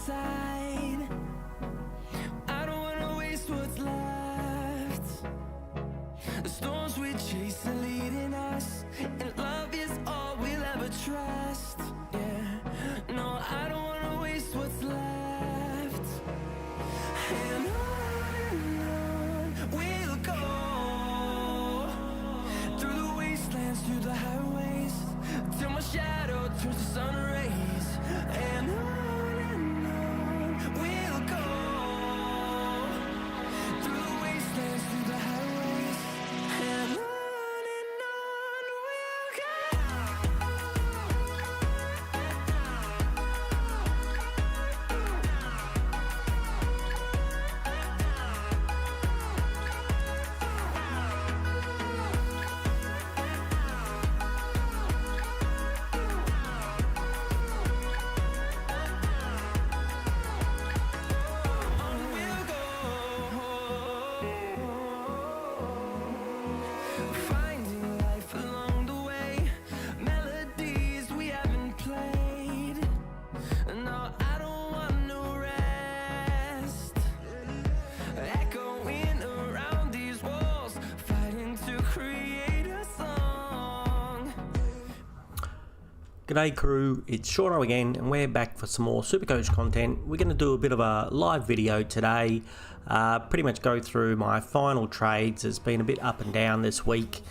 inside. I don't wanna waste what's left. The storms we chase are leading us, and love is all we'll ever trust. Yeah, no, I don't wanna waste what's left. And on we'll go, through the wastelands, through the highways, till my shadow turns to sun rays. And on we'll go, through the wastelands, through the highways, and on we'll go. Finding life along the way, melodies we haven't played. No, I don't want no rest. Echoing around these walls, fighting to create a song. G'day crew, it's Seano again and we're back for some more Supercoach content. We're going to do a bit of a live video today, pretty much go through my final trades. It's been a bit up and down this week,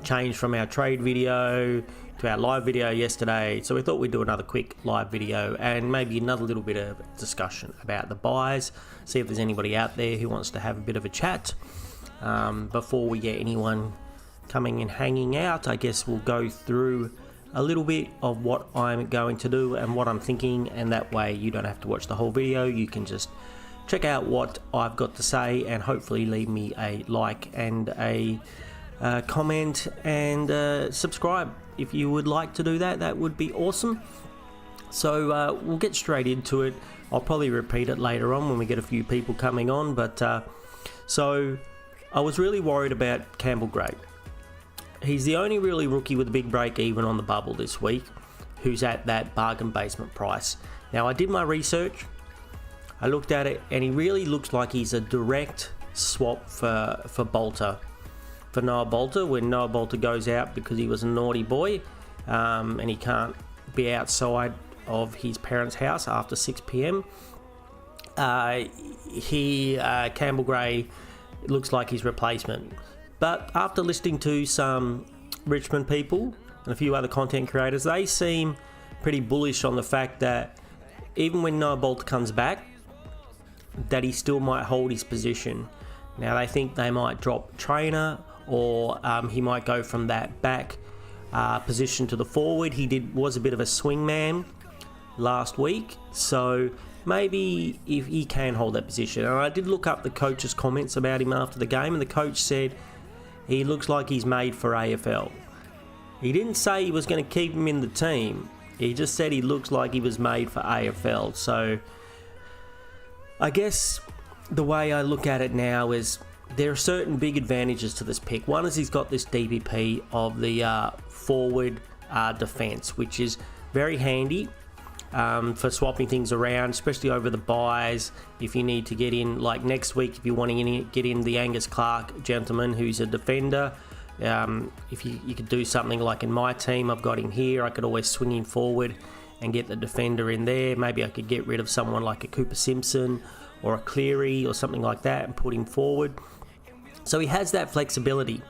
changed from our trade video to our live video yesterday, so we thought we'd do another quick live video and maybe another little bit of discussion about the buys, see if there's anybody out there who wants to have a bit of a chat. Before we get anyone coming and hanging out, I guess we'll go through a little bit of what I'm going to do and what I'm thinking, and that way you don't have to watch the whole video. You can just check out what I've got to say and hopefully leave me a like and a comment and subscribe if you would like to do that. That would be awesome. So we'll get straight into it. I'll probably repeat it later on when we get a few people coming on, but so I was really worried about Campbell Gray. He's the only really rookie with a big break even on the bubble this week who's at that bargain basement price. Now, I did my research, I looked at it, and he really looks like he's a direct swap for Bolter, for Noah Bolter, when Noah Bolter goes out because he was a naughty boy and he can't be outside of his parents' house after 6 p.m. Campbell Gray looks like his replacement. But after listening to some Richmond people and a few other content creators, they seem pretty bullish on the fact that even when Noah Bolter comes back, that he still might hold his position. Now, they think they might drop Trainer, or he might go from that back position to the forward. He was a bit of a swingman last week, so maybe if he can hold that position. And I did look up the coach's comments about him after the game, and the coach said he looks like he's made for AFL. He didn't say he was going to keep him in the team. He just said he looks like he was made for AFL. So I guess the way I look at it now is there are certain big advantages to this pick. One is he's got this DPP of the forward defence, which is very handy for swapping things around, especially over the buys. If you need to get in, like next week, if you want to get in the Angus Clark gentleman who's a defender, if you could do something like in my team, I've got him here, I could always swing him forward and get the defender in there. Maybe I could get rid of someone like a Cooper Simpson or a Cleary or something like that and put him forward. So he has that flexibility.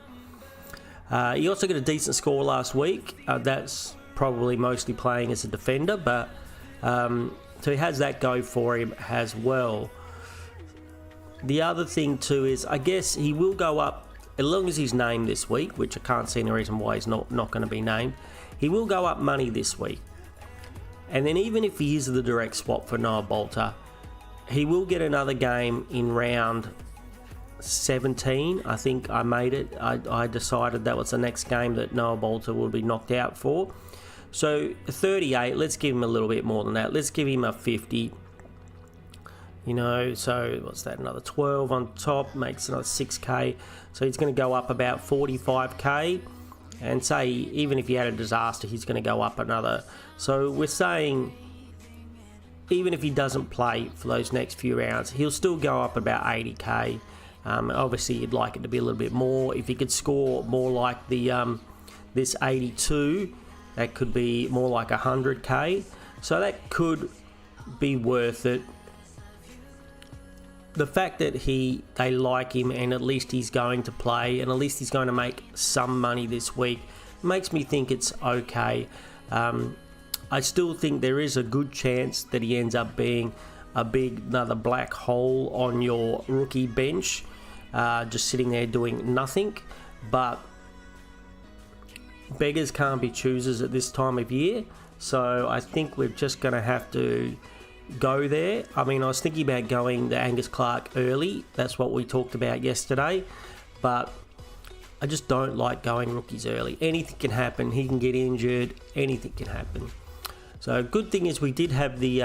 He also got a decent score last week. That's probably mostly playing as a defender, but so he has that go for him as well. The other thing too is, I guess he will go up, as long as he's named this week, which I can't see any reason why he's not going to be named. He will go up money this week. And then even if he is the direct swap for Noah Bolter, he will get another game in round 17. I think I made it. I decided that was the next game that Noah Bolter will be knocked out for. So 38, let's give him a little bit more than that. Let's give him a 50. You know, so what's that? Another 12 on top makes another 6k. So he's going to go up about 45k. And say, even if he had a disaster, he's going to go up another. So we're saying even if he doesn't play for those next few rounds, he'll still go up about 80k. Obviously, you'd like it to be a little bit more. If he could score more like the this 82, that could be more like 100k. So that could be worth it. The fact that they like him and at least he's going to play and at least he's going to make some money this week makes me think it's okay. I still think there is a good chance that he ends up being another black hole on your rookie bench, just sitting there doing nothing. But beggars can't be choosers at this time of year, so I think we're just going to have to go there. I mean, I was thinking about going the Angus Clark early. That's what we talked about yesterday, but I just don't like going rookies early. Anything can happen. He can get injured. Anything can happen. So good thing is we did have the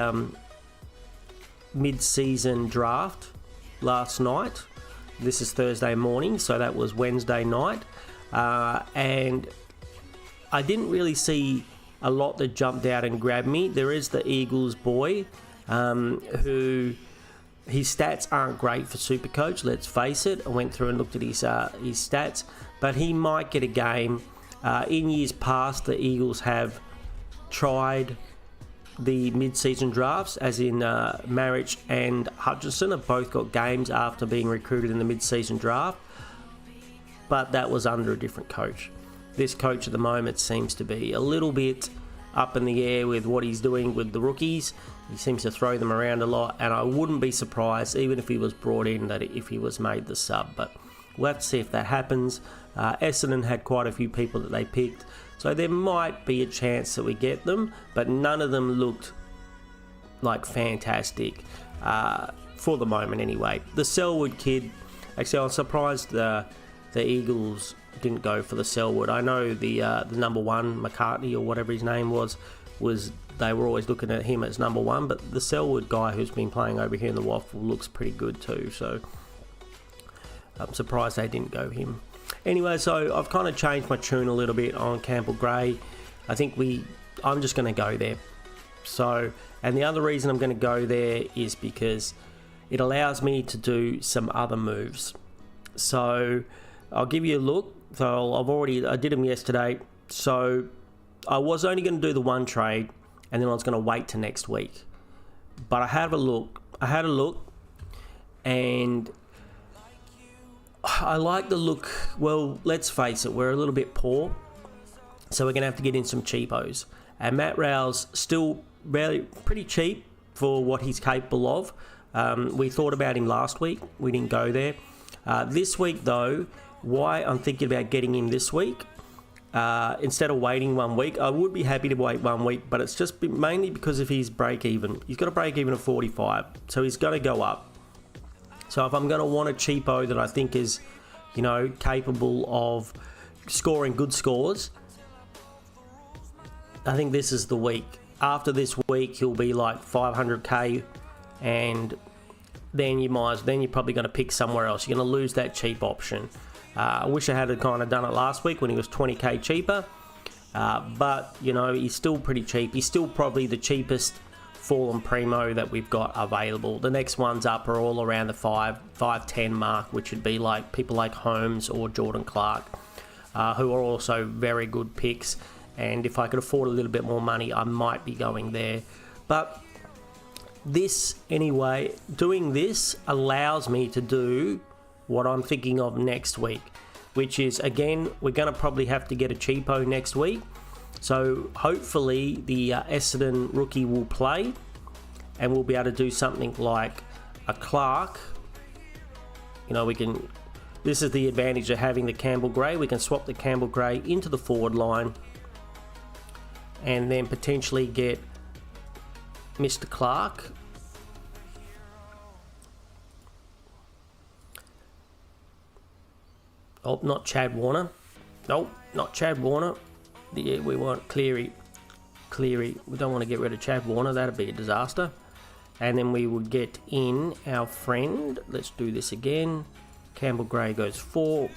mid-season draft last night. This is Thursday morning, so that was Wednesday night. And I didn't really see a lot that jumped out and grabbed me. There is the Eagles boy, who his stats aren't great for Supercoach, let's face it. I went through and looked at his stats, but he might get a game. In years past, the Eagles have tried the mid-season drafts, as in Marich and Hutchinson have both got games after being recruited in the mid-season draft, but that was under a different coach. This coach at the moment seems to be a little bit up in the air with what he's doing with the rookies. He seems to throw them around a lot, and I wouldn't be surprised, even if he was brought in, that if he was made the sub. But we'll have to see if that happens. Essendon had quite a few people that they picked, so there might be a chance that we get them, but none of them looked like fantastic for the moment anyway. The Selwood kid, actually I was surprised the Eagles didn't go for the Selwood. I know the number one, McCartney or whatever his name was they were always looking at him as number one, but the Selwood guy who's been playing over here in the Waffle looks pretty good too, so I'm surprised they didn't go him. Anyway, so I've kind of changed my tune a little bit on Campbell Gray. I think I'm just going to go there. So, and the other reason I'm going to go there is because it allows me to do some other moves. So I'll give you a look. So I did them yesterday. So I was only going to do the one trade, and then I was going to wait till next week. But I had a look, and I like the look. Well, let's face it, we're a little bit poor, so we're going to have to get in some cheapos. And Matt Rowe's still pretty cheap for what he's capable of. We thought about him last week. We didn't go there. This week, though, why I'm thinking about getting him this week, instead of waiting 1 week. I would be happy to wait 1 week, but it's just mainly because of his break even. He's got a break even of 45, so he's going to go up. So if I'm going to want a cheapo that I think is, capable of scoring good scores, I think this is the week. After this week, he'll be like 500k, and then you're probably going to pick somewhere else. You're going to lose that cheap option. I wish I had kind of done it last week when he was 20k cheaper, but he's still pretty cheap. He's still probably the cheapest Fallen Primo that we've got available. The next ones up are all around the 5-10 mark, which would be like people like Holmes or Jordan Clark, who are also very good picks. And if I could afford a little bit more money, I might be going there. But doing this allows me to do what I'm thinking of next week, which is, again, we're going to probably have to get a cheapo next week. So hopefully the Essendon rookie will play, and we'll be able to do something like a Clark. This is the advantage of having the Campbell Gray. We can swap the Campbell Gray into the forward line and then potentially get Mr. Clark. Oh, not Chad Warner. Nope, not Chad Warner. Yeah, we want Cleary. We don't want to get rid of Chad Warner. That'd be a disaster. And then we would get in our friend. Let's do this again. Campbell Gray goes forward.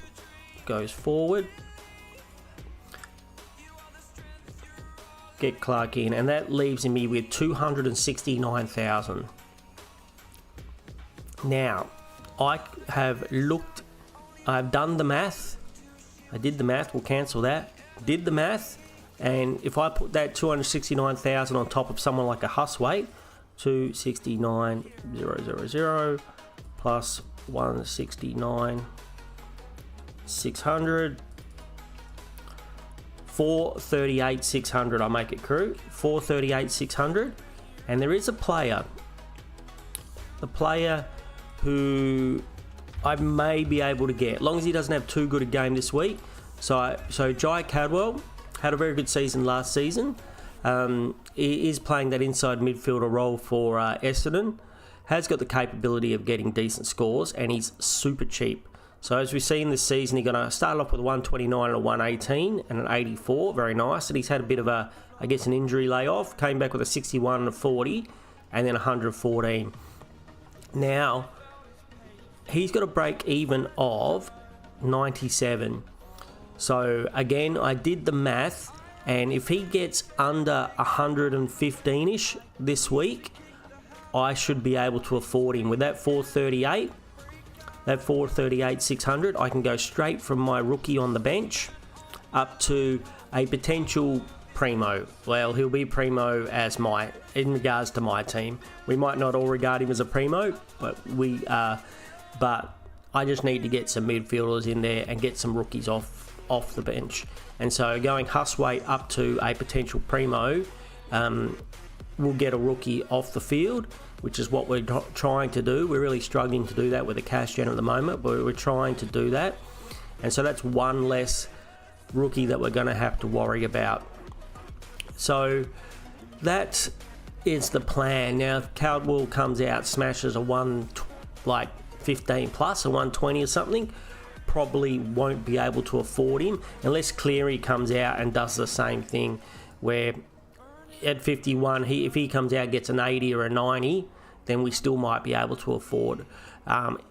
get Clark in, and that leaves me with 269,000. Now, I've done the math. I did the math, we'll cancel that. Did the math, and if I put that 269,000 on top of someone like a Huswaite, 269,000 plus 169,600, 438,600. I make it crew 438,600, and there is a player who I may be able to get, as long as he doesn't have too good a game this week. So Jai Cadwell had a very good season last season. He is playing that inside midfielder role for Essendon. Has got the capability of getting decent scores, and he's super cheap. So as we've seen this season, he's going to start off with a 129 and a 118 and an 84. Very nice. And he's had a bit of an injury layoff. Came back with a 61 and a 40, and then 114. Now, he's got a break even of 97. So again, I did the math, and if he gets under 115-ish this week, I should be able to afford him. With that 438,600, I can go straight from my rookie on the bench up to a potential primo. Well, he'll be primo in regards to my team. We might not all regard him as a primo, but I just need to get some midfielders in there and get some rookies off the bench. And so going Huswaite up to a potential primo, we'll get a rookie off the field, which is what we're trying to do. We're really struggling to do that with the cash gen at the moment, but we're trying to do that. And so that's one less rookie that we're going to have to worry about. So that is the plan. Now, if Caldwell comes out, smashes a 15 plus, a 120 or something, probably won't be able to afford him unless Cleary comes out and does the same thing, where at 51, if he comes out, gets an 80 or a 90, then we still might be able to afford.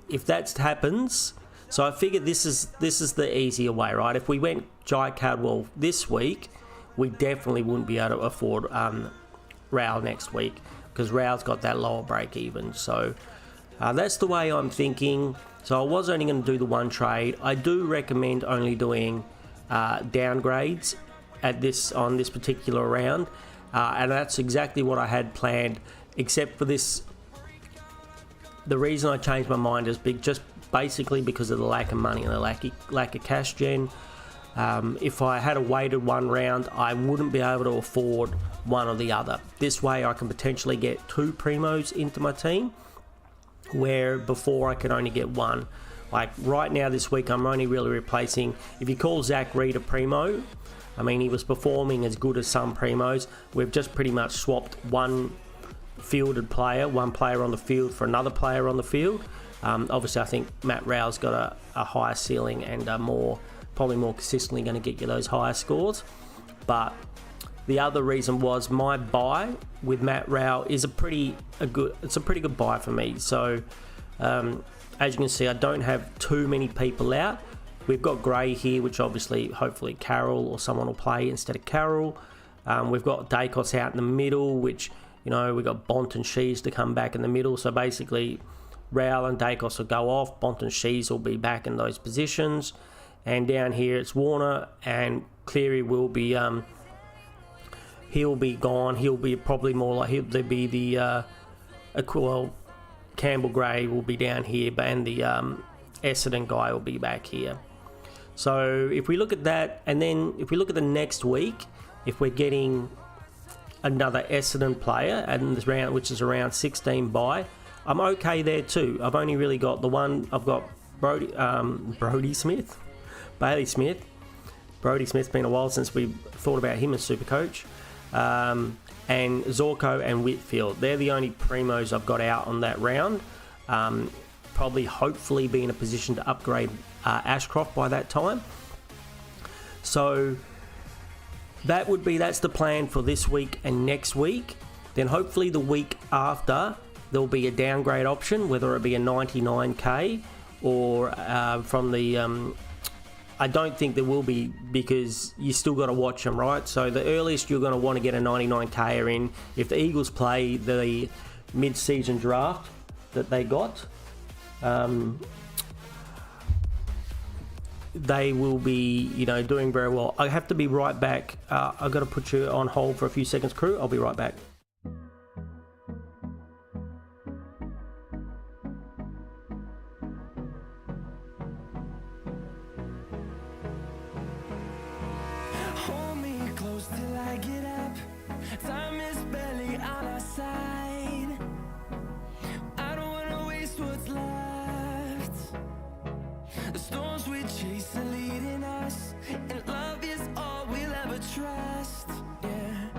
If that happens, so I figured this is the easier way, right? If we went Jai Cadwell this week, we definitely wouldn't be able to afford Rao next week, because Rao's got that lower break even. So that's the way I'm thinking. So I was only going to do the one trade. I do recommend only doing downgrades on this particular round, and that's exactly what I had planned, except for this. The reason I changed my mind is just basically because of the lack of money and the lack of cash gen. If I had a weighted one round, I wouldn't be able to afford one or the other. This way I can potentially get two primos into my team, where before I could only get one. Like right now this week, I'm only really replacing, if you call Zach Reed a primo, I mean, he was performing as good as some primos. We've just pretty much swapped one player on the field for another player on the field. Obviously, I think Matt Rao's got a higher ceiling and probably more consistently going to get you those higher scores. But the other reason was my buy with Matt Rao is a pretty good buy for me. So as you can see, I don't have too many people out. We've got Gray here, which obviously, hopefully Carroll or someone will play instead of Carroll. We've got Dacos out in the middle, which, we've got Bont and Shees to come back in the middle. So basically, Rao and Dacos will go off. Bont and Shees will be back in those positions. And down here, it's Warner, and Cleary will be... he'll be gone. He'll be probably more like he'll be the Campbell Gray will be down here, and the Essendon guy will be back here. So if we look at that, and then if we look at the next week, if we're getting another Essendon player and this round, which is around 16 bye, I'm okay there too. I've only really got the one. I've got Bailey Smith. Brodie Smith's been a while since we thought about him as Supercoach. And Zorko and Whitfield. They're the only primos I've got out on that round. Hopefully be in a position to upgrade Ashcroft by that time. So that's the plan for this week and next week. Then hopefully the week after there'll be a downgrade option, whether it be a 99k or from the I don't think there will be, because you still got to watch them, right? So the earliest you're going to want to get a 99K in, if the Eagles play the mid-season draft that they got, they will be, doing very well. I have to be right back. I've got to put you on hold for a few seconds, crew. I'll be right back. Hold me close till I get up. Time is barely on our side. I don't wanna waste what's left. The storms we chase are leading us, and love is all we'll ever trust. Yeah,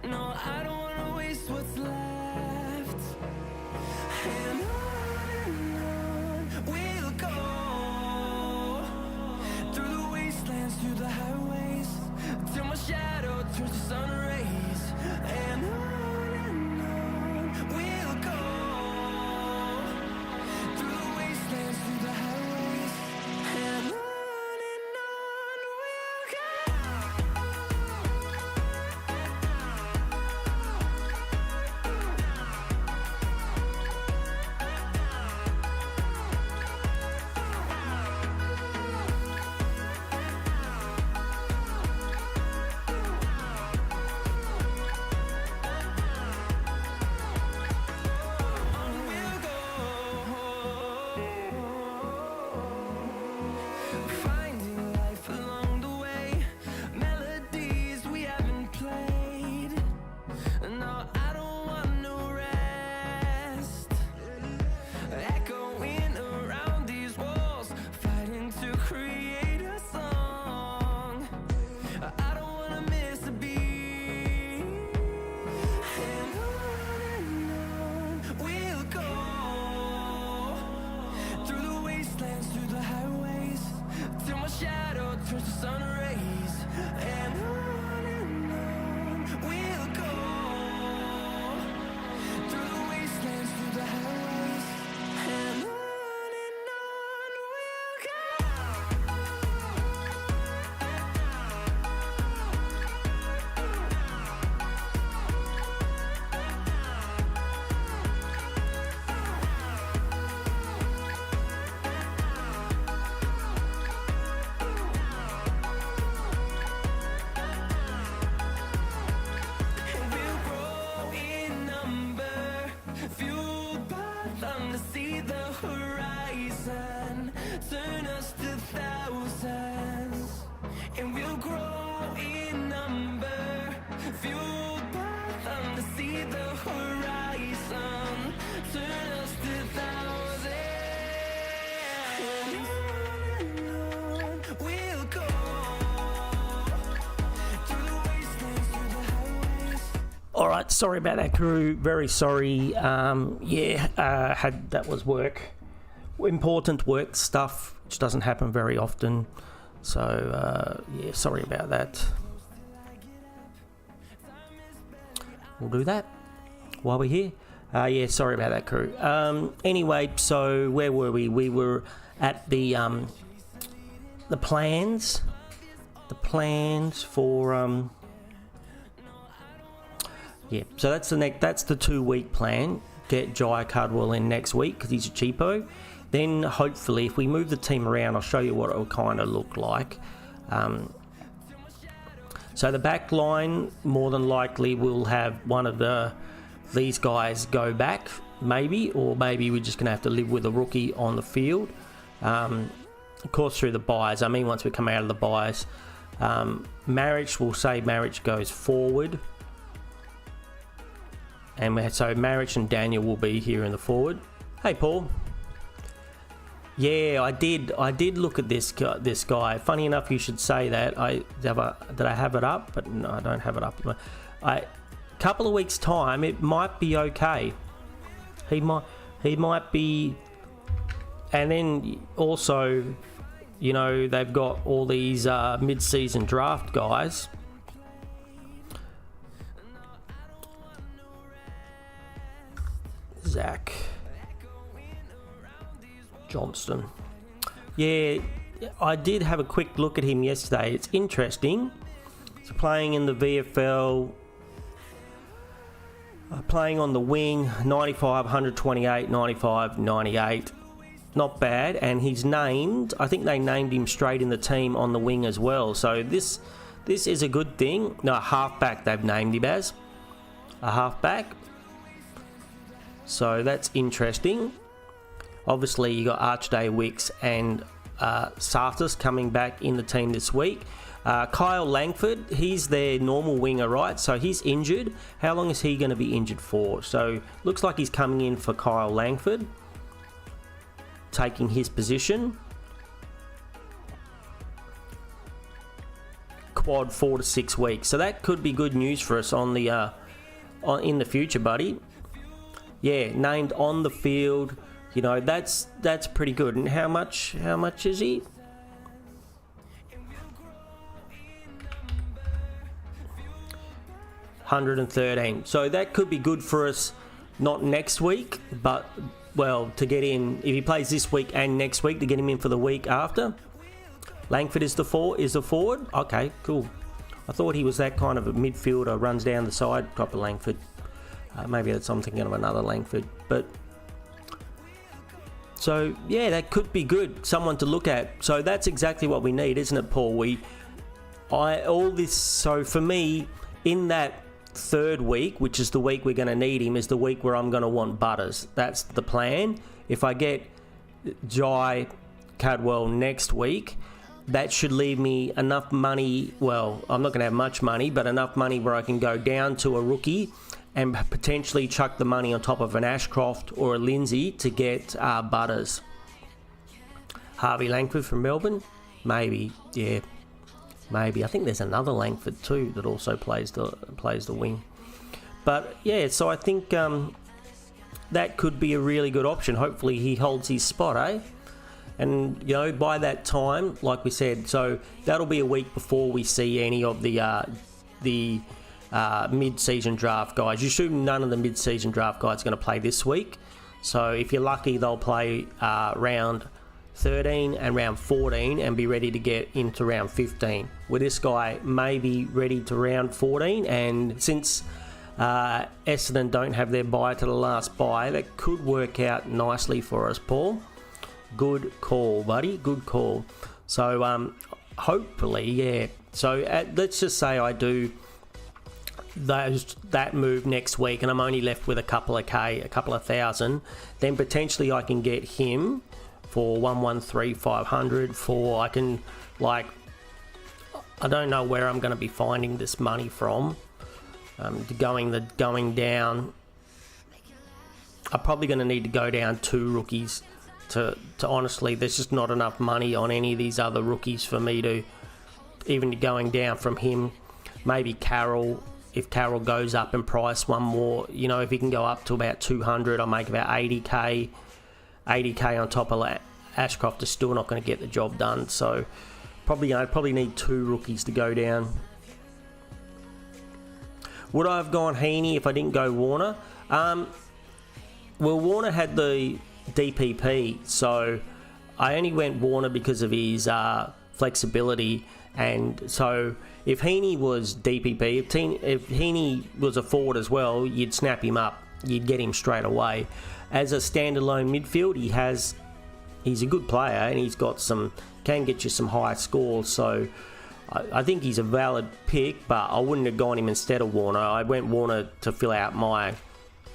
no, I don't wanna waste what's left. And on we'll go, through the wastelands, through the highways, till my shadow turns to sun rays. And on we'll go, through the wastelands, through the highways, and on we'll go. Finding life along the way, melodies we haven't played. No, I don't want no rest. Echoing around these walls, fighting to create a song. I don't wanna miss a beat. And on we'll go, through the wastelands, through the highways, till my shadow turns to sun rays. And on we'll go, through the wastelands, through the highways, and on we'll go. And we'll grow in number, fueled by them to see the horizon, turn us to thousands. And we'll grow in number, fueled by them to see the horizon, turn us to thousands. And on we'll go, through the wastelands, through the highways. All right, sorry about that, crew. Very sorry. That was work, important work stuff, which doesn't happen very often. So sorry about that. We'll do that while we're here. Sorry about that, crew. Anyway, so where were we? We were at the plans. The plans for so that's the 2-week plan. Get Jai Cardwell in next week because he's a cheapo. Then hopefully, if we move the team around, I'll show you what it will kind of look like. So the back line, more than likely, will have one of these guys go back, maybe, or maybe we're just going to have to live with a rookie on the field. Of course, through the buys. I mean, once we come out of the buys, Marriage goes forward. And so Marriage and Daniel will be here in the forward. Hey, Paul. Yeah, I did look at this guy. Funny enough, you should say that. Did I have it up? But no, I don't have it up. Couple of weeks time, it might be okay. He might be. And then also, they've got all these mid-season draft guys. Zach Johnston. Yeah, I did have a quick look at him yesterday. It's interesting. He's playing in the VFL, playing on the wing, 95, 128, 95, 98. Not bad. And he's named, I think they named him straight in the team on the wing as well. So this is a good thing. No, a halfback they've named him as. A halfback. So that's interesting. Obviously, you got Archday, Wicks and Sartis coming back in the team this week. Kyle Langford, he's their normal winger, right? So he's injured. How long is he going to be injured for? So looks like he's coming in for Kyle Langford, taking his position. Quad 4 to 6 weeks. So that could be good news for us on the in the future, buddy. Yeah, named on the field. You know, that's pretty good. And how much is he? $113. So that could be good for us, not next week, but well, to get in, if he plays this week and next week, to get him in for the week after. Langford is the forward. Okay, cool. I thought he was that kind of a midfielder, runs down the side type of Langford. Maybe I'm thinking of another Langford, but so yeah, that could be good. Someone to look at. So that's exactly what we need, isn't it, Paul? So for me, in that third week, which is the week we're going to need him, is the week where I'm going to want Butters. That's the plan. If I get Jai Cadwell next week, that should leave me enough money. Well, I'm not going to have much money, but enough money where I can go down to a rookie and potentially chuck the money on top of an Ashcroft or a Lindsay to get Butters. Harvey Langford from Melbourne? Maybe, yeah. Maybe. I think there's another Langford too that also plays the wing. But yeah, so I think that could be a really good option. Hopefully he holds his spot, eh? And, you know, by that time, like we said, so that'll be a week before we see any of the mid-season draft guys. You assume none of the mid-season draft guys are going to play this week. So if you're lucky, they'll play round 13 and round 14 and be ready to get into round 15. Where this guy may be ready to round 14, and since Essendon don't have their bye to the last bye, that could work out nicely for us, Paul. Good call, buddy. Good call. So hopefully, yeah. So let's just say I do that move next week and I'm only left with a couple of thousand, then potentially I can get him for 113,500 for, I can, like, I don't know where I'm going to be finding this money from. Going down, I'm probably going to need to go down 2 rookies to honestly, there's just not enough money on any of these other rookies for me to, even going down from him. Maybe Carroll, if Carroll goes up in price one more, you know, if he can go up to about 200, I'll make about 80k on top of that. Ashcroft is still not going to get the job done, so probably need 2 rookies to go down. Would I have gone Heaney if I didn't go Warner? Well, Warner had the DPP, so I only went Warner because of his flexibility. And so if Heaney was DPP, if Heaney was a forward as well, you'd snap him up. You'd get him straight away. As a standalone midfield, he's a good player and he's got can get you some high scores. So I think he's a valid pick, but I wouldn't have gone him instead of Warner. I went Warner to fill out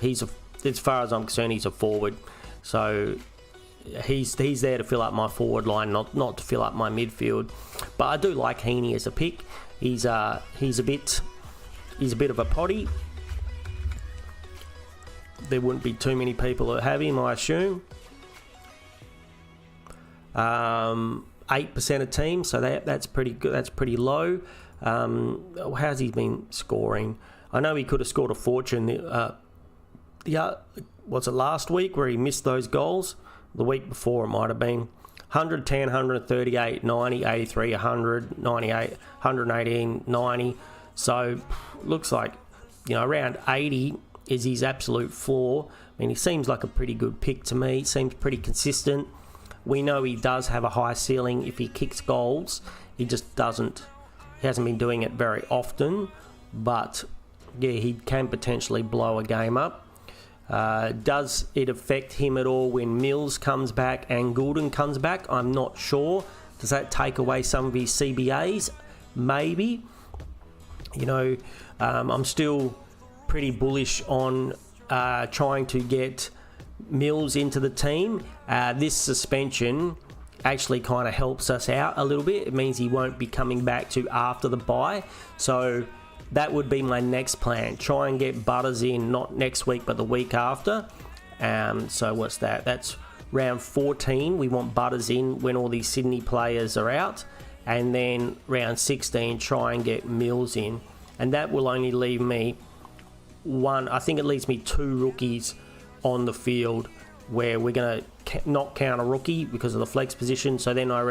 as far as I'm concerned, he's a forward. So he's there to fill up my forward line, not to fill up my midfield. But I do like Heaney as a pick. He's a bit of a potty. There wouldn't be too many people that have him, I assume. 8% of teams, so that's pretty good. That's pretty low. How's he been scoring? I know he could have scored a fortune. Was it last week where he missed those goals? The week before it might have been. 110, 138, 90, 83, 100, 98, 118, 90. So looks like, around 80 is his absolute floor. I mean, he seems like a pretty good pick to me. Seems pretty consistent. We know he does have a high ceiling if he kicks goals. He just doesn't. He hasn't been doing it very often, but yeah, he can potentially blow a game up. Does it affect him at all when Mills comes back and Goulden comes back? I'm not sure. Does that take away some of his CBAs? Maybe. You know, I'm still pretty bullish on trying to get Mills into the team. This suspension actually kind of helps us out a little bit. It means he won't be coming back to after the bye. So that would be my next plan. Try and get Butters in, not next week, but the week after. So what's that? That's round 14. We want Butters in when all these Sydney players are out. And then round 16, try and get Mills in. And that will only leave me I think it leaves me 2 rookies on the field where we're going to not count a rookie because of the flex position. So then I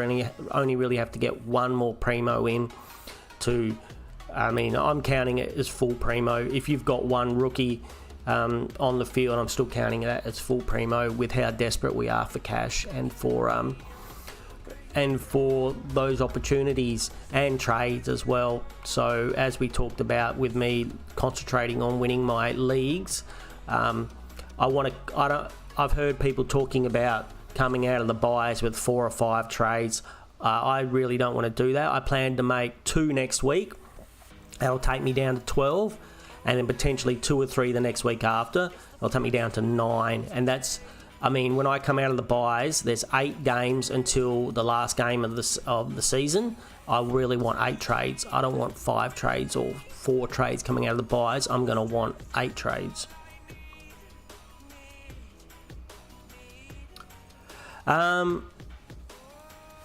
only really have to get one more primo in to, I mean, I'm counting it as full primo. If you've got one rookie on the field, I'm still counting that as full primo with how desperate we are for cash and for those opportunities and trades as well. So as we talked about with me concentrating on winning my leagues, I've heard people talking about coming out of the buys with 4 or 5 trades. I really don't want to do that. I plan to make 2 next week. That'll take me down to 12, and then potentially 2 or 3 the next week after. It'll take me down to 9, and that's, I mean, when I come out of the buys, there's 8 games until the last game of the season. I really want 8 trades. I don't want 5 trades or 4 trades coming out of the buys. I'm going to want 8 trades.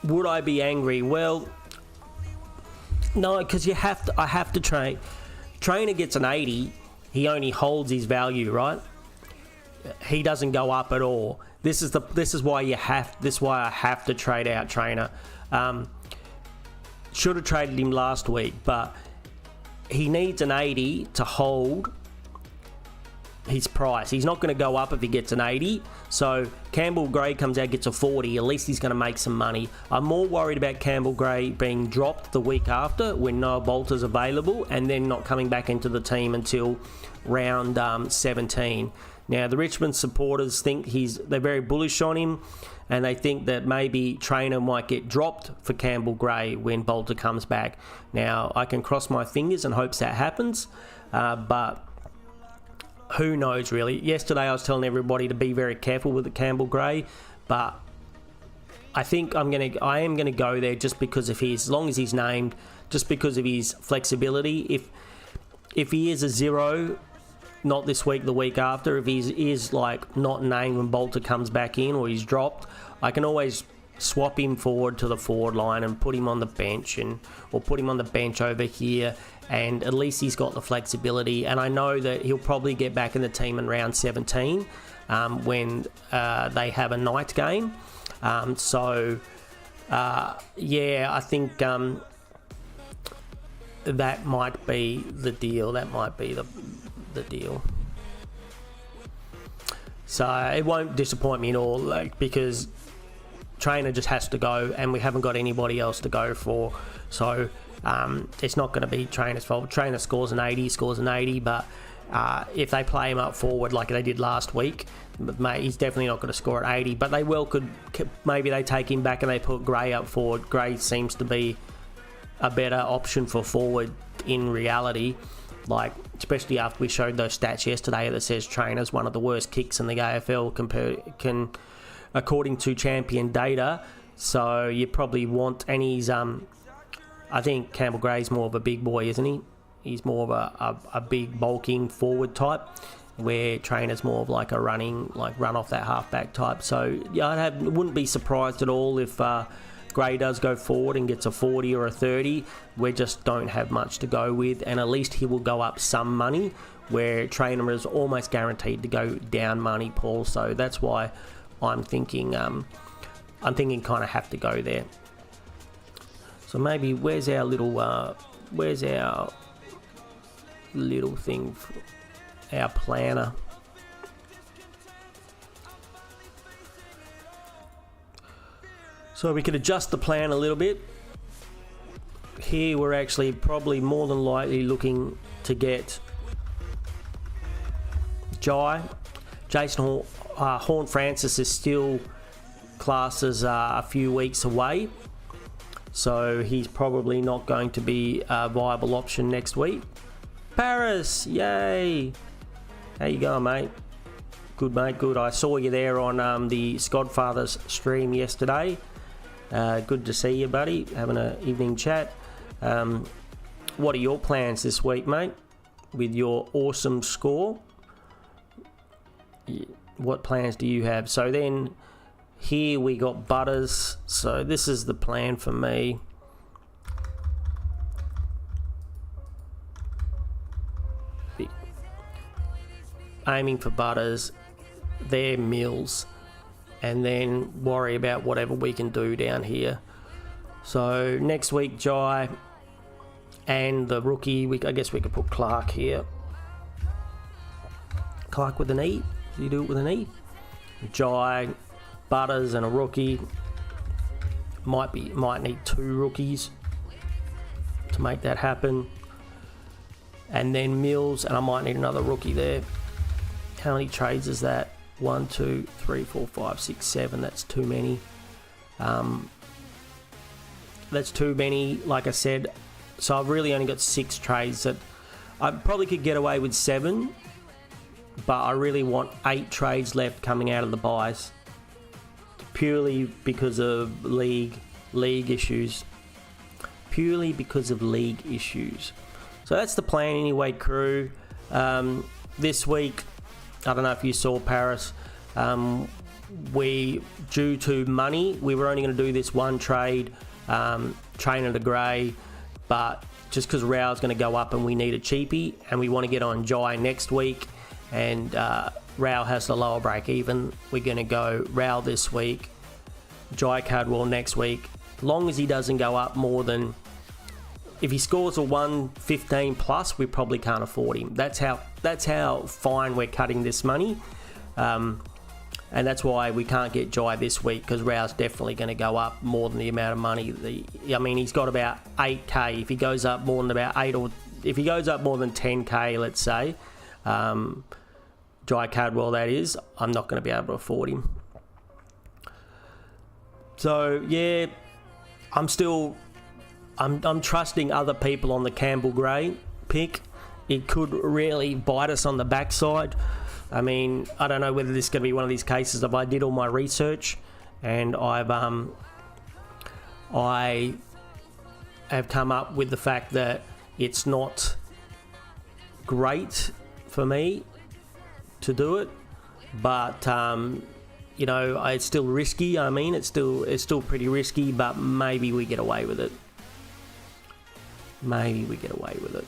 Would I be angry? Well, no, because I have to trade. Trainer gets an 80, he only holds his value, right? He doesn't go up at all. This is why I have to trade out Trainer. Should have traded him last week, but he needs an 80 to hold his price. He's not going to go up if he gets an 80. So Campbell Gray comes out, gets a 40. At least he's going to make some money. I'm more worried about Campbell Gray being dropped the week after when Noah Bolter's available and then not coming back into the team until round 17. Now, the Richmond supporters think they're very bullish on him, and they think that maybe Trainer might get dropped for Campbell Gray when Bolter comes back. Now, I can cross my fingers and hopes that happens, but who knows, really. Yesterday, I was telling everybody to be very careful with the Campbell Gray, but I think I am gonna go there just because of as long as he's named, just because of his flexibility. If he is a 0, not this week, the week after, if he is like not named when Bolter comes back in or he's dropped, I can always swap him forward to the forward line and put him on the bench or put him on the bench over here, and at least he's got the flexibility. And I know that he'll probably get back in the team in round 17 when they have a night game. I think that might be the deal. That might be the deal. So it won't disappoint me at all, because Trainer just has to go and we haven't got anybody else to go for. So it's not going to be Trainer's fault. Trainer scores an 80, but if they play him up forward like they did last week, he's definitely not going to score at 80. But maybe they take him back and they put Gray up forward. Gray seems to be a better option for forward in reality, like especially after we showed those stats yesterday that says Trainer's one of the worst kicks in the AFL according to champion data. So you probably want, and he's I think Campbell Gray's more of a big boy, isn't he? He's more of a big bulking forward type, where Trainer's more of like a run off that halfback type. So yeah, wouldn't be surprised at all if Gray does go forward and gets a 40 or a 30. We just don't have much to go with, and at least he will go up some money, where Trainer is almost guaranteed to go down money, Paul. So that's why I'm thinking kind of have to go there. So maybe where's our little thing, our planner? So we could adjust the plan a little bit. Here we're actually probably more than likely looking to get Jai. Jason Horn-Francis is still classed as a few weeks away, so he's probably not going to be a viable option next week. Paris, yay! How you going, mate? Good, mate, good. I saw you there on the Skodfathers stream yesterday. Good to see you, buddy. Having an evening chat. What are your plans this week, mate? With your awesome score? What plans do you have? So then, here we got Butters. So this is the plan for me. Aiming for Butters, their Mills, and then worry about whatever we can do down here. So next week, Jai and the rookie, I guess we could put Clark here. Clark with an E. Do you do it with an E? Jai, Butters, and a rookie. Might need 2 rookies to make that happen. And then Mills, and I might need another rookie there. How many trades is that? 1, 2, 3, 4, 5, 6, 7. That's too many. That's too many, like I said. So I've really only got 6 trades. That I probably could get away with 7, but I really want 8 trades left coming out of the buys, purely because of league issues. Purely because of league issues. So that's the plan anyway, crew. This week, I don't know if you saw, Paris, we, due to money, we were only going to do this one trade, Trainer to Gray, but just because Rao's going to go up and we need a cheapie, and we want to get on Jai next week, and Rao has the lower break even, we're going to go Rao this week, Jai Cadwell next week. Long as he doesn't go up more than, if he scores a 115 plus, we probably can't afford him. That's how fine we're cutting this money, and that's why we can't get Jai this week, because Rao's definitely going to go up more than the amount of money. I mean, he's got about 8k. If he goes up more than about 8, or if he goes up more than 10k, let's say, Jai Cadwell, that is, I'm not going to be able to afford him. So yeah, I'm trusting other people on the Campbell Gray pick. It could really bite us on the backside. I mean, I don't know whether this is going to be one of these cases of I did all my research and I have come up with the fact that it's not great for me to do it, but you know, it's still risky. I mean, it's still pretty risky, but maybe we get away with it. Maybe we get away with it.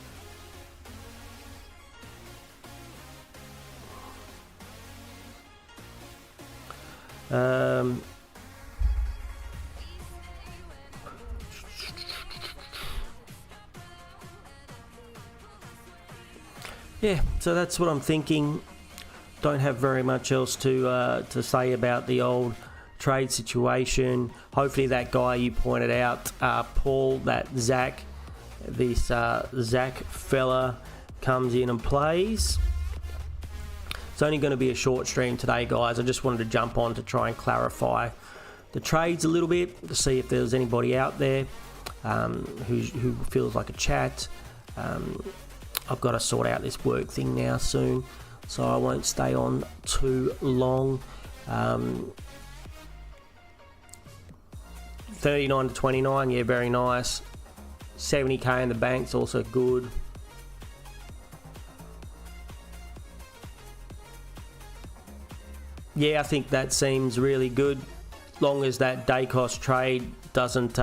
Yeah, so that's what I'm thinking. Don't have very much else to say about the old trade situation. Hopefully that guy you pointed out, Paul, that Zach, this Zach fella comes in and plays. It's only going to be a short stream today, guys. I just wanted to jump on to try and clarify the trades a little bit, to see if there's anybody out there who feels like a chat. I've got to sort out this work thing now soon, so I won't stay on too long. 39 to 29, yeah, very nice. 70k in the bank's also good. Yeah, I think that seems really good, long as that Dacos trade doesn't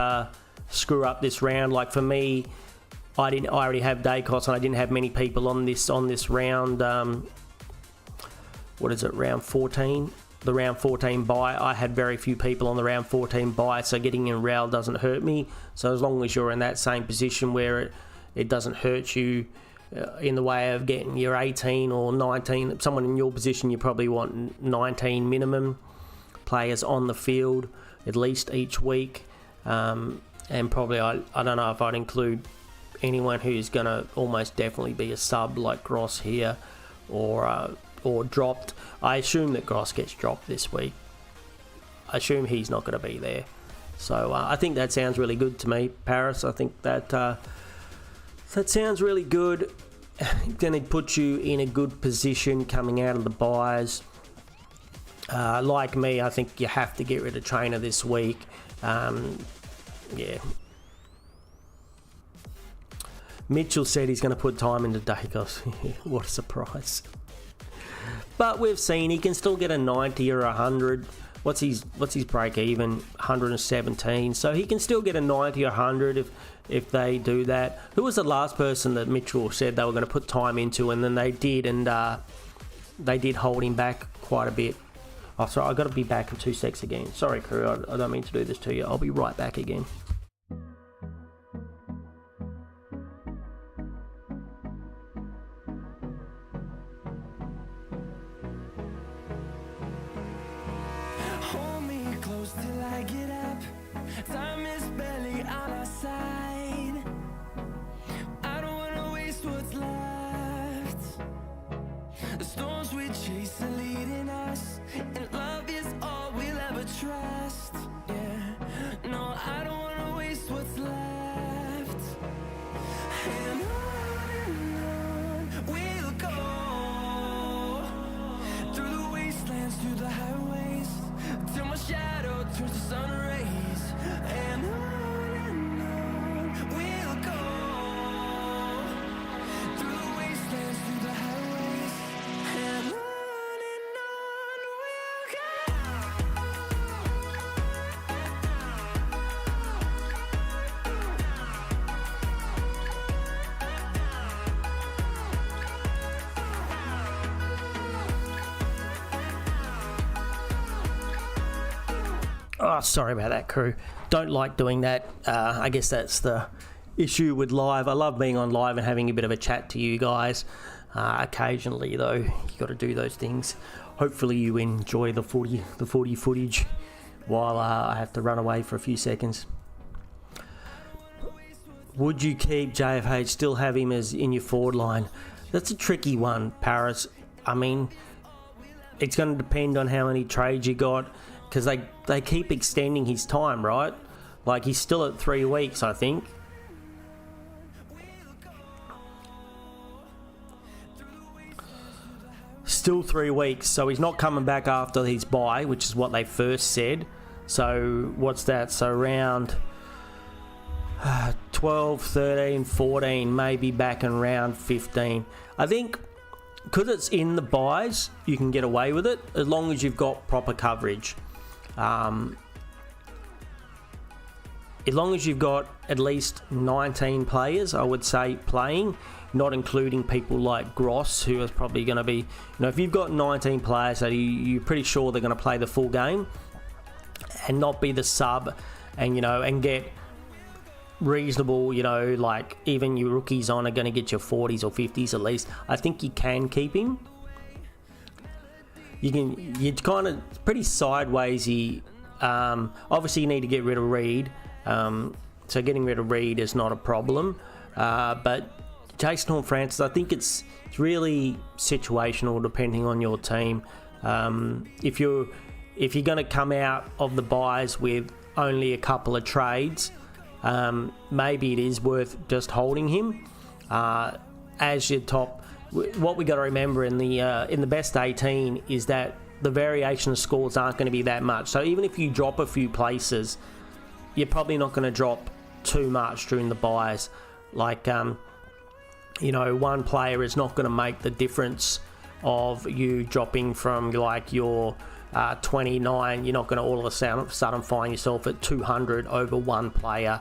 screw up this round. Like for me, I already have Dacos and I didn't have many people on this round. What is it, round 14? The round 14 buy. I had very few people on the round 14 buy, so getting in Rail doesn't hurt me. So as long as you're in that same position where it doesn't hurt you in the way of getting your 18 or 19, someone in your position, you probably want 19 minimum players on the field at least each week. And probably, I don't know if I'd include anyone who's going to almost definitely be a sub like Gross here, or dropped. I assume that Gross gets dropped this week. I assume he's not going to be there. So I think that sounds really good to me, Paris. I think that sounds really good. Going to put you in a good position coming out of the buys. Like me, I think you have to get rid of Trainer this week. Yeah. Mitchell said he's going to put time into Dacos. What a surprise. But we've seen he can still get a 90 or 100. What's his break even? 117. So he can still get a 90 or 100 if they do that. Who was the last person that Mitchell said they were going to put time into, and then they did, and they did hold him back quite a bit. Oh, sorry, I've got to be back in 2 secs again. Sorry, crew, I don't mean to do this to you. I'll be right back again. Hold me close till I get up. Time is barely on our side. I don't wanna waste what's left. The storms we chase are leading us, and love is all we'll ever trust. Yeah, no, I don't wanna waste what's left. And on we'll go, through the wastelands, through the highways, till my shadow turns to sun rays. And on we'll go, through the wastelands, through the highways, and on we'll go. Oh, sorry about that, crew. Don't like doing that. I guess that's the issue with live. I love being on live and having a bit of a chat to you guys. Occasionally, though, you got to do those things. Hopefully, you enjoy the footy footage while I have to run away for a few seconds. Would you keep JFH? Still have him as in your forward line? That's a tricky one, Paris. I mean, it's going to depend on how many trades you got, because they keep extending his time, right? Like, he's still at 3 weeks, I think. Still 3 weeks, so he's not coming back after his bye, which is what they first said. So what's that? So round 12, 13, 14, maybe back in round 15. I think because it's in the buys, you can get away with it as long as you've got proper coverage. As long as you've got at least 19 players, I would say, playing, not including people like Gross, who is probably going to be, if you've got 19 players that you're pretty sure they're going to play the full game and not be the sub, and and get reasonable, like even your rookies on are going to get your 40s or 50s at least, I think you can keep him. You're kind of pretty sidewaysy. Obviously, you need to get rid of Reed. So getting rid of Reed is not a problem. But Jason Horne-Francis, I think it's really situational depending on your team. If you're going to come out of the buys with only a couple of trades, maybe it is worth just holding him as your top. What we got to remember in the best 18 is that the variation of scores aren't going to be that much. So even if you drop a few places, you're probably not going to drop too much during the buys. Like, one player is not going to make the difference of you dropping from like your 29. You're not going to all of a sudden find yourself at 200 over one player.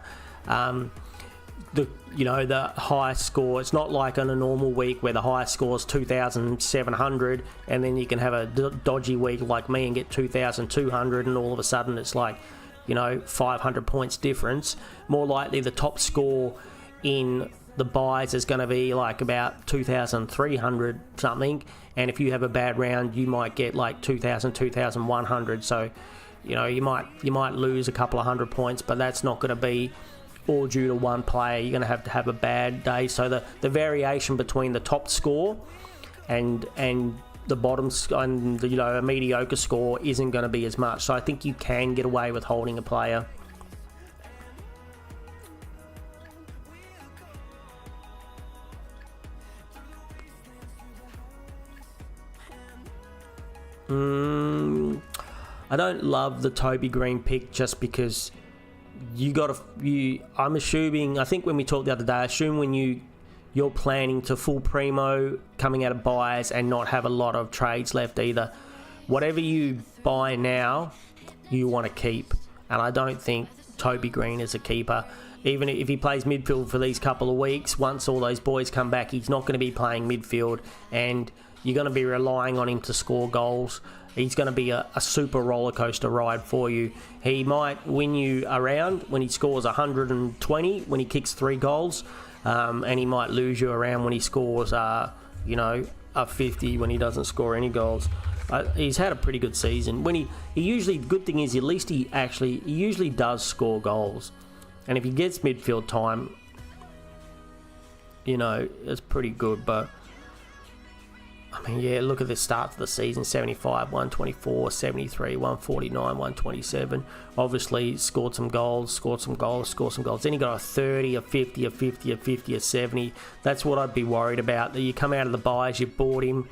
The highest score, it's not like on a normal week where the highest score is 2,700 and then you can have a dodgy week like me and get 2,200 and all of a sudden it's like 500 points difference. More likely the top score in the buys is going to be like about 2,300 something, and if you have a bad round you might get like 2,000, 2,100. So You know, you might lose a couple of 100 points, but that's not going to be all due to one player. You're going to have a bad day. So the variation between the top score and the bottom and a mediocre score isn't going to be as much. So I think you can get away with holding a player. I don't love the Toby Green pick just because I'm assuming, I think when we talked the other day, I assume when you're planning to full primo coming out of buys and not have a lot of trades left either. Whatever you buy now, you want to keep. And I don't think Toby Green is a keeper. Even if he plays midfield for these couple of weeks, once all those boys come back, he's not going to be playing midfield, and you're going to be relying on him to score goals. He's going to be a super roller coaster ride for you. He might win you around when he scores 120, when he kicks 3 goals, and he might lose you around when he scores, a 50 when he doesn't score any goals. He's had a pretty good season. When he usually, good thing is at least he usually does score goals, and if he gets midfield time, it's pretty good. But I mean, yeah, look at the start of the season: 75, 124, 73, 149, 127. Obviously, scored some goals. Then he got a 30, a 50, a 50, a 50, a 70. That's what I'd be worried about. That you come out of the buys, you bought him,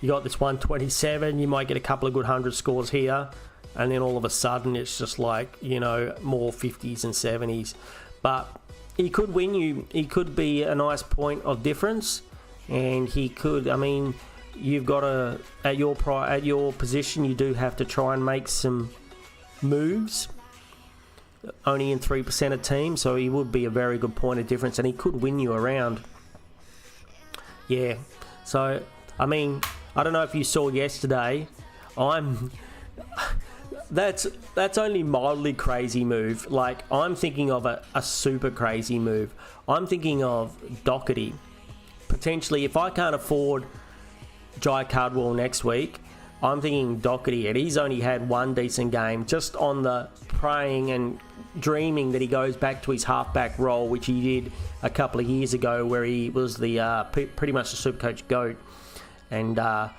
you got this 127, you might get a couple of good 100 scores here, and then all of a sudden it's just like, more 50s and 70s. But he could win you. He could be a nice point of difference, and he could, you've got to, at your position, you do have to try and make some moves. Only in 3% of teams, so he would be a very good point of difference, and he could win you around. Yeah, so I don't know if you saw yesterday. That's only mildly crazy move. Like, I'm thinking of a super crazy move. I'm thinking of Doherty. Potentially, if I can't afford Jai Cardwell next week, I'm thinking Doherty, and he's only had one decent game, just on the praying and dreaming that he goes back to his halfback role, which he did a couple of years ago, where he was the pretty much the Supercoach GOAT. And I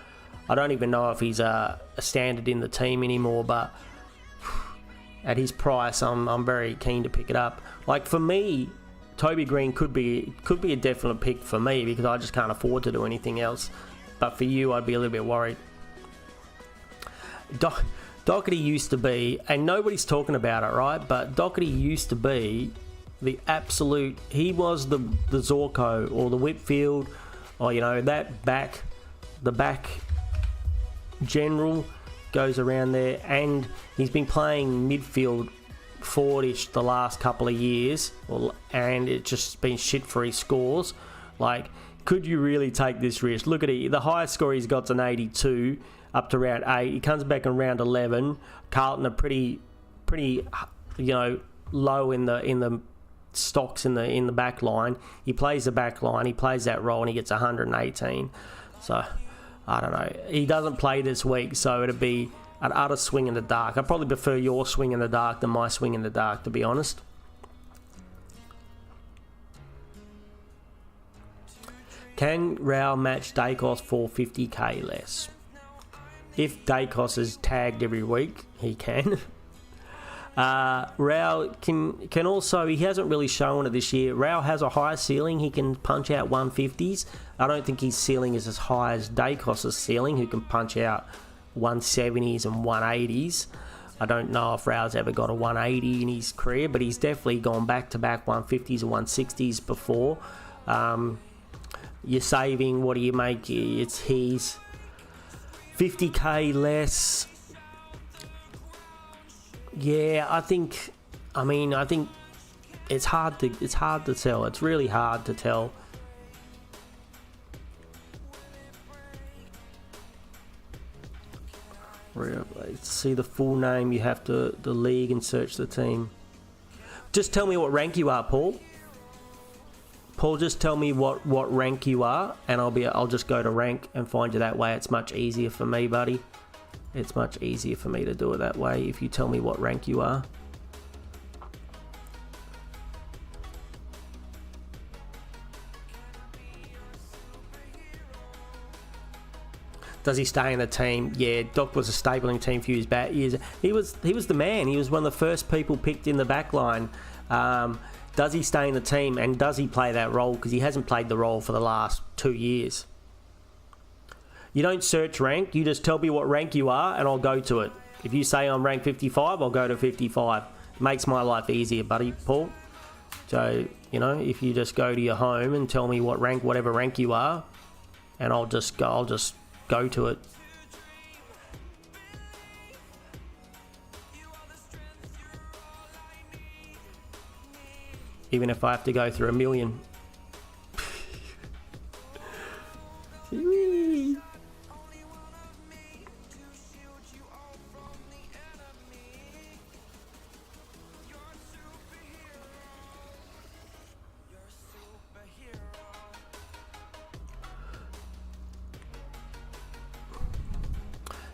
don't even know if he's a standard in the team anymore, but at his price, I'm very keen to pick it up. Like, for me, Toby Green could be a definite pick for me, because I just can't afford to do anything else. But for you, I'd be a little bit worried. Doherty used to be, and nobody's talking about it, right? But Doherty used to be the absolute, he was the Zorko or the Whitfield, or the back general goes around there, and he's been playing midfield forwardish the last couple of years, and it's just been shit for his scores. Like, could you really take this risk? Look at it. The highest score he's got's an 82 up to round 8. He comes back in round 11. Carlton are pretty low in the stocks in the back line. He plays the back line. He plays that role, and he gets 118. So I don't know. He doesn't play this week, so it'd be an utter swing in the dark. I probably prefer your swing in the dark than my swing in the dark, to be honest. Can Rao match Dacos for 50k less? If Dacos is tagged every week, he can. Rao can also, he hasn't really shown it this year. Rao has a higher ceiling. He can punch out 150s. I don't think his ceiling is as high as Dacos' ceiling, who can punch out 170s and 180s. I don't know if Rao's ever got a 180 in his career, but he's definitely gone back-to-back 150s and 160s before. You're saving, what do you make? It's his 50k less. Yeah, I think it's hard to tell. It's really hard to tell. Let's see the full name. You have to the league and search the team. Just tell me what rank you are, Paul. Paul, just tell me what rank you are, and I'll just go to rank and find you that way. It's much easier for me, buddy. It's much easier for me to do it that way if you tell me what rank you are. Does he stay in the team? Yeah, Doc was a stabling team a few years back. He was the man. He was one of the first people picked in the back line. Does he stay in the team, and does he play that role? Because he hasn't played the role for the last 2 years. You don't search rank. You just tell me what rank you are, and I'll go to it. If you say I'm rank 55, I'll go to 55. Makes my life easier, buddy, Paul. So, you know, if you just go to your home and tell me what rank, whatever rank you are, and I'll just go to it. Even if I have to go through a million.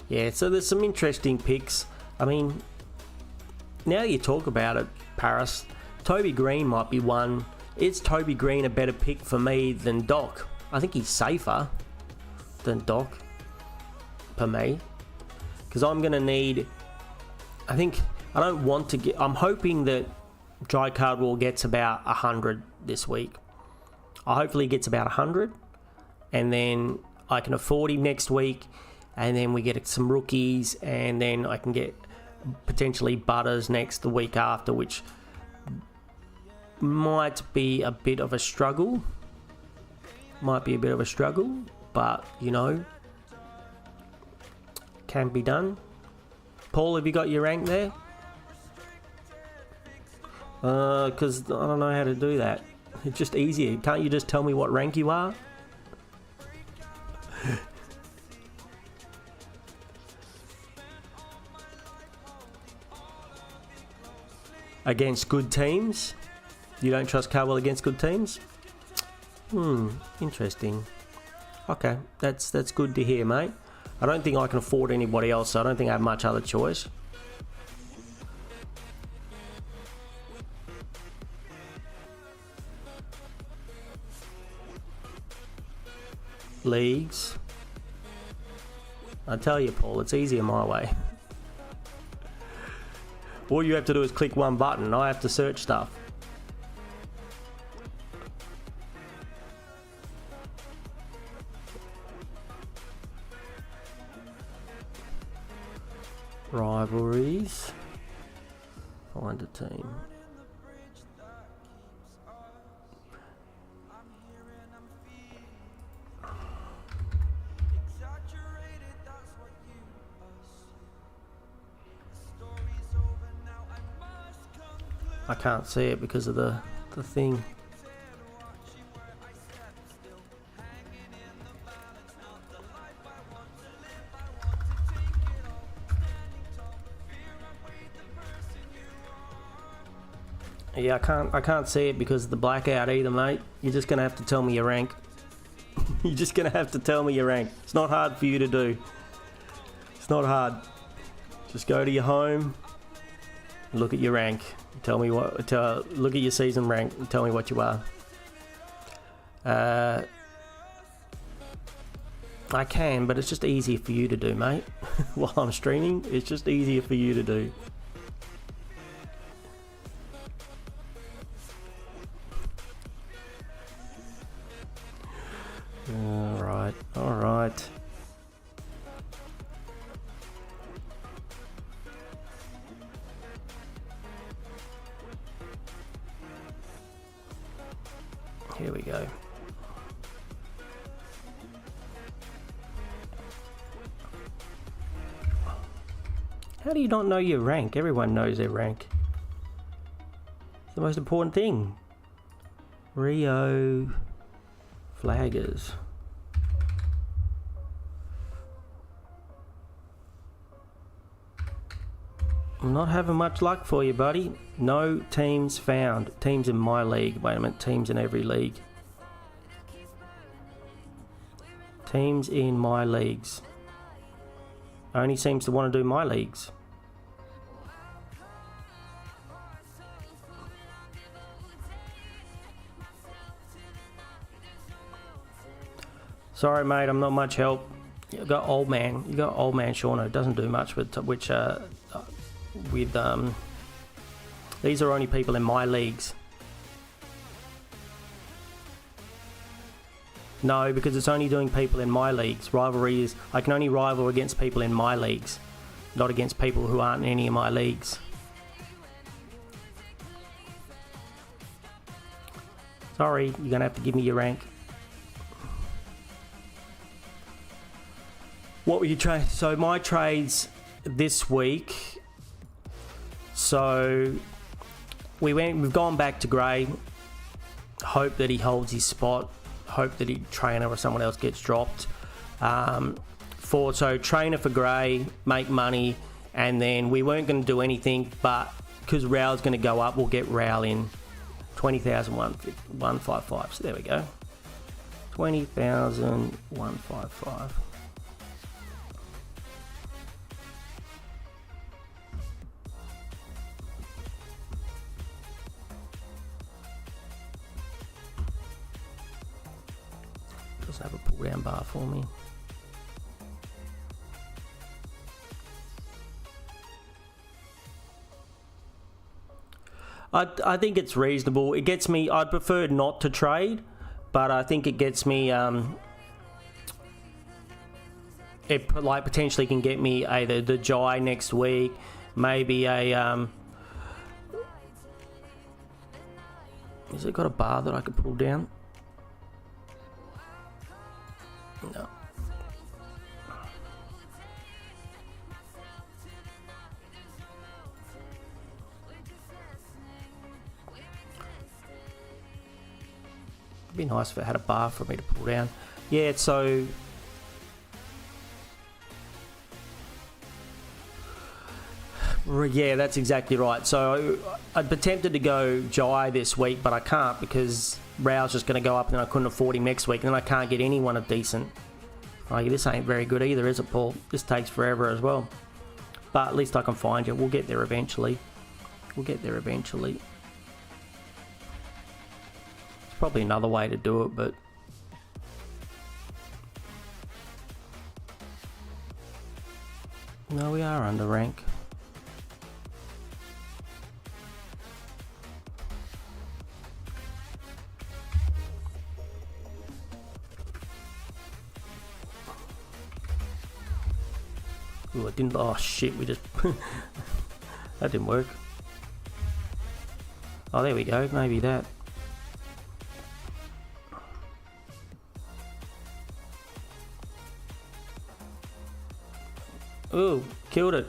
Yeah, so there's some interesting picks. I mean, now you talk about it, Paris, Toby Green might be one. Is Toby Green a better pick for me than Doc? I think he's safer than Doc for me. Because I'm going to need... I'm hoping that Dry Cardwell gets about 100 this week. Hopefully he gets about 100. And then I can afford him next week. And then we get some rookies, and then I can get potentially Butters the week after, which might be a bit of a struggle. But, you know, can be done. Paul, have you got your rank there? Because I don't know how to do that. It's just easier. Can't you just tell me what rank you are? Against good teams? You don't trust Cardwell against good teams? Interesting. Okay, that's good to hear, mate. I don't think I can afford anybody else, so I don't think I have much other choice. Leagues. I tell you, Paul, it's easier my way. All you have to do is click one button. I have to search stuff. Rivalries. Find a team. I can't see it because of the thing. Yeah, I can't see it because of the blackout either, mate. You're just gonna have to tell me your rank. You're just gonna have to tell me your rank. It's not hard for you to do. It's not hard. Just go to your home, look at your rank. Tell me what. Look at your season rank and tell me what you are. I can, but it's just easier for you to do, mate. While I'm streaming, it's just easier for you to do. All right. Here we go. How do you not know your rank? Everyone knows their rank. It's the most important thing. Rio Flaggers. I'm not having much luck for you, buddy. No teams found. Teams in my league. Wait a minute. Teams in every league. Teams in my leagues. Only seems to want to do my leagues. Sorry, mate, I'm not much help. You got old man Seano. Doesn't do much with these are only people in my leagues. No, because it's only doing people in my leagues. Rivalry is, I can only rival against people in my leagues, not against people who aren't in any of my leagues. Sorry, you're gonna have to give me your rank. What were you trade? So my trades this week. So we've gone back to Gray. Hope that he holds his spot. Hope that Trainer or someone else gets dropped. So Trainer for Gray, make money, and then we weren't going to do anything, but because Raoul's going to go up, we'll get Raoul in 20,155. So there we go. 20,155. Doesn't have a pull down bar for me. I think it's reasonable. It gets me, I'd prefer not to trade, but I think it gets me, it like potentially can get me either the Jai next week, maybe a, has it got a bar that I could pull down? No. It'd be nice if it had a bar for me to pull down. Yeah, so yeah, that's exactly right. So I'd be tempted to go Jai this week, but I can't because Rao's just going to go up and I couldn't afford him next week, and then I can't get anyone of decent. Like, this ain't very good either, is it, Paul? This takes forever as well. But at least I can find you. We'll get there eventually. We'll get there eventually. There's probably another way to do it, but no, we are under rank. Ooh, it didn't. Oh shit! We just that didn't work. Oh, there we go. Maybe that. Ooh, killed it.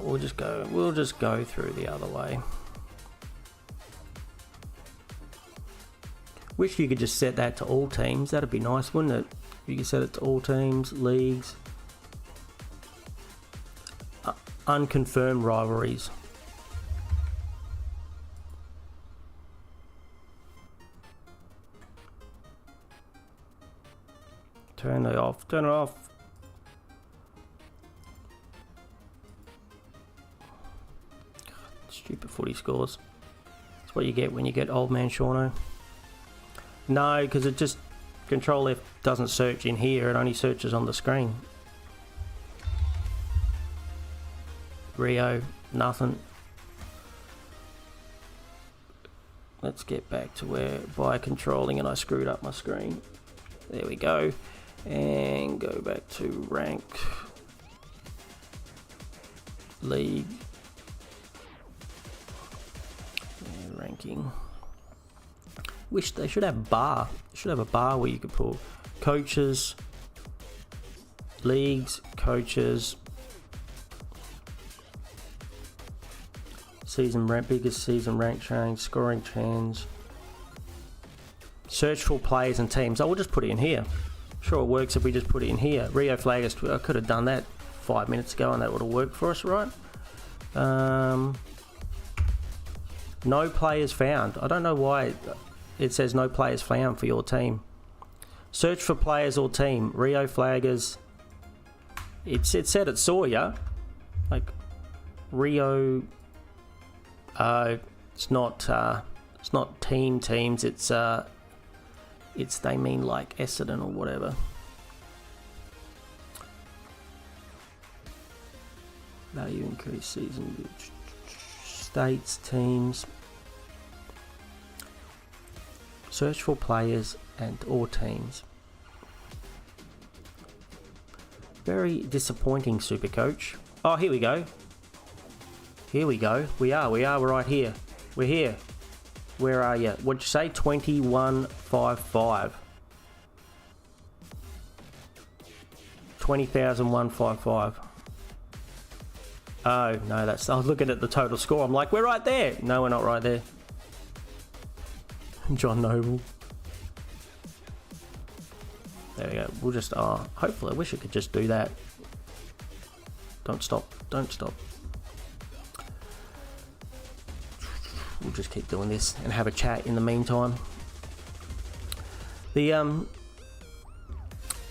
We'll just go through the other way. Wish you could just set that to all teams. That'd be nice, wouldn't it? You could set it to all teams, leagues, unconfirmed rivalries. Turn it off. Turn it off. God, stupid footy scores. That's what you get when you get old man Seano. No, because it just Control F doesn't search in here. It only searches on the screen. Rio, nothing. Let's get back to where by controlling and I screwed up my screen. There we go. And go back to rank, league, and ranking. Wish they should have a bar. They should have a bar where you could pull coaches, leagues, coaches, season rank, biggest season rank change, scoring change, search for players and teams. I will just put it in here. Sure, it works if we just put it in here. Rio Flaggers, I could have done that 5 minutes ago and that would have worked for us, right? No players found. I don't know why it says no players found for your team. Search for players or team. Rio Flaggers. It said it saw ya. Like Rio. It's not teams. It's they mean like Essendon or whatever. Value increase season. States, teams. Search for players and or teams. Very disappointing, Supercoach. Oh, here we go. Here we go. We are right here. We're here. Where are you? What'd you say? 2155. 20,155. Oh, no, that's... I was looking at the total score. I'm like, we're right there. No, we're not right there. John Noble. There we go. We'll just... hopefully, I wish I could just do that. Don't stop. Don't stop. We'll just keep doing this and have a chat in the meantime. The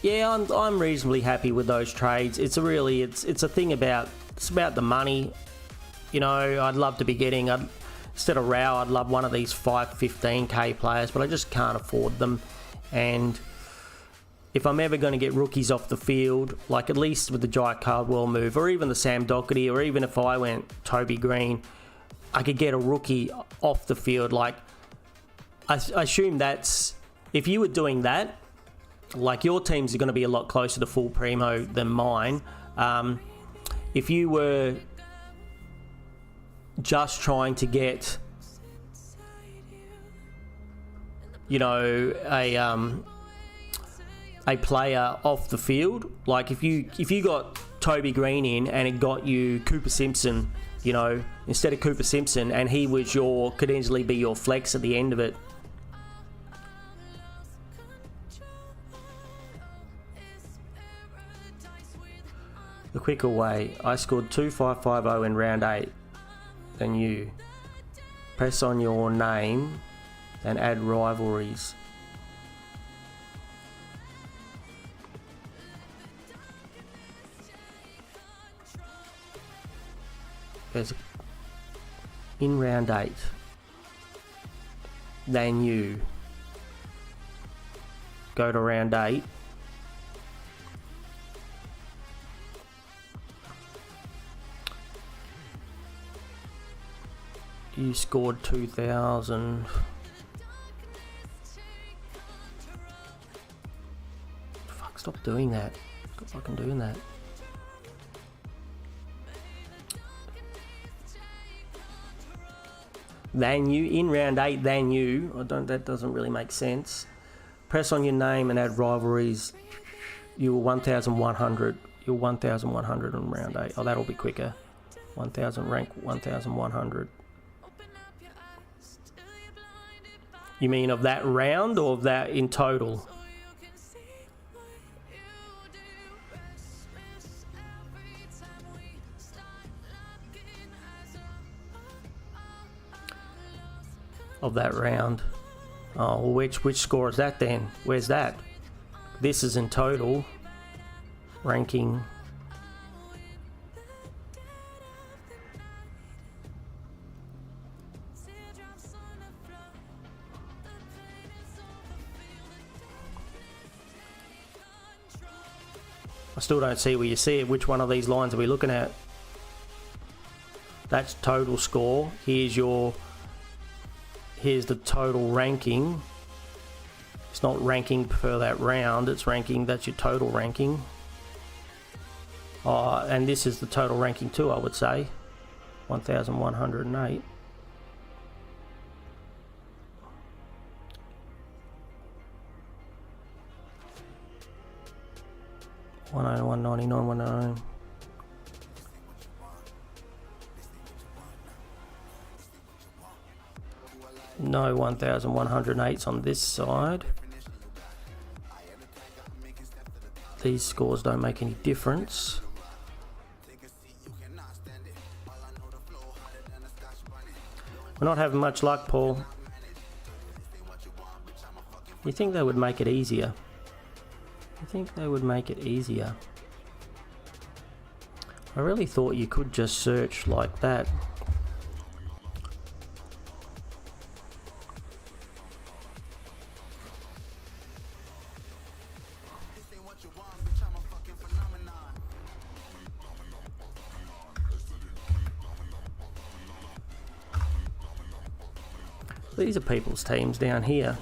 yeah, I'm reasonably happy with those trades. It's a thing about the money. You know, I'd love to be getting instead of Rao, I'd love one of these 15k players, but I just can't afford them. And if I'm ever going to get rookies off the field, like at least with the Jai Caldwell move, or even the Sam Doherty, or even if I went Toby Green, I could get a rookie off the field. Like, I assume that's... If you were doing that, like your teams are going to be a lot closer to full primo than mine. If you were just trying to get, you know, a player off the field, like if you got Toby Green in and it got you Cooper Simpson, you know, instead of Cooper Simpson, and he was could easily be your flex at the end of it. The quicker way. I scored 2550 in round 8 than you. Press on your name and add rivalries. There's in round 8 than you. Go to round 8. You scored 2,000. Fuck, stop doing that. Stop fucking doing that. Than you, in round 8, than you. That doesn't really make sense. Press on your name and add rivalries. You were 1,100. You're 1,100 in round 8. Oh, that'll be quicker. 1,000 rank, 1,100. You mean of that round or of that in total? Of that round. Oh, well, which score is that then? Where's that? This is in total. Ranking. I still don't see where you see it. Which one of these lines are we looking at? That's total score. Here's the total ranking. It's not ranking per that round. It's ranking. That's your total ranking. And this is the total ranking too, I would say. 1,108. $101, $199, $199. No 1,108s on this side. These scores don't make any difference. We're not having much luck, Paul. You think they would make it easier? You think they would make it easier? I really thought you could just search like that. These are people's teams down here.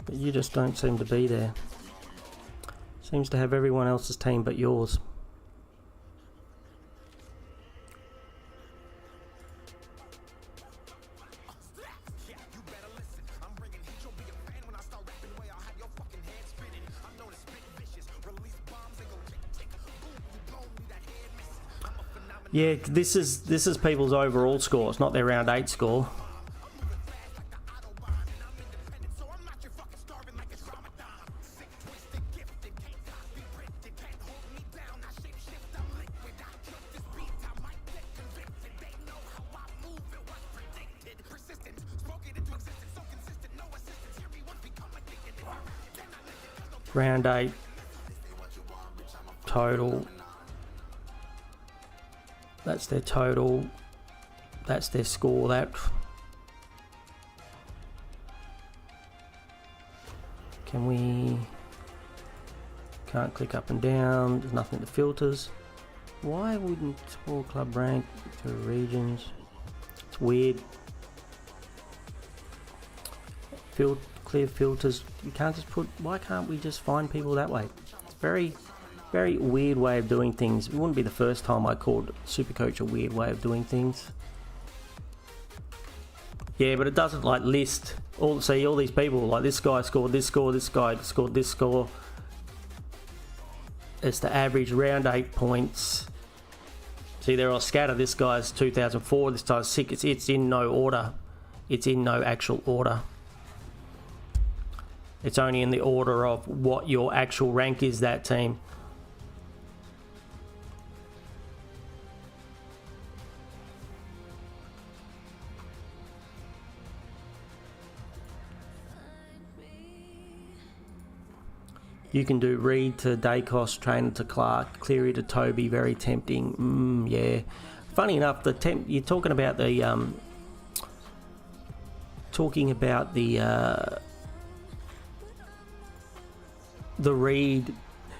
But you just don't seem to be there. Seems to have everyone else's team but yours. Yeah, this is people's overall score. It's not their round 8 score. Round 8 total. That's their total. That's their score. That. Can we? Can't click up and down. There's nothing to filters. Why wouldn't small club rank to regions? It's weird. Clear filters. You can't just put. Why can't we just find people that way? It's very weird way of doing things. It wouldn't be the first time I called Supercoach a weird way of doing things. Yeah, but it doesn't like list all these people, like this guy scored this score, this guy scored this score. It's the average round 8 points. See, they're all scattered. This guy's 2004, this guy's 6. It's in no order. It's in no actual order. It's only in the order of what your actual rank is, that team. You can do Reed to Dacos, Trainer to Clark, Cleary to Toby, very tempting. Yeah. Funny enough, you're talking about the Reed.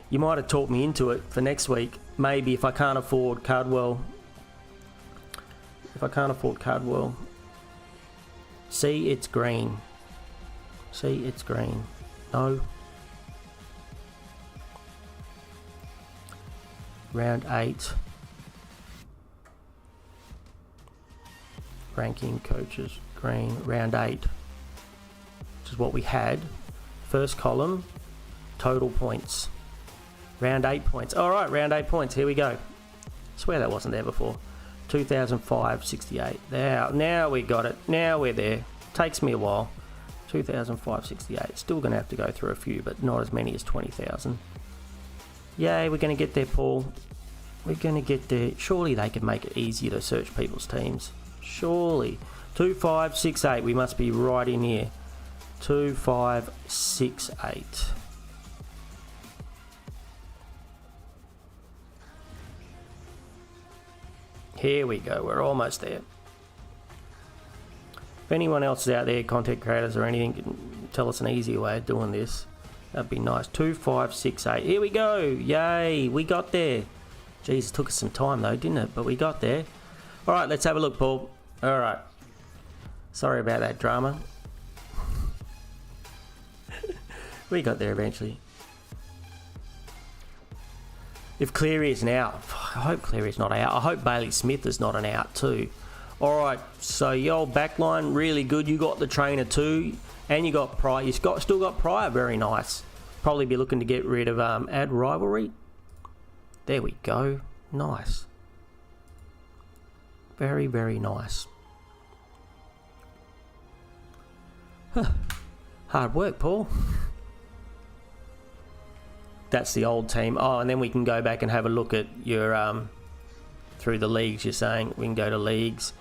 You might have talked me into it for next week. Maybe if I can't afford Cardwell. See, it's green. No. Round 8. Ranking coaches, green. Round 8. Which is what we had. First column, total points. Round 8 points. Alright, round 8 points. Here we go. I swear that wasn't there before. 2005-68. Now we got it. Now we're there. Takes me a while. 2005-68. Still going to have to go through a few, but not as many as 20,000. Yay, we're going to get there, Paul. We're going to get there. Surely they can make it easier to search people's teams. Surely. 2568. We must be right in here. 2568. Here we go. We're almost there. If anyone else is out there, content creators or anything, can tell us an easier way of doing this. That'd be nice. 2568. Here we go. Yay. We got there. Jeez, it took us some time though, didn't it? But we got there. Alright, let's have a look, Paul. Alright. Sorry about that drama. We got there eventually. If Cleary is out, I hope Cleary's not out. I hope Bailey Smith is not an out too. Alright, so your old backline, really good. You got the trainer too. And you got Pryor. You still got Pryor. Very nice. Probably be looking to get rid of add rivalry. There we go. Nice. Very, very nice. Huh. Hard work, Paul. That's the old team. Oh, and then we can go back and have a look at your through the leagues. You're saying we can go to leagues,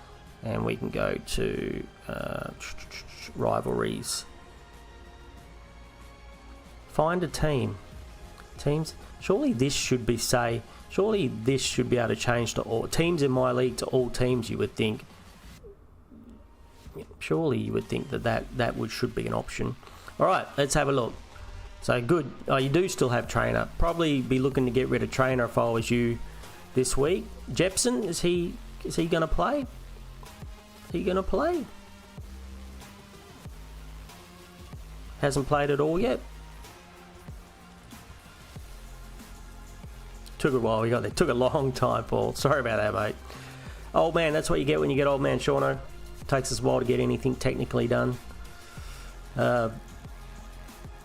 and we can go to rivalries. Find a team. Teams. Surely this should be able to change to all teams in my league to all teams. You would think. Surely you would think that should be an option. All right, let's have a look. So good. Oh, you do still have trainer. Probably be looking to get rid of trainer if I was you this week. Jepson, is he going to play? Hasn't played at all yet. Took a while. We got there. Took a long time, Paul. Sorry about that, mate. Old man, that's what you get when you get old man Seano. Takes us a while to get anything technically done.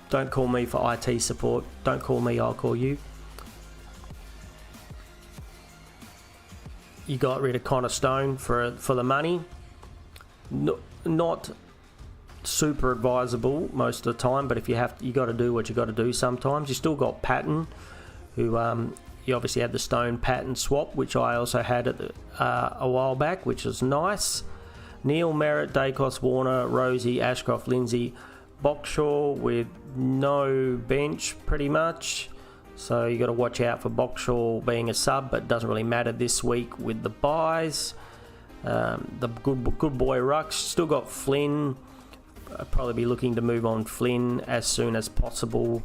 Don't call me for IT support. Don't call me, I'll call you. You got rid of Connor Stone for the money. Not super advisable most of the time, but if you got to do what you got to do sometimes. You still got Patton, who you obviously had the Stone Patton swap, which I also had at a while back, which was nice. Neil, Merritt, Dacos, Warner, Rosie, Ashcroft, Lindsay, Boxshaw with no bench pretty much. So you got to watch out for Boxshaw being a sub, but it doesn't really matter this week with the buys. The good boy Rucks. Still got Flynn. I'd probably be looking to move on Flynn as soon as possible.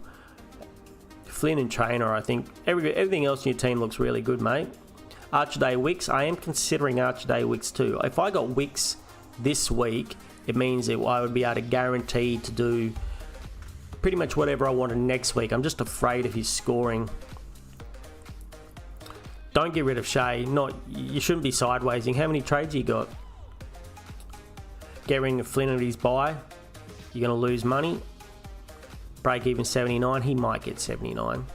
Flynn and trainer, I think. Everything else in your team looks really good, mate. Archday Wicks. I am considering Archday Wicks too. If I got Wicks this week, it means that I would be able to guarantee to do pretty much whatever I wanted next week. I'm just afraid of his scoring. Don't get rid of Shea. You shouldn't be sidewaysing. How many trades you got? Get rid of Flynn at his buy. You're going to lose money. Break even 79. He might get 79.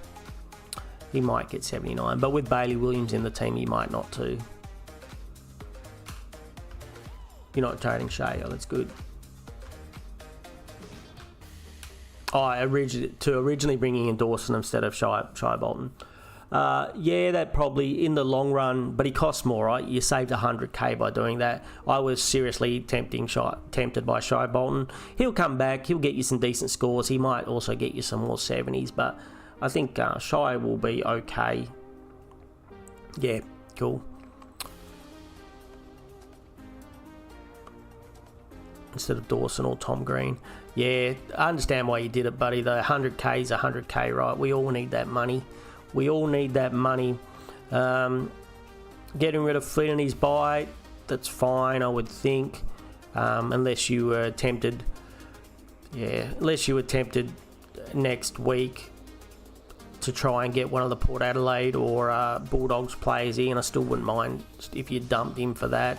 But with Bailey Williams in the team, he might not too. You're not trading Shea. Oh, that's good. Originally bringing in Dawson instead of Shai Bolton. Yeah, that probably in the long run, but he costs more, right? You saved 100k by doing that. I was seriously tempted by Shai Bolton. He'll come back. He'll get you some decent scores. He might also get you some more 70s, but I think Shai will be okay. Yeah, cool. Instead of Dawson or Tom Green. Yeah, I understand why you did it, buddy. The 100k is 100k, right? We all need that money. Getting rid of Flynn and his buy, that's fine, I would think. Unless you were tempted. Yeah, unless you were tempted next week to try and get one of the Port Adelaide or Bulldogs players in. I still wouldn't mind if you dumped him for that.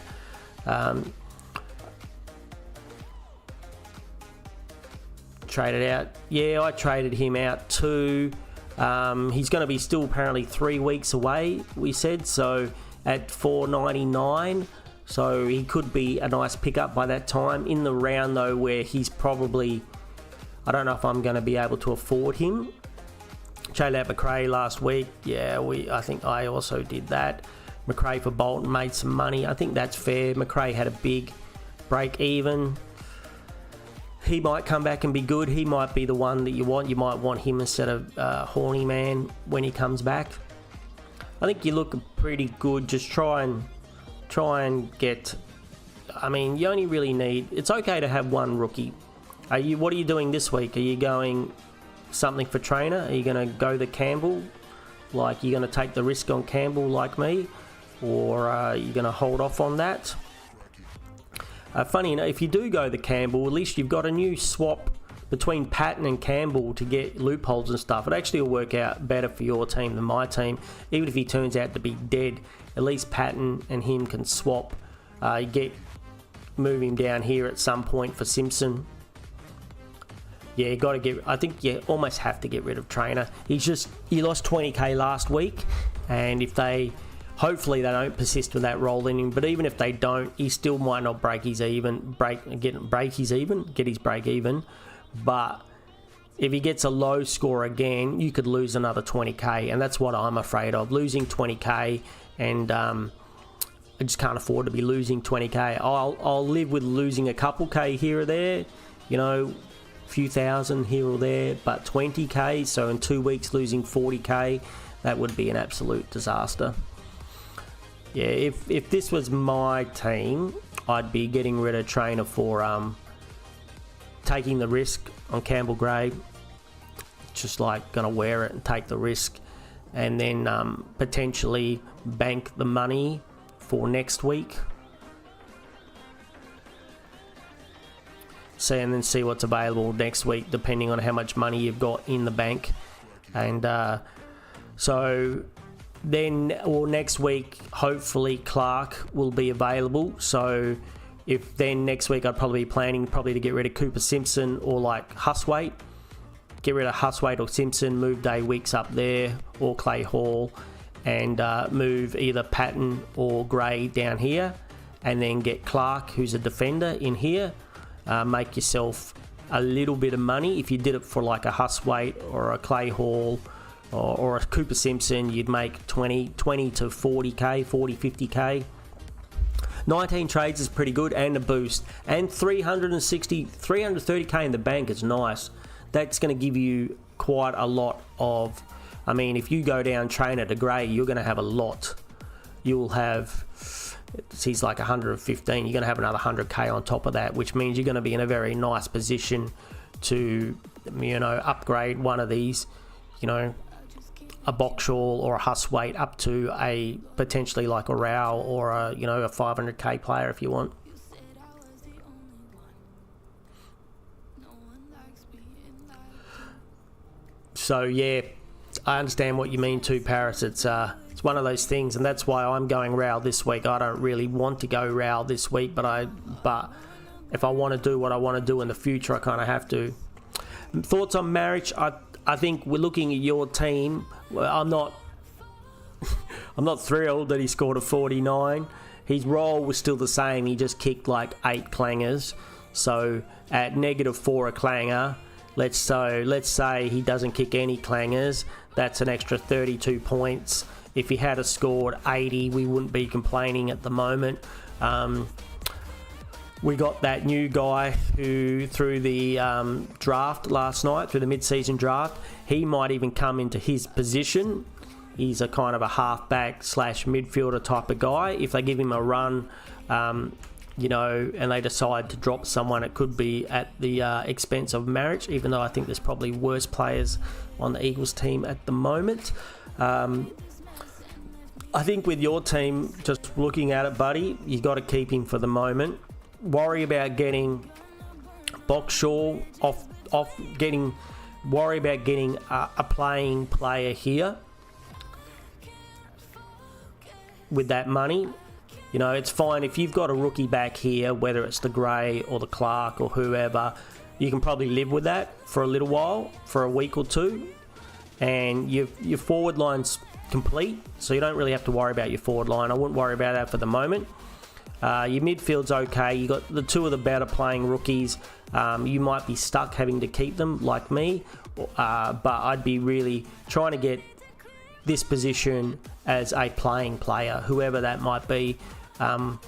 Traded out. Yeah, I traded him out too. He's going to be still apparently 3 weeks away, we said, so at $4.99. So he could be a nice pickup by that time. In the round though, where he's probably, I don't know if I'm going to be able to afford him. Traded out McRae last week. Yeah, I think I also did that. McRae for Bolton, made some money. I think that's fair. McRae had a big break even. He might come back and be good. He might be the one that you want. You might want him instead of Horny Man when he comes back. I think you look pretty good. Just try and get. I mean, you only really need. It's okay to have one rookie. What are you doing this week? Are you going something for trainer? Are you going to go the Campbell? Like you're going to take the risk on Campbell like me, or are you going to hold off on that? Funny enough, if you do go the Campbell, at least you've got a new swap between Patton and Campbell to get loopholes and stuff. It actually will work out better for your team than my team. Even if he turns out to be dead, at least Patton and him can swap. Move him down here at some point for Simpson. Yeah, I think you almost have to get rid of trainer. He lost 20k last week, and hopefully they don't persist with that role in him. But even if they don't, he still might not get his break even. But if he gets a low score again, you could lose another 20k, and that's what I'm afraid of. Losing 20k and I just can't afford to be losing 20k. I'll live with losing a couple k here or there, you know, a few thousand here or there, but 20k, so in 2 weeks losing 40k, that would be an absolute disaster. Yeah, if this was my team, I'd be getting rid of Trainer for taking the risk on Campbell Gray, just like gonna wear it and take the risk, and then potentially bank the money for next week. And then see what's available next week, depending on how much money you've got in the bank. And so then, or next week, hopefully Clark will be available. So if then next week, I'd probably be planning to get rid of Cooper Simpson or like Huswaite. Get rid of Huswaite or Simpson, move Day Weeks up there, or Clay Hall, and move either Patton or Gray down here, and then get Clark, who's a defender, in here. Make yourself a little bit of money. If you did it for like a Huswaite or a Clay Hall or a Cooper Simpson, you'd make 20 to 40k, 50k. 19 trades is pretty good, and a boost, and 330k in the bank is nice. That's going to give you quite a lot of, I mean, if you go down Trainer to Gray, you're going to have a lot. You'll have, he's like 115, you're going to have another 100k on top of that, which means you're going to be in a very nice position to, you know, upgrade one of these, you know, a Boxall or a Huswaite up to a potentially like a Rao or a, you know, a 500k player if you want. So yeah, I understand what you mean too, Paris. It's one of those things, and that's why I'm going Rao this week. I don't really want to go Rao this week, but if I want to do what I want to do in the future, I kind of have to. Thoughts on Marriage? I think we're looking at your team. I'm not thrilled that he scored a 49. His role was still the same. He just kicked like 8 clangers. So at -4 a clanger, let's say he doesn't kick any clangers. That's an extra 32 points. If he had scored 80, we wouldn't be complaining at the moment. We got that new guy who, through the draft last night, through the mid-season draft, he might even come into his position. He's a kind of a halfback / midfielder type of guy. If they give him a run, you know, and they decide to drop someone, it could be at the expense of Marriage, even though I think there's probably worse players on the Eagles team at the moment. I think with your team, just looking at it, buddy, you got to keep him for the moment. Worry about getting Boxall worry about getting a playing player here with that money. You know, it's fine if you've got a rookie back here, whether it's the Gray or the Clark or whoever, you can probably live with that for a little while, for a week or two, and your forward line's complete, so you don't really have to worry about your forward line. I wouldn't worry about that for the moment. Your midfield's okay. You got the 2 of the better playing rookies. You might be stuck having to keep them like me, but I'd be really trying to get this position as a playing player, whoever that might be. And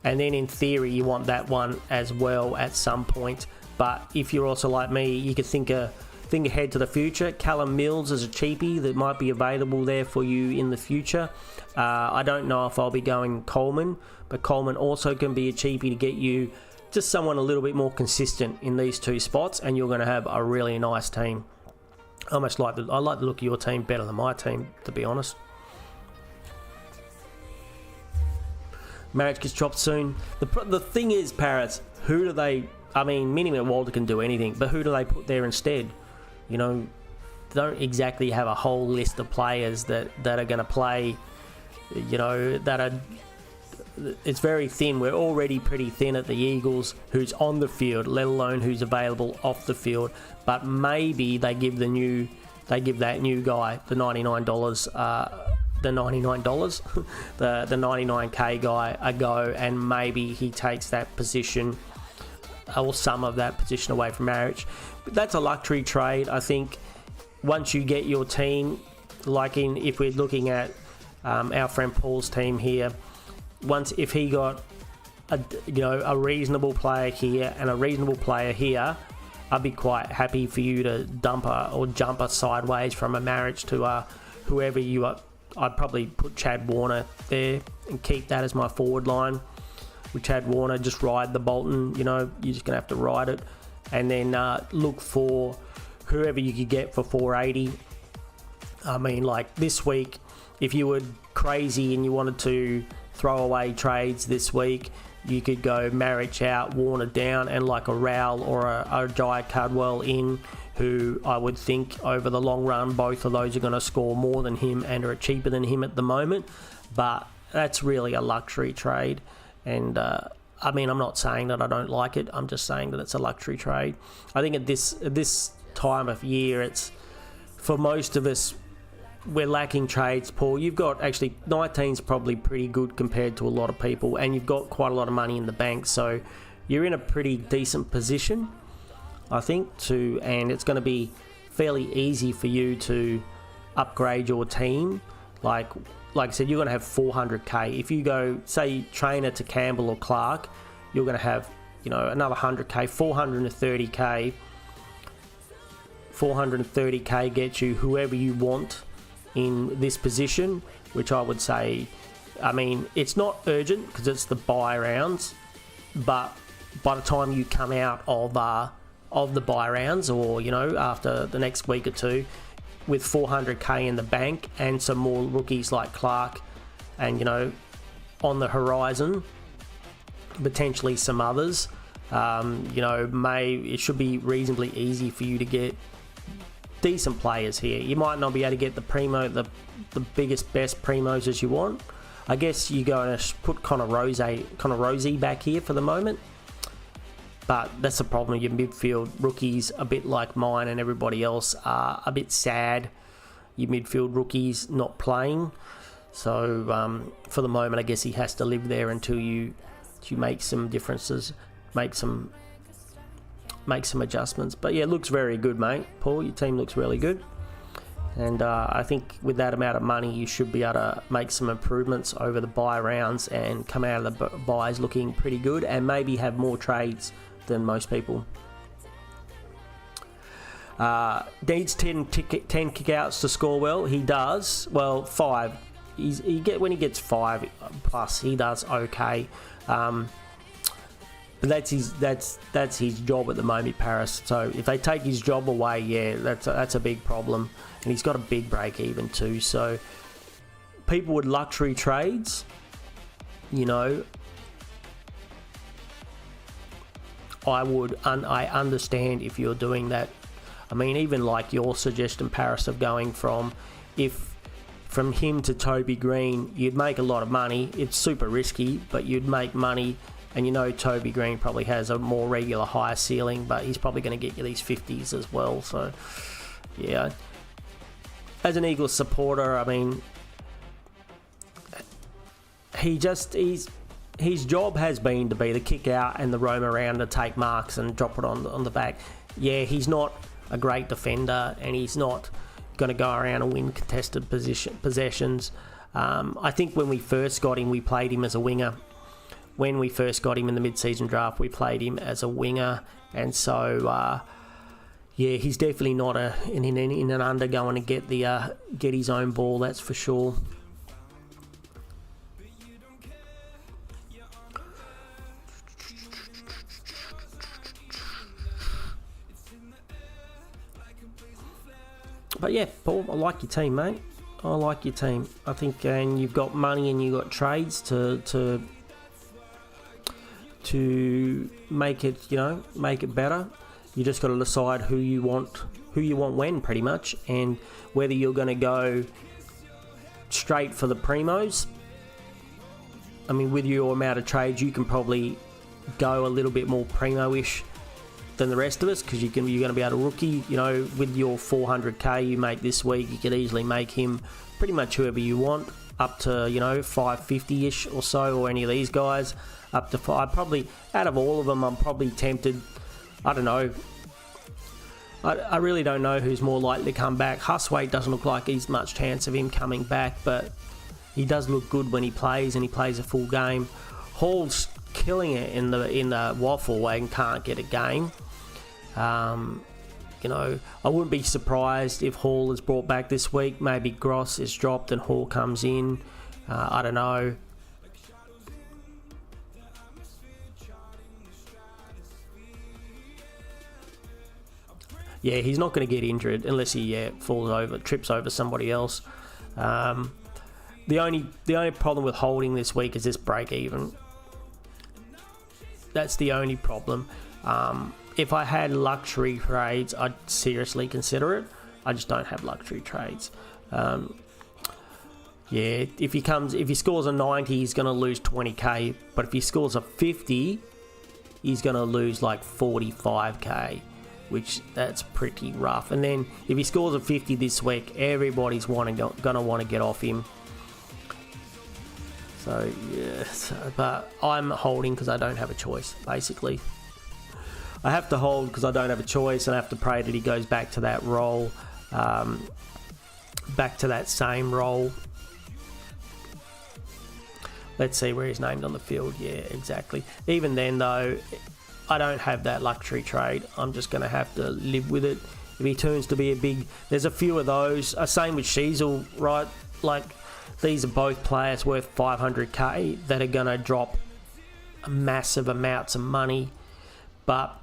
then in theory, you want that one as well at some point. But if you're also like me, you could think ahead to the future. Callum Mills is a cheapie that might be available there for you in the future. I don't know if I'll be going Coleman, but Coleman also can be a cheapie to get you just someone a little bit more consistent in these 2 spots, and you're going to have a really nice team. I like the look of your team better than my team, to be honest. Marriage gets dropped soon. The thing is, Parrots, who do they... I mean, Minnie Walter can do anything, but who do they put there instead? You know, they don't exactly have a whole list of players that are going to play, you know, that are... It's very thin. We're already pretty thin at the Eagles, who's on the field, let alone who's available off the field. But maybe they give that new guy the $99, the $99k guy a go, and maybe he takes that position or some of that position away from Marriage. But that's a luxury trade. I think once you get your team, if we're looking at our friend Paul's team here, if he got a reasonable player here and a reasonable player here, I'd be quite happy for you to dump her or jump her sideways from a marriage to whoever you are. I'd probably put Chad Warner there and keep that as my forward line. With Chad Warner, just ride the Bolton, you're just going to have to ride it. And then look for whoever you could get for 480. I mean, like this week, if you were crazy and you wanted to throw away trades this week, you could go Marich out, Warner down, and like a Rowell or a Jai Cardwell in, who I would think over the long run, both of those are going to score more than him and are cheaper than him at the moment. But that's really a luxury trade. And I mean, I'm not saying that I don't like it. I'm just saying that it's a luxury trade. I think at this time of year, it's for most of us, we're lacking trades, Paul. You've got actually 19's probably pretty good compared to a lot of people, and you've got quite a lot of money in the bank, so you're in a pretty decent position, I think, and it's going to be fairly easy for you to upgrade your team. Like I said, you're going to have 400k. If you go, say, Trainer to Campbell or Clark, you're going to have, another 100k, 430k. 430k gets you whoever you want in this position, which I would say, I mean, it's not urgent because it's the buy rounds, but by the time you come out of the buy rounds, or after the next week or two, with 400k in the bank and some more rookies like Clark, and on the horizon, potentially some others, it should be reasonably easy for you to get decent players here. You might not be able to get the biggest, best primos as you want. I guess you're going to put Connor Rosie back here for the moment. But that's the problem. Your midfield rookies, a bit like mine and everybody else, are a bit sad. Your midfield rookies not playing. So for the moment, I guess he has to live there until you make some differences, make some adjustments. But yeah, it looks very good, mate. Paul, your team looks really good. And I think with that amount of money, you should be able to make some improvements over the buy rounds and come out of the buys looking pretty good, and maybe have more trades than most people. Needs 10 kickouts to score well. He does. Well, 5. When he gets 5 plus, he does okay. But that's his job at the moment, Paris. So if they take his job away, yeah, that's a big problem. And he's got a big break even too. So people with luxury trades, I understand if you're doing that. I mean, even like your suggestion, Paris, of going from him to Toby Green, you'd make a lot of money. It's super risky, but you'd make money. And Toby Green probably has a more regular higher ceiling, but he's probably going to get you these 50s as well. So, yeah. As an Eagles supporter, I mean, his job has been to be the kick out and the roam around to take marks and drop it on the back. Yeah, he's not a great defender, and he's not going to go around and win contested possessions. I think when we first got him, we played him as a winger. When we first got him in the mid-season draft, we played him as a winger, and so yeah, he's definitely not in an under going to get his own ball. That's for sure. But yeah, Paul, I like your team, mate. I like your team. I think, and you've got money and you've got trades to make it better. You just got to decide who you want when, pretty much, and whether you're going to go straight for the primos. I mean, with your amount of trades, you can probably go a little bit more primo-ish than the rest of us, because you're going to be able to rookie. With your 400k you make this week, you could easily make him pretty much whoever you want, up to 550ish or so, or any of these guys up to 5. Probably out of all of them, I'm probably tempted. I don't know. I really don't know who's more likely to come back. Huswaite doesn't look like he's much chance of him coming back, but he does look good when he plays, and he plays a full game. Hall's killing it in the waffle and can't get a game. You know, I wouldn't be surprised if Hall is brought back this week. Maybe Gross is dropped and Hall comes in. I don't know. Yeah, he's not going to get injured unless he falls over, trips over somebody else. The only problem with Holding this week is this break even. That's the only problem. If I had luxury trades, I'd seriously consider it. I just don't have luxury trades. Yeah, if he scores a 90, he's going to lose 20k. But if he scores a 50, he's going to lose like 45k, which that's pretty rough. And then if he scores a 50 this week, everybody's going to want to get off him. So yeah, but I'm holding because I don't have a choice, basically. I have to hold because I don't have a choice, and I have to pray that he goes back to that role, back to that same role. Let's see where he's named on the field. Yeah, exactly. Even then, though, I don't have that luxury trade. I'm just going to have to live with it. If he turns to be a big... There's a few of those. Same with Sheasel, right? Like, these are both players worth 500k that are going to drop massive amounts of money. But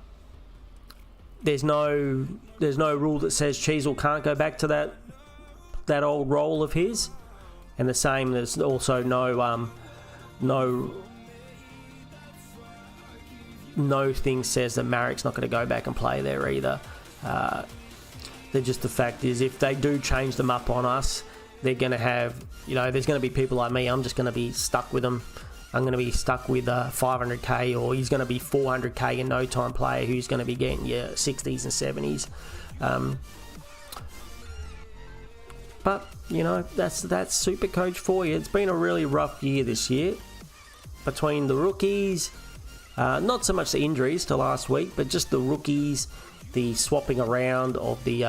there's no rule that says Cheezel can't go back to that old role of his. And the same, there's also no thing says that Marrick's not going to go back and play there either. The fact is, if they do change them up on us, they're going to have, there's going to be people like me. I'm just going to be stuck with them. I'm going to be stuck with 500k, or he's going to be 400k in no time player who's going to be getting 60s and 70s. But that's Supercoach for you. It's been a really rough year this year between the rookies, not so much the injuries to last week, but just the rookies, the swapping around of the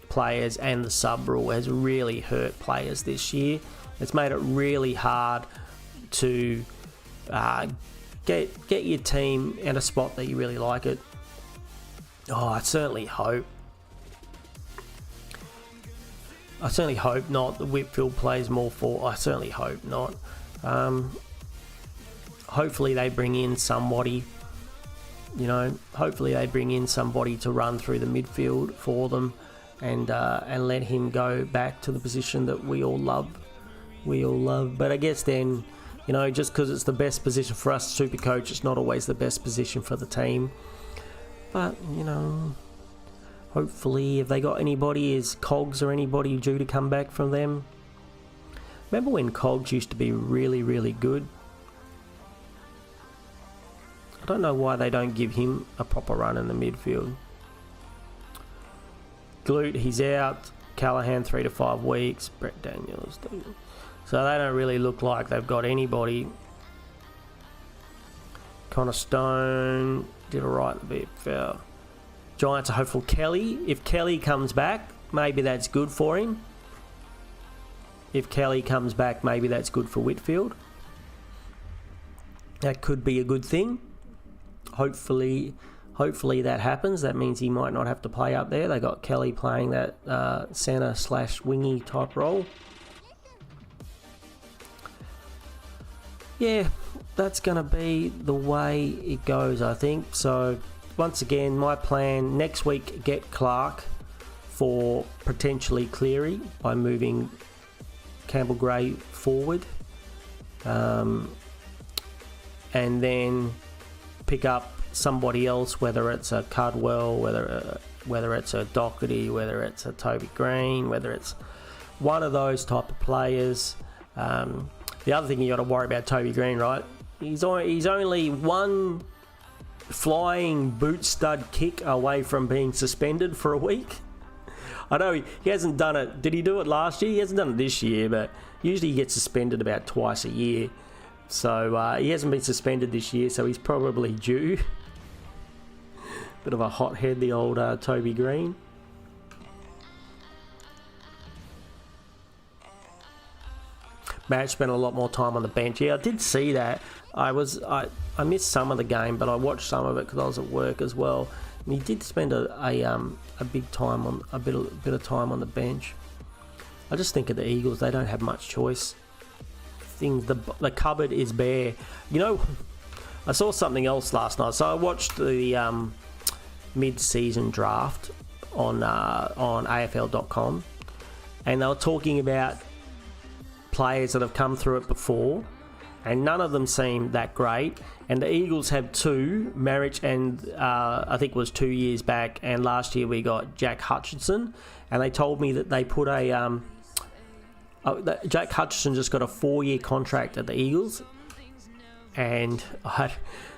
players, and the sub rule has really hurt players this year. It's made it really hard to get your team in a spot that you really like it. I certainly hope not. The Whitfield plays more for. I certainly hope not. Hopefully they bring in somebody. Hopefully they bring in somebody to run through the midfield for them, and let him go back to the position that we all love. But I guess then, just because it's the best position for us, Supercoach, it's not always the best position for the team. But hopefully, if they got anybody, is Cogs or anybody due to come back from them? Remember when Cogs used to be really, really good? I don't know why they don't give him a proper run in the midfield. Glute, he's out. Callahan, 3 to 5 weeks. Brett Daniels. So they don't really look like they've got anybody. Connor Stone did alright a bit. Fair. Giants are hopeful Kelly. If Kelly comes back, maybe that's good for him. If Kelly comes back, maybe that's good for Whitfield. That could be a good thing. Hopefully that happens. That means he might not have to play up there. They got Kelly playing that centre/wingy type role. Yeah, that's going to be the way it goes, I think. So, once again, my plan next week, get Clark for potentially Cleary by moving Campbell Gray forward. And then pick up somebody else, whether it's a Cudwell, whether it's a Doherty, whether it's a Toby Green, whether it's one of those type of players. The other thing you got to worry about Toby Green, right? He's only one flying boot stud kick away from being suspended for a week. I know he hasn't done it. Did he do it last year? He hasn't done it this year, but usually he gets suspended about twice a year. So he hasn't been suspended this year, so he's probably due. Bit of a hothead, the old Toby Green. Matt spent a lot more time on the bench. Yeah, I did see that. I missed some of the game, but I watched some of it because I was at work as well. And he did spend a big time on a bit of time on the bench. I just think of the Eagles; they don't have much choice. The cupboard is bare. You know, I saw something else last night. So I watched the mid-season draft on AFL.com, and they were talking about players that have come through it before, and none of them seem that great. And the Eagles have two, Marich and I think it was 2 years back, and last year we got Jack Hutchinson, and they told me that they put Jack Hutchinson just got a 4-year contract at the Eagles, and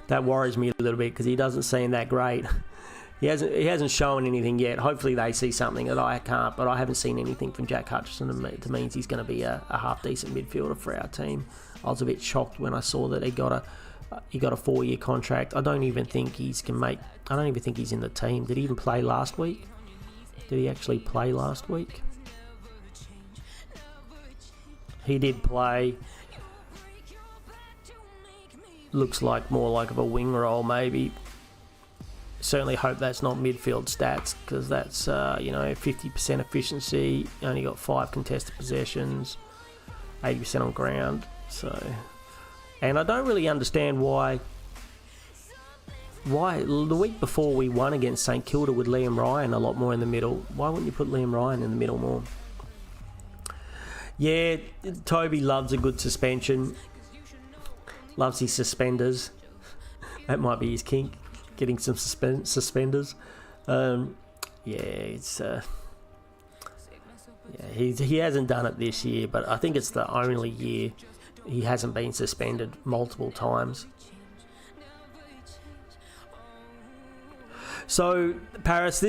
that worries me a little bit because he doesn't seem that great. He hasn't shown anything yet. Hopefully they see something that I can't, but I haven't seen anything from Jack Hutchinson, and it means he's going to be a half-decent midfielder for our team. I was a bit shocked when I saw that he got a 4-year contract. I don't even think he's in the team. Did he even play last week? Did he actually play last week? He did play. Looks like more like of a wing role, maybe. Certainly hope that's not midfield stats, because that's 50% efficiency. Only got 5 contested possessions, 80% on ground. So, and I don't really understand why the week before we won against St Kilda with Liam Ryan a lot more in the middle. Why wouldn't you put Liam Ryan in the middle more? Yeah, Toby loves a good suspension. Loves his suspenders. That might be his kink, getting some suspenders. He hasn't done it this year, but I think it's the only year he hasn't been suspended multiple times. So, Paris,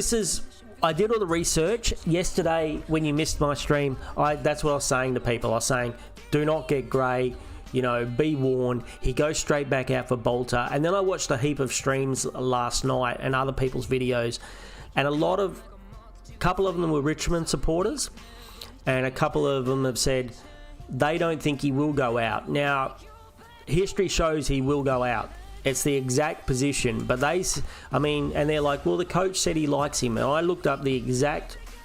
I did all the research yesterday when you missed my stream. That's what I was saying to people. I was saying, do not get Gray. Be warned. He goes straight back out for Bolter. And then I watched a heap of streams last night and other people's videos, and a couple of them were Richmond supporters, and a couple of them have said they don't think he will go out. Now, history shows he will go out. It's the exact position, but and they're like, well, the coach said he likes him. And I looked up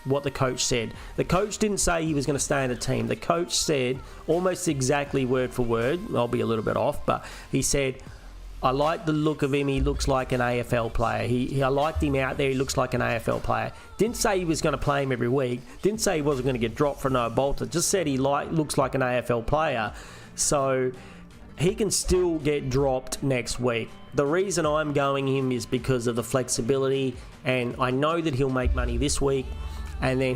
what the coach said. The coach didn't say he was going to stay in the team. The coach said, almost exactly word for word, I'll be a little bit off, but he said, I like the look of him. He looks like an AFL player. I liked him out there. He looks like an AFL player. Didn't say he was going to play him every week. Didn't say he wasn't going to get dropped for no Bolter. Just said he looks like an AFL player. So he can still get dropped next week. The reason I'm going him is because of the flexibility, and I know that he'll make money this week, and then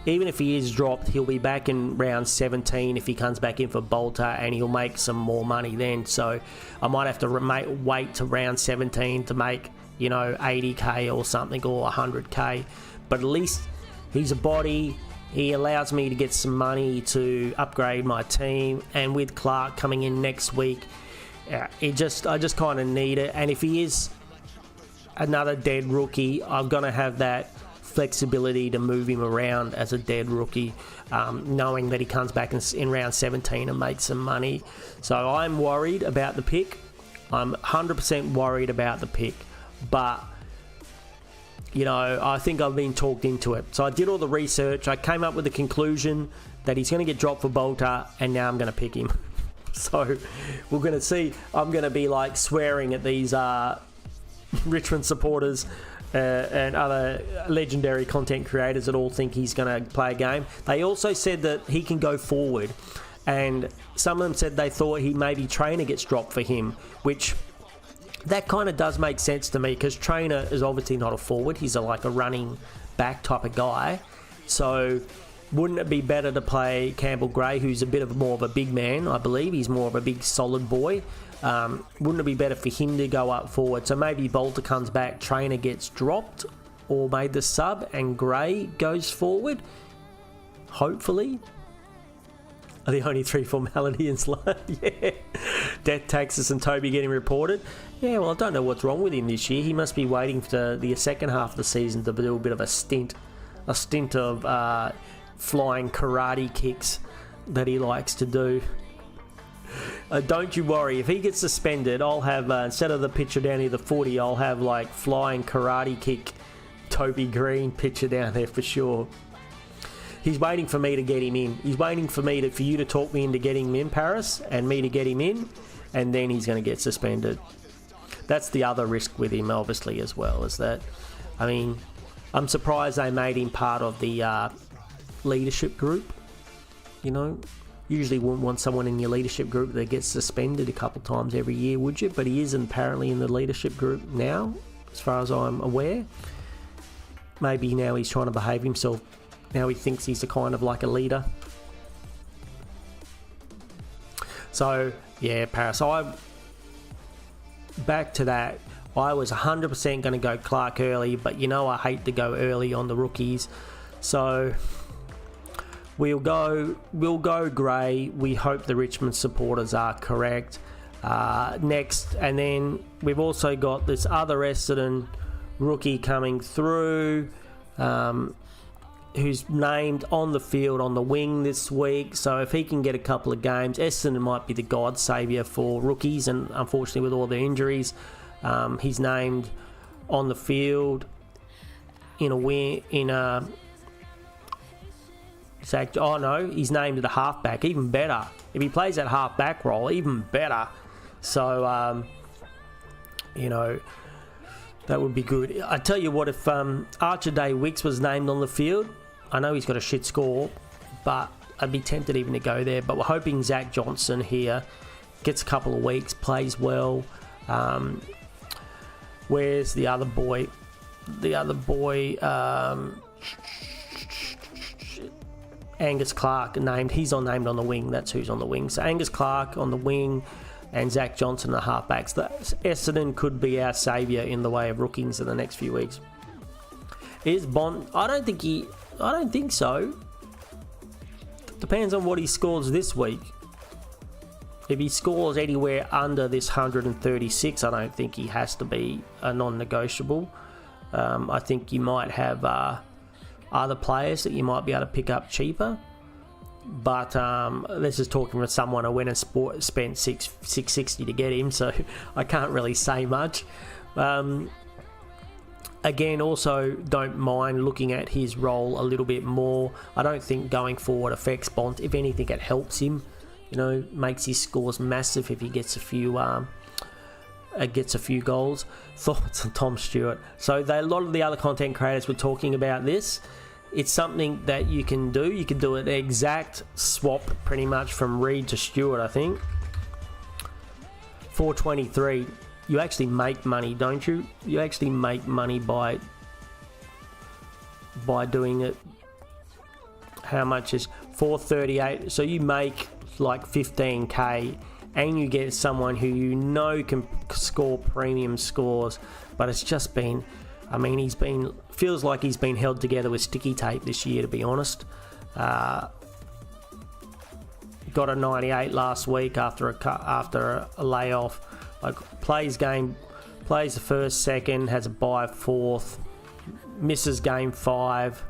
even if he is dropped, he'll be back in round 17 if he comes back in for Bolter, and he'll make some more money then. So I might have to wait to round 17 to make 80k or something, or 100k, but at least he's a body. He allows me to get some money to upgrade my team, and with Clark coming in next week, I just kind of need it. And if he is another dead rookie, I'm going to have that flexibility to move him around as a dead rookie, knowing that he comes back in round 17 and makes some money. So I'm worried about the pick. I'm 100% worried about the pick, but I think I've been talked into it. So I did all the research. I came up with the conclusion that he's going to get dropped for Bolter, and now I'm going to pick him. So we're going to see. I'm going to be like swearing at these Richmond supporters and other legendary content creators that all think he's going to play a game. They also said that he can go forward, and some of them said they thought maybe Trainer gets dropped for him, which that kind of does make sense to me, because Trainer is obviously not a forward. He's like a running back type of guy. So wouldn't it be better to play Campbell Gray, who's a bit more of a big man? I believe he's more of a big solid boy. Wouldn't it be better for him to go up forward? So maybe Bolter comes back, Trainer gets dropped or made the sub, and Gray goes forward. Hopefully. Are the only 3 formalities left? Yeah. Death, taxes and Toby getting reported. Yeah, well, I don't know what's wrong with him this year. He must be waiting for the second half of the season to do a bit of a stint of flying karate kicks that he likes to do. Don't you worry, if he gets suspended, I'll have, instead of the picture down near the footy, I'll have like flying karate kick Toby Green picture down there for sure. He's waiting for me to get him in. He's waiting for you to talk me into getting him in, Paris, and me to get him in, and then he's going to get suspended. That's the other risk with him, obviously, as well, is that, I mean, I'm surprised they made him part of the leadership group. You know, usually wouldn't want someone in your leadership group that gets suspended a couple times every year, would you? But he is apparently in the leadership group now, as far as I'm aware. Maybe now he's trying to behave himself. Now he thinks he's a kind of like a leader. So, yeah, Paris. Back to that. I was 100% going to go Clark early, but you know I hate to go early on the rookies. So, we'll go Gray. We hope the Richmond supporters are correct. Next, and then we've also got this other Essendon rookie coming through. Who's named on the field on the wing this week. So if he can get a couple of games, Essendon might be the god saviour for rookies, and unfortunately with all the injuries, he's named on the field in a wing, he's named at a halfback. Even better. If he plays that halfback role, even better. So, that would be good. I tell you what, if Archer Day Wicks was named on the field, I know he's got a shit score, but I'd be tempted even to go there. But we're hoping Zach Johnson here gets a couple of weeks, plays well. Where's the other boy? Angus Clark named. He's named on the wing. That's who's on the wing. So Angus Clark on the wing, and Zach Johnson, the halfbacks. Essendon could be our saviour in the way of rookies in the next few weeks. Is Bond? I don't think so. Depends on what he scores this week. If he scores anywhere under this 136, I don't think he has to be a non-negotiable. I think you might have other players that you might be able to pick up cheaper. But this is talking with someone who went and spent $660 to get him, so I can't really say much. Again, also don't mind looking at his role a little bit more. I don't think going forward affects Bont. If anything, it helps him. Makes his scores massive if he gets a few goals. Thoughts on Tom Stewart? So a lot of the other content creators were talking about this. It's something that you can do. You can do an exact swap pretty much from Reid to Stewart, I think. 423. You actually make money, don't you? You actually make money by doing it. How much is 438? So you make like 15k, and you get someone who can score premium scores. But it's just been, feels like he's been held together with sticky tape this year, to be honest. Got a 98 last week after a layoff. Plays the first, second, has a bye fourth, misses game 5,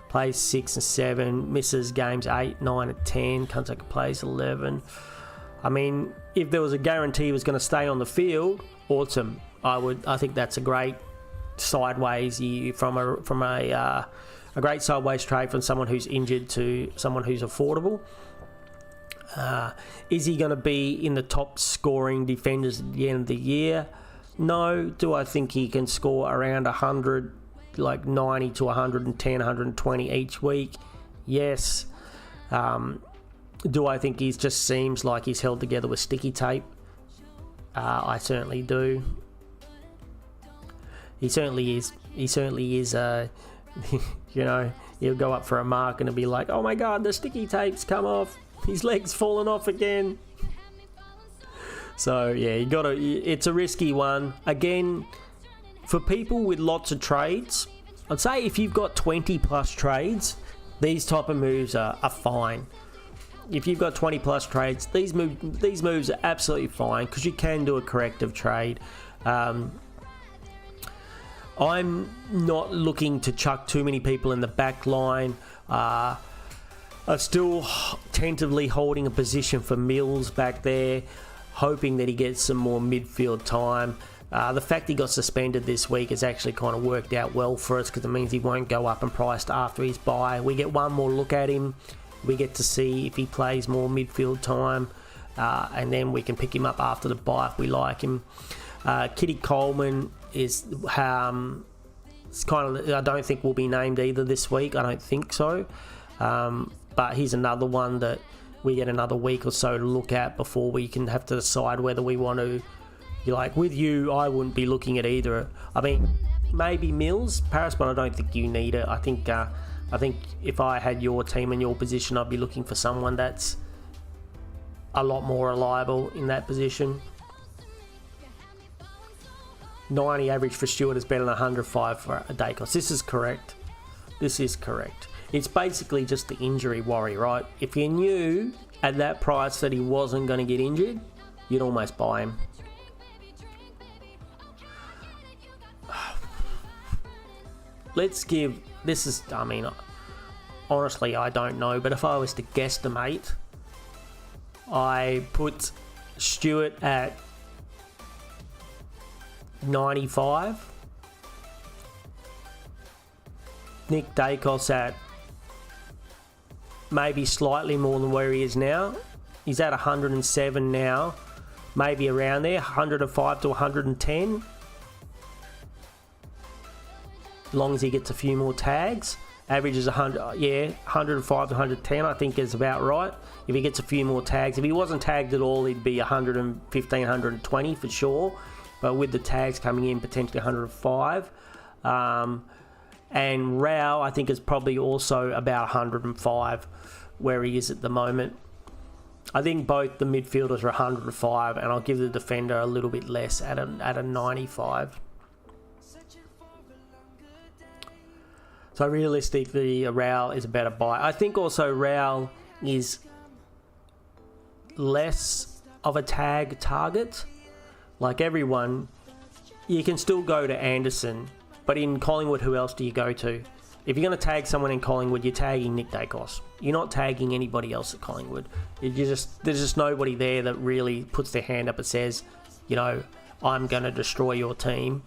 plays 6 and 7, misses games 8, 9 and 10, comes back and plays 11. If there was a guarantee he was going to stay on the field, awesome. I think that's a great sideways from a great sideways trade from someone who's injured to someone who's affordable. Is he going to be in the top scoring defenders at the end of the year? No. Do I think he can score around 100, like 90 to 110, 120 each week? Yes. Do I think he just seems like he's held together with sticky tape? I certainly do. He certainly is. He'll go up for a mark and it'll be like, oh my god, the sticky tape's come off. His leg's fallen off again. So yeah, it's a risky one. Again, for people with lots of trades, I'd say if you've got 20 plus trades, these type of moves are fine. If you've got 20 plus trades, these moves are absolutely fine because you can do a corrective trade. I'm not looking to chuck too many people in the back line. are still tentatively holding a position for Mills back there, hoping that he gets some more midfield time. The fact he got suspended this week has actually kind of worked out well for us, because it means he won't go up and priced after his bye. We get one more look at him. We get to see if he plays more midfield time, and then we can pick him up after the bye if we like him. Kitty Coleman is it's kind of, I don't think will be named either this week. I don't think so. But he's another one that we get another week or so to look at before we can have to decide whether we want to. Like with you, I wouldn't be looking at either. I mean, maybe Mills, Paris, but I don't think you need it. I think if I had your team in your position, I'd be looking for someone that's a lot more reliable in that position. 90 average for Stewart is better than 105 for Dacos. This is correct. This is correct. It's basically just the injury worry, right? If you knew at that price that he wasn't going to get injured, you'd almost buy him. Let's give, this is, I mean, honestly, I don't know, but if I was to guesstimate, I put Stewart at 95, Nick Dacos at maybe slightly more than where he is now. He's at 107 now, maybe around there, 105 to 110. As long as he gets a few more tags. Average is 100, yeah, 105 to 110 I think is about right. If he gets a few more tags. If he wasn't tagged at all, he'd be 115, 120 for sure. But with the tags coming in, potentially 105. And Rao, I think, is probably also about 105 where he is at the moment. I think both the midfielders are 105, and I'll give the defender a little bit less at a 95. So realistically, Rao is a better buy. I think also Rao is less of a tag target. Like everyone, you can still go to Anderson, but in Collingwood, who else do you go to? If you're going to tag someone in Collingwood, you're tagging Nick Dacos. You're not tagging anybody else at Collingwood. There's just nobody there that really puts their hand up and says, you know, I'm going to destroy your team.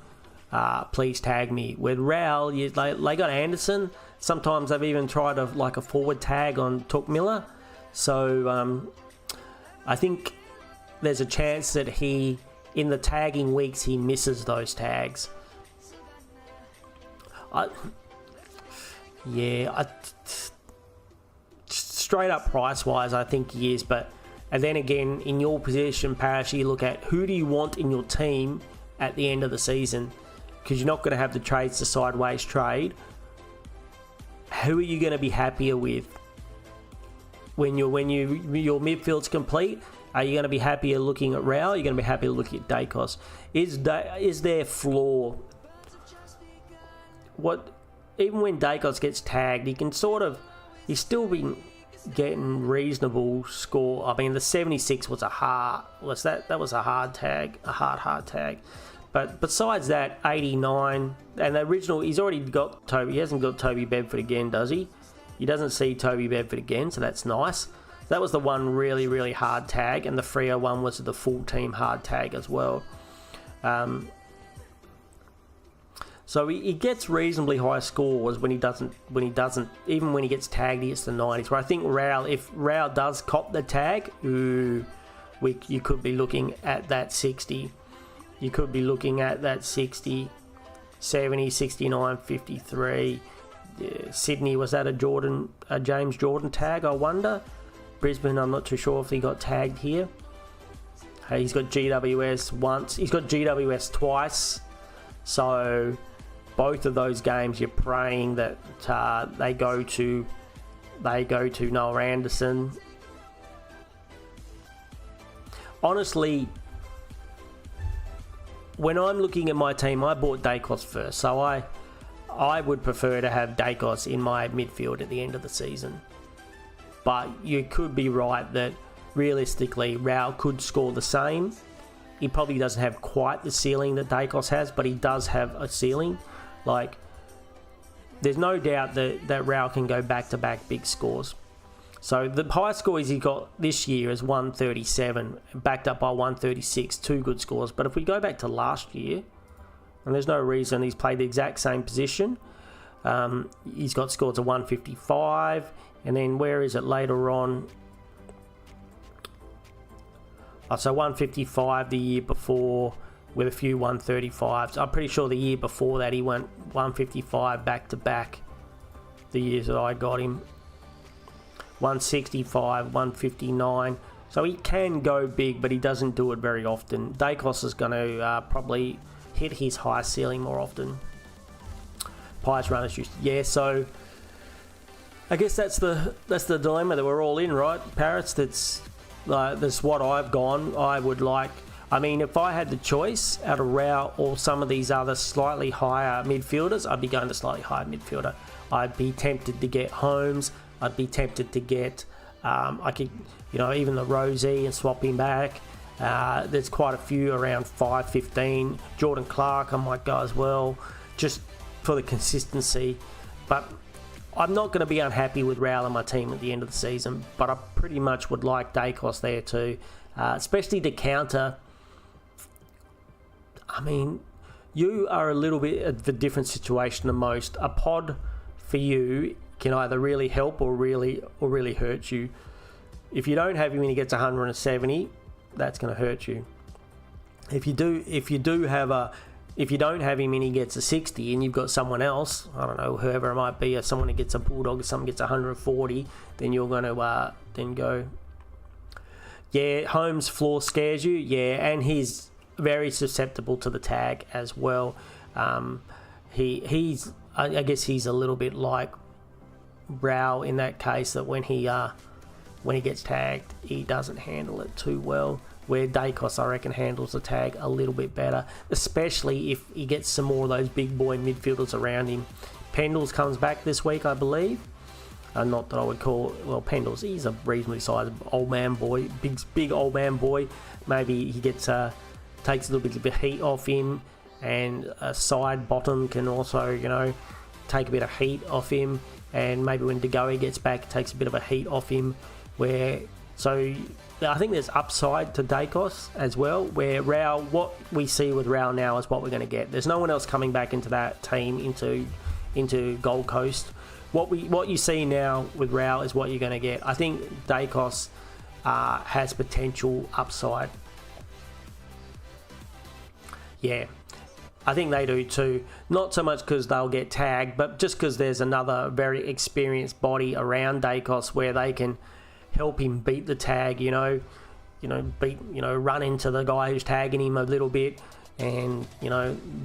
Please tag me. With Rao, they got Anderson. Sometimes they've even tried a forward tag on Took Miller. So I think there's a chance that he, in the tagging weeks, he misses those tags. Straight up price wise, I think he is. And then again, in your position, Parrish, you look at who do you want in your team at the end of the season, because you're not going to have the trades to sideways trade. Who are you going to be happier with when your midfield's complete? Are you going to be happier looking at Rao? Are you going to be happier looking at Dacos? Is there flaw? Even when Dacos gets tagged, he's still been getting reasonable score. I mean, the 76 was a hard tag, a hard tag. But besides that, 89 and the original, he's already got Toby. He hasn't got Toby Bedford again, does he? He doesn't see Toby Bedford again, so that's nice. That was the one really, really hard tag, and the Freo one was the full team hard tag as well. So he gets reasonably high scores when he doesn't, even when he gets tagged, he gets the 90s. Where I think if Rao does cop the tag, you could be looking at that 60. You could be looking at that 60, 70, 69, 53. Yeah, Sydney, was that a James Jordan tag, I wonder? Brisbane, I'm not too sure if he got tagged here. Hey, he's got GWS once. He's got GWS twice. So both of those games, you're praying that they go to Noah Anderson. Honestly, when I'm looking at my team, I bought Dacos first, so I would prefer to have Dacos in my midfield at the end of the season. But you could be right that realistically, Rao could score the same. He probably doesn't have quite the ceiling that Dacos has, but he does have a ceiling. Like, there's no doubt that Rao can go back-to-back big scores. So the highest score he got this year is 137, backed up by 136, 2 good scores. But if we go back to last year, and there's no reason he's played the exact same position, he's got scores of 155, and then where is it later on? So 155 the year before with a few 135s. I'm pretty sure the year before that he went 155 back to back, the years that I got him. 165, 159. So he can go big, but he doesn't do it very often. Dacos is going to probably hit his high ceiling more often. Pies runners used to, yeah. So I guess that's the dilemma that we're all in, right, Parrots? That's what I've gone. I would like. I mean, if I had the choice out of Rao or some of these other slightly higher midfielders, I'd be going to slightly higher midfielder. I'd be tempted to get Holmes. I'd be tempted to get, I could, even the Rosie and swap him back. There's quite a few around 5.15. Jordan Clark, I might go as well, just for the consistency. But I'm not going to be unhappy with Rowell and my team at the end of the season, but I pretty much would like Dacos there too, especially to counter. I mean, you are a little bit of a different situation than most. A pod for you can either really help or really hurt you. If you don't have him and he gets 170, that's going to hurt you. If you don't have him and he gets a 60 and you've got someone else, I don't know, whoever it might be, or someone that gets a Bulldog or someone gets 140, then you're going to then go, yeah, Holmes' floor scares you, yeah, and he's very susceptible to the tag as well. I guess he's a little bit like Rao in that case, that when he gets tagged, he doesn't handle it too well. Where Dacos, I reckon, handles the tag a little bit better, especially if he gets some more of those big boy midfielders around him. Pendles comes back this week, I believe. Not that I would call, well, Pendles, he's a reasonably sized old man boy, big old man boy. Maybe he gets takes a little bit of heat off him, and a side bottom can also, take a bit of heat off him. And maybe when De Goey gets back, it takes a bit of a heat off him. So I think there's upside to Dacos as well, where Rao, what we see with Rao now is what we're going to get. There's no one else coming back into that team, into Gold Coast. What you see now with Rao is what you're going to get. I think Dacos has potential upside. Yeah, I think they do too. Not so much because they'll get tagged, but just because there's another very experienced body around Dacos where they can help him beat the tag, run into the guy who's tagging him a little bit, and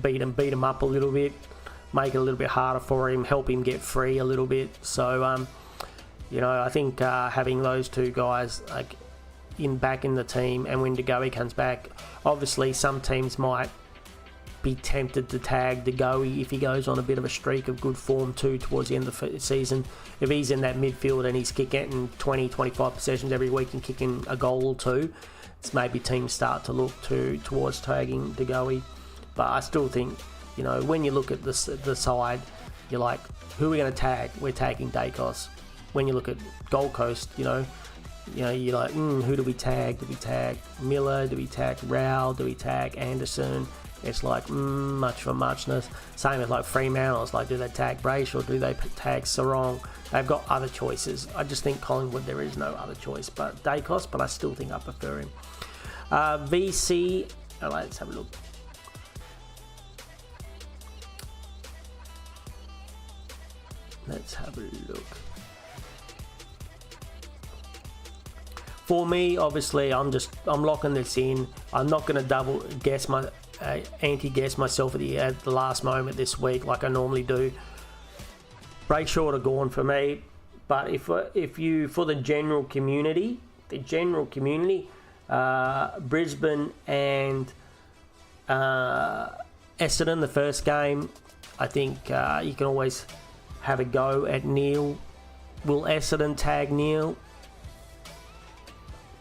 beat him up a little bit, make it a little bit harder for him, help him get free a little bit. So I think having those two guys back in the team, and when De Goey comes back, obviously some teams might be tempted to tag De Goey if he goes on a bit of a streak of good form too towards the end of the season. If he's in that midfield and he's getting 20-25 possessions every week and kicking a goal or two, it's maybe teams start to look towards tagging De Goey. But I still think, when you look at the side, you're like, who are we going to tag? We're tagging Dacos. When you look at Gold Coast, you're like, who do we tag? Do we tag Miller? Do we tag Rao? Do we tag Anderson? It's like, much for muchness. Same as like Fremantle. It's like, do they tag Brace or do they tag Sarong? They've got other choices. I just think Collingwood, there is no other choice but Dacos, but I still think I prefer him. VC, let's have a look. Let's have a look. For me, obviously, I'm locking this in. I'm not going to anti-guess myself at the last moment this week like I normally do. Brayshaw would have gone for me, but if you for the general community, Brisbane and Essendon, the first game, I think you can always have a go at Neil. Will Essendon tag Neil?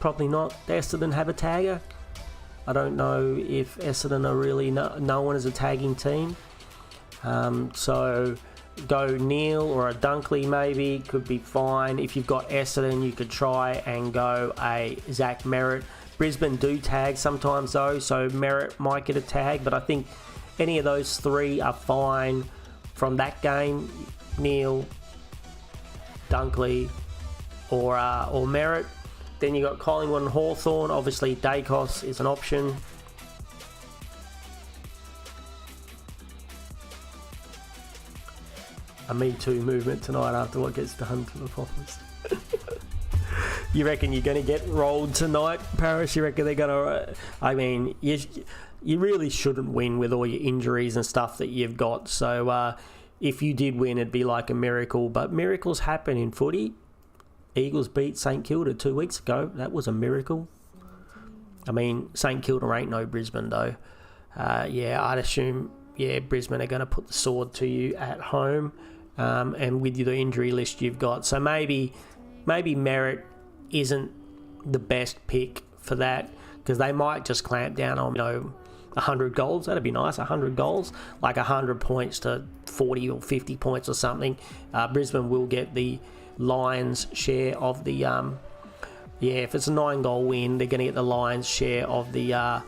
Probably not. Essendon have a tagger. I don't know if Essendon are really known as a tagging team. So go Neil or a Dunkley maybe, could be fine. If you've got Essendon, you could try and go a Zach Merritt. Brisbane do tag sometimes though, so Merritt might get a tag, but I think any of those three are fine from that game. Neil, Dunkley, or Merritt. Then you got Collingwood and Hawthorn. Obviously, Dacos is an option. A Me Too movement tonight after what gets done to the Bombers. You reckon you're going to get rolled tonight, Paris? You reckon they're going to... I mean, you really shouldn't win with all your injuries and stuff that you've got. So if you did win, it'd be like a miracle. But miracles happen in footy. Eagles beat St Kilda 2 weeks ago. That was a miracle. I mean, St Kilda ain't no Brisbane, though. I'd assume, Brisbane are going to put the sword to you at home. And with the injury list you've got. So maybe Merritt isn't the best pick for that, because they might just clamp down on 100 goals. That'd be nice, 100 goals, like 100 points to 40 or 50 points or something. Brisbane will get the Lions share of the if it's a 9-goal win, they're going to get the Lions share of the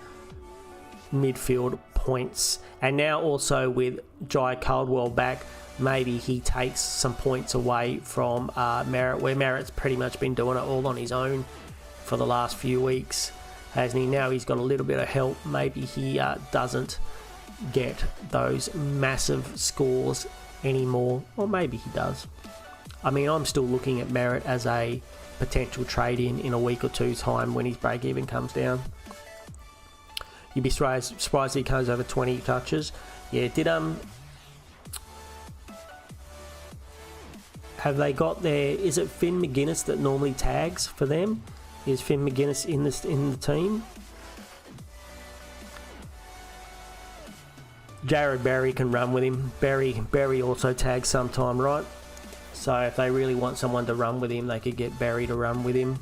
midfield points. And now also with Jai Caldwell back, maybe he takes some points away from Merritt, where Merritt's pretty much been doing it all on his own for the last few weeks, hasn't he? Now he's got a little bit of help. Maybe he doesn't get those massive scores anymore, or maybe he does. I mean, I'm still looking at Merritt as a potential trade-in in a week or two's time when his break-even comes down. You'd be surprised if he comes over 20 touches. Yeah, have they got their... Is it Finn McGuinness that normally tags for them? Is Finn McGuinness in the team? Jared Berry can run with him. Berry also tags sometime, right? So if they really want someone to run with him, they could get Berry to run with him.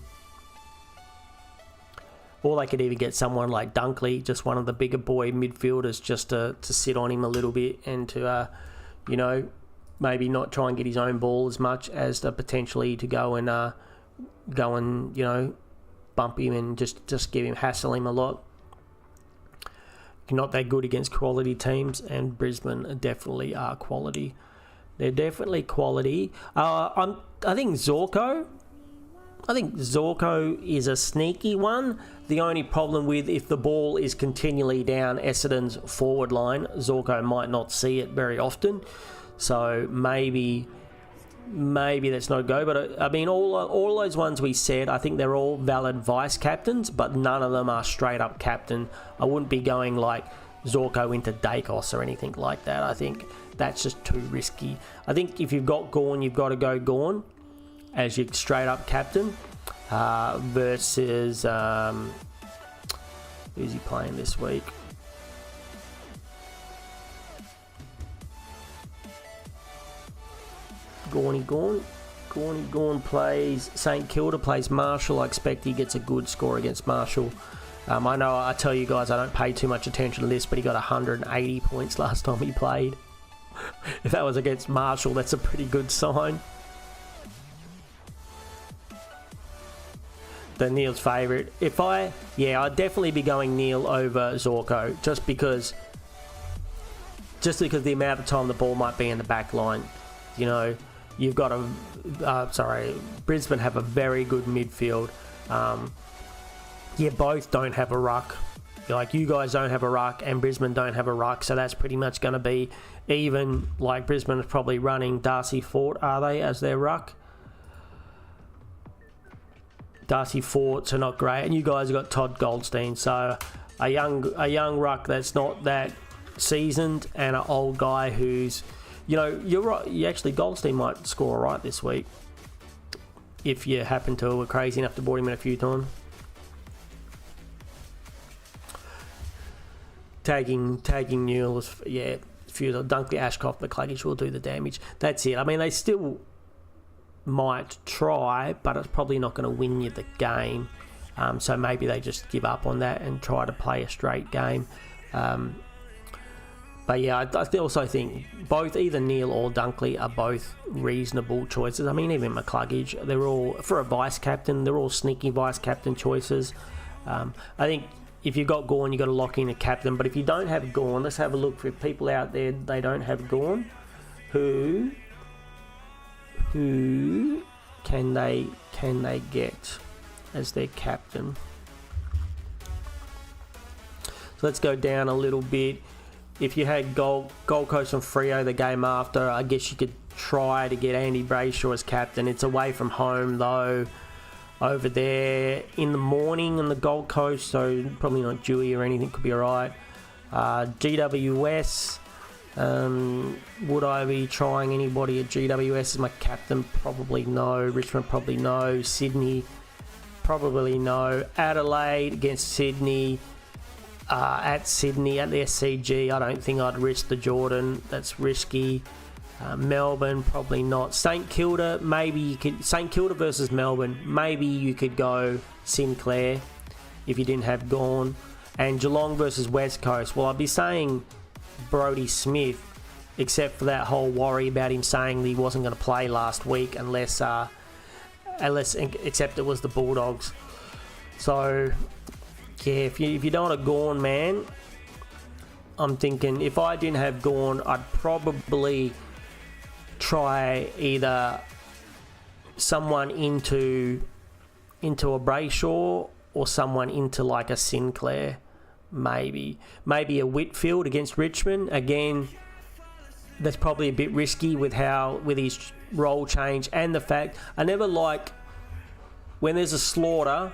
Or they could even get someone like Dunkley, just one of the bigger boy midfielders, just to sit on him a little bit and to, maybe not try and get his own ball as much as the potentially to go and bump him and just give him, hassle him a lot. Not that good against quality teams, and Brisbane definitely are quality. They're definitely quality. I think Zorko is a sneaky one. The only problem with, if the ball is continually down Essendon's forward line, Zorko might not see it very often. So maybe that's no go. But I mean, all those ones we said, I think they're all valid vice captains, but none of them are straight up captain. I wouldn't be going like Zorko into Dacos or anything like that. I think that's just too risky. I think if you've got Gawn, you've got to go Gawn as your straight up captain versus who's he playing this week? Gawn plays St Kilda, plays Marshall. I expect he gets a good score against Marshall. I know I tell you guys I don't pay too much attention to this, but he got 180 points last time he played. If that was against Marshall, that's a pretty good sign. The Neil's favourite. I'd definitely be going Neil over Zorko, just because the amount of time the ball might be in the back line. You've got Brisbane have a very good midfield. Both don't have a ruck. Like, you guys don't have a ruck and Brisbane don't have a ruck, so that's pretty much going to be even. Like, Brisbane is probably running Darcy Fort, are they, as their ruck? Darcy Forts are not great, and you guys have got Todd Goldstein, so a young ruck that's not that seasoned, and an old guy who's, you're right. Goldstein might score all right this week if you happen to were crazy enough to board him in a few times. Tagging Newell is, few Dunkley, Ashcroft, McCluggage will do the damage. That's it. I mean, they still might try, but it's probably not going to win you the game. So maybe they just give up on that and try to play a straight game. But yeah, I also think both either Neil or Dunkley are both reasonable choices. I mean, even McCluggage, they're all, for a vice captain, they're all sneaky vice captain choices. I think if you've got Gawn, you've got to lock in a captain. But if you don't have Gawn, let's have a look for people out there, they don't have Gawn. Who can they get as their captain? So let's go down a little bit. If you had Gold Coast and Freo the game after, I guess you could try to get Andy Brayshaw as captain. It's away from home though, over there in the morning on the Gold Coast, so probably not dewy or anything, could be alright. GWS, would I be trying anybody at GWS as my captain? Probably no. Richmond, probably no. Sydney, probably no. Adelaide against Sydney. At Sydney, at the SCG, I don't think I'd risk the Jordan. That's risky. Melbourne, probably not. St Kilda, maybe you could. St Kilda versus Melbourne, maybe you could go Sinclair if you didn't have Gawn. And Geelong versus West Coast, well, I'd be saying Brodie Smith, except for that whole worry about him saying that he wasn't going to play last week except it was the Bulldogs. So yeah, if you don't want a Gawn, man, I'm thinking if I didn't have Gawn, I'd probably try either someone into a Brayshaw or someone into like a Sinclair, maybe a Whitfield against Richmond. Again, that's probably a bit risky with his role change and the fact I never like when there's a slaughter.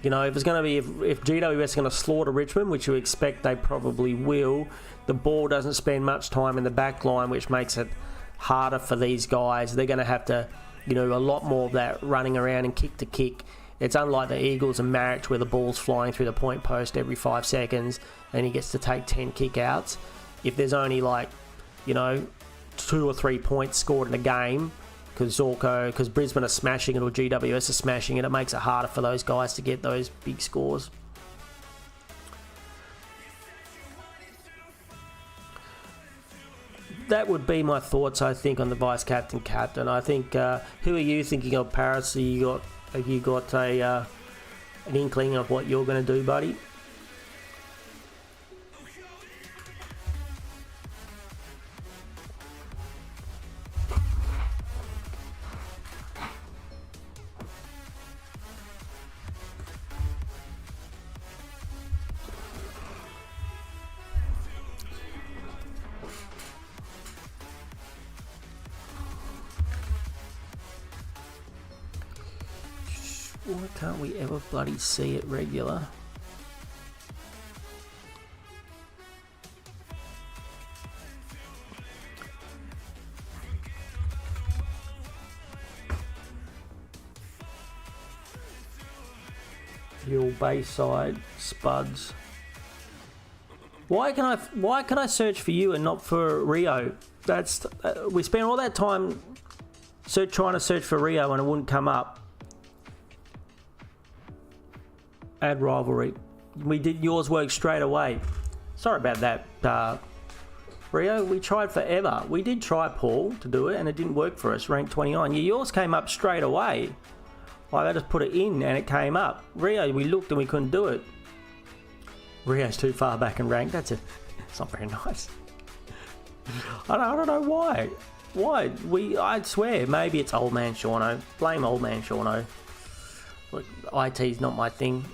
You know, if GWS is going to slaughter Richmond, which you expect they probably will, the ball doesn't spend much time in the back line, which makes it harder for these guys. They're going to have to, a lot more of that running around and kick to kick. It's unlike the Eagles and Marich where the ball's flying through the point post every 5 seconds and he gets to take 10 kick-outs. If there's only 2 or 3 points scored in a game, because Brisbane are smashing it or GWS are smashing it, it makes it harder for those guys to get those big scores. That would be my thoughts, I think, on the vice captain. I think, who are you thinking of, Paris? Have you got an inkling of what you're going to do, buddy? Why can't we ever bloody see it regular? Hill, Bayside, Spuds. Why can I search for you and not for Rio? That's we spent all that time trying to search for Rio and it wouldn't come up. Add rivalry. We did yours work straight away. Sorry about that, Rio. We tried forever. We did try, Paul, to do it, and it didn't work for us. Rank 29. Yeah, yours came up straight away. I just put it in, and it came up. Rio, we looked and we couldn't do it. Rio's too far back in rank. It's not very nice. I don't know why. Why? I swear, maybe it's old man Seano. Blame old man Seano. Look, IT's not my thing.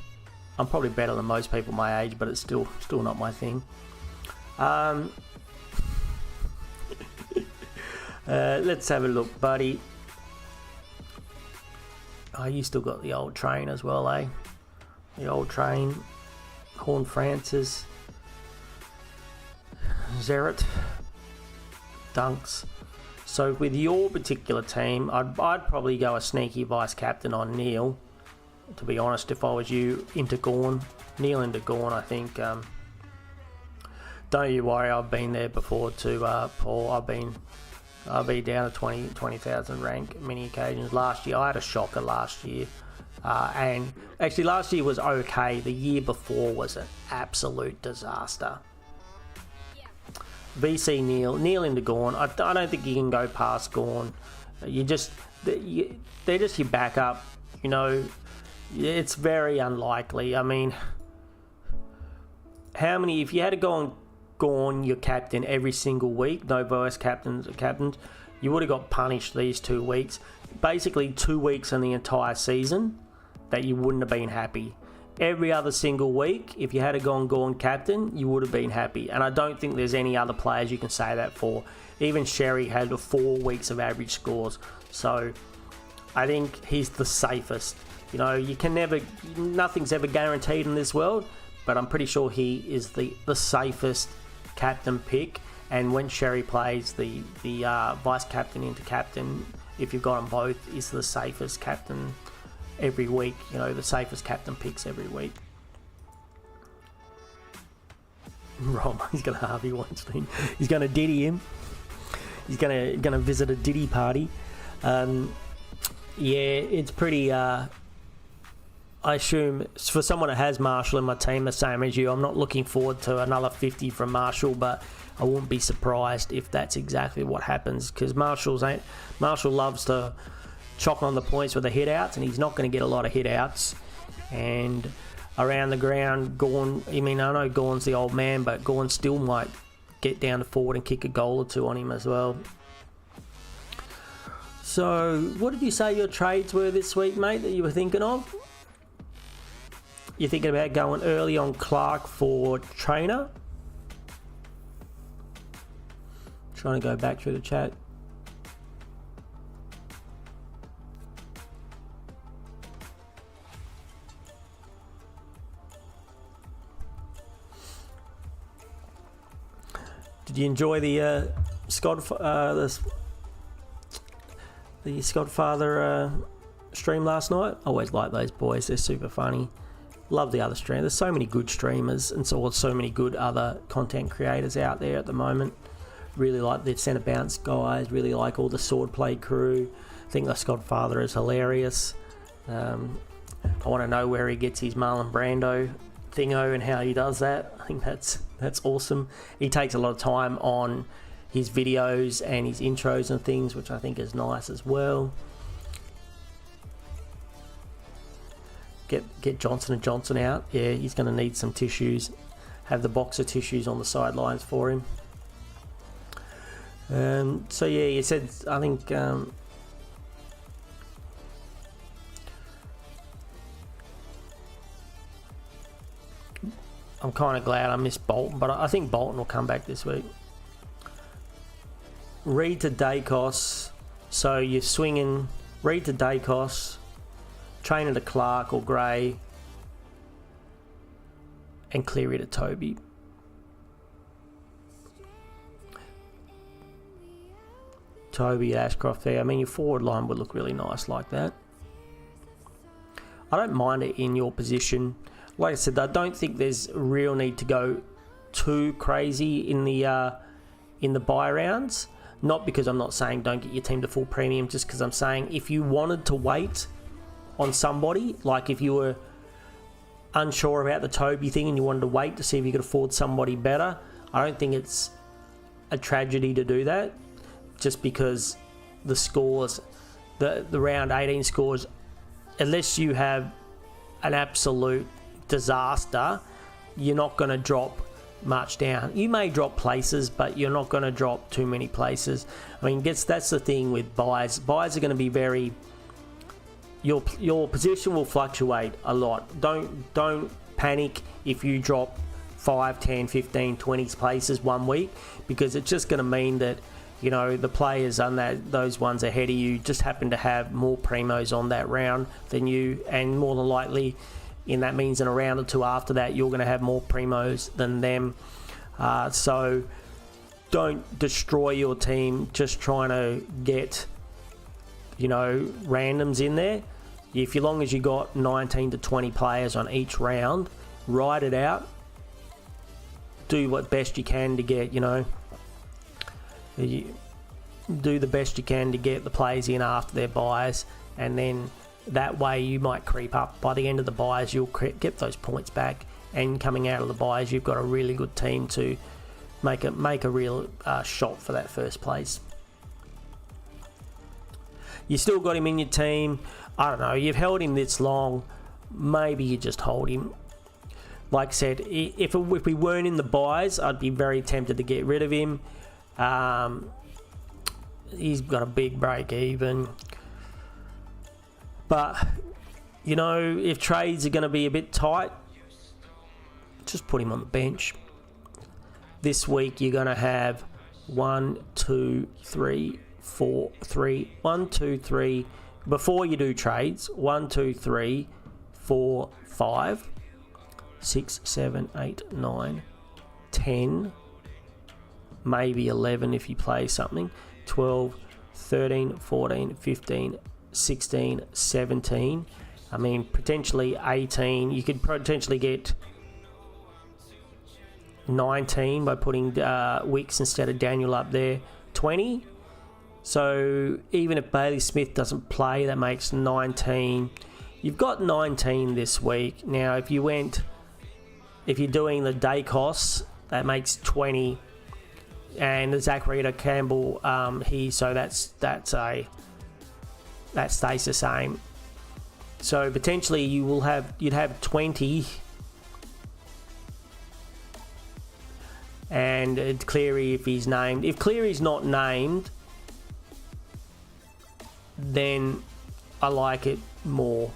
I'm probably better than most people my age, but it's still not my thing. Let's have a look, buddy. Oh, you still got the old train as well, eh? The old train. Horn Francis. Zeret. Dunks. So with your particular team, I'd probably go a sneaky vice captain on Neil. To be honest, if I was you, into Gawn. Neil into Gawn, I think. Don't you worry, I've been there before too, Paul. I've been down to 20,000 rank many occasions. Last year, I had a shocker last year. And actually last year was okay. The year before was an absolute disaster. VC Neil into Gawn. I don't think you can go past Gawn. They're just your backup. You know, it's very unlikely. I mean, if you had to go on Gawn, your captain, every single week, no vice captains, you would have got punished these 2 weeks. Basically 2 weeks in the entire season that you wouldn't have been happy. Every other single week, if you had to go on Gawn captain, you would have been happy. And I don't think there's any other players you can say that for. Even Sherry had 4 weeks of average scores. So I think he's the safest. You know, nothing's ever guaranteed in this world, but I'm pretty sure he is the safest captain pick. And when Sherry plays, the vice captain into captain, if you've got them both, is the safest captain every week. You know, the safest captain picks every week. Rob, he's going to Harvey Weinstein. He's going to Diddy him. He's going to visit a Diddy party. Yeah, it's pretty... I assume for someone that has Marshall in my team the same as you, I'm not looking forward to another 50 from Marshall, but I wouldn't be surprised if that's exactly what happens, because Marshall loves to chop on the points with the hit outs, and he's not going to get a lot of hit outs. And around the ground, Gawn, I know Gawn's the old man, but Gawn still might get down to forward and kick a goal or two on him as well. So, what did you say your trades were this week, mate, that you were thinking of? You're thinking about going early on Clark for trainer? Trying to go back through the chat. Did you enjoy the Skodfather stream last night? I always like those boys. They're super funny. Love the other stream. There's so many good streamers and so many good other content creators out there at the moment. Really like the centre bounce guys. Really like all the swordplay crew. I think the Skodfather is hilarious. I want to know where he gets his Marlon Brando thingo and how he does that. I think that's awesome. He takes a lot of time on his videos and his intros and things, which I think is nice as well. Get Johnson & Johnson out. Yeah, he's going to need some tissues. Have the box of tissues on the sidelines for him. So yeah, you said, I think I'm kind of glad I missed Bolton, but I think Bolton will come back this week. Reed to Dacos. So you're swinging Reed to Dacos, Trainer to Clark or Gray, and Cleary to Toby. Toby, Ashcroft there. I mean, your forward line would look really nice like that. I don't mind it in your position. Like I said, I don't think there's a real need to go too crazy in the buy rounds. Not because I'm not saying don't get your team to full premium, just because I'm saying if you wanted to wait on somebody, like if you were unsure about the Toby thing and you wanted to wait to see if you could afford somebody better, I don't think it's a tragedy to do that, just because the scores, the round 18 scores, unless you have an absolute disaster, you're not going to drop much down. You may drop places, but you're not going to drop too many places. I mean, that's the thing with buys. Buys are going to be very... Your position will fluctuate a lot. Don't panic if you drop 5, 10, 15, 20 places one week, because it's just going to mean that, you know, the players on those ones ahead of you just happen to have more primos on that round than you, and more than likely, that means in a round or two after that, you're going to have more primos than them. So don't destroy your team just trying to get, you know, randoms in there. If as long as you got 19 to 20 players on each round, ride it out. Do what best you can to get, you know, do the best you can to get the players in after their buys, and then that way you might creep up. By the end of the buys, you'll get those points back, and coming out of the buys, you've got a really good team to make a real shot for that first place. You still got him in your team. I don't know. You've held him this long. Maybe you just hold him. Like I said, if we weren't in the buys, I'd be very tempted to get rid of him. He's got a big break even. But, you know, if trades are going to be a bit tight, just put him on the bench. This week you're going to have 1, 2, 3, 4, 3. 1, 2, 3. Before you do trades, 1, 2, 3, 4, 5, 6, 7, 8, 9, 10, maybe 11 if you play something, 12, 13, 14, 15, 16, 17. I mean, potentially 18. You could potentially get 19 by putting Wicks instead of Daniel up there. 20. So even if Bailey Smith doesn't play, that makes 19. You've got 19 this week. Now, if you're doing the day costs, that makes 20. And the Zach Reader Campbell, so that stays the same. So potentially you'd have 20. And Cleary if he's named. If Cleary's not named, then I like it more.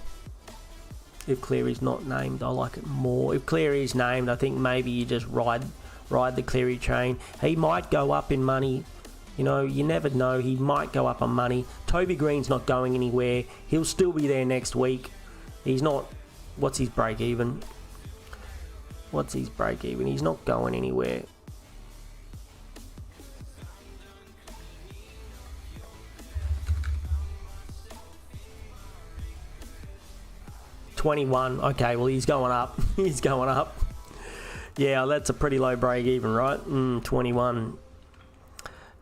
If Cleary's not named, I like it more. If Cleary's named, I think maybe you just ride the Cleary train. He might go up in money. You know, you never know. He might go up on money. Toby Green's not going anywhere. He'll still be there next week. He's not... What's his break even? He's not going anywhere. $21. Okay, well, he's going up. He's going up. Yeah, that's a pretty low break even, right? 21.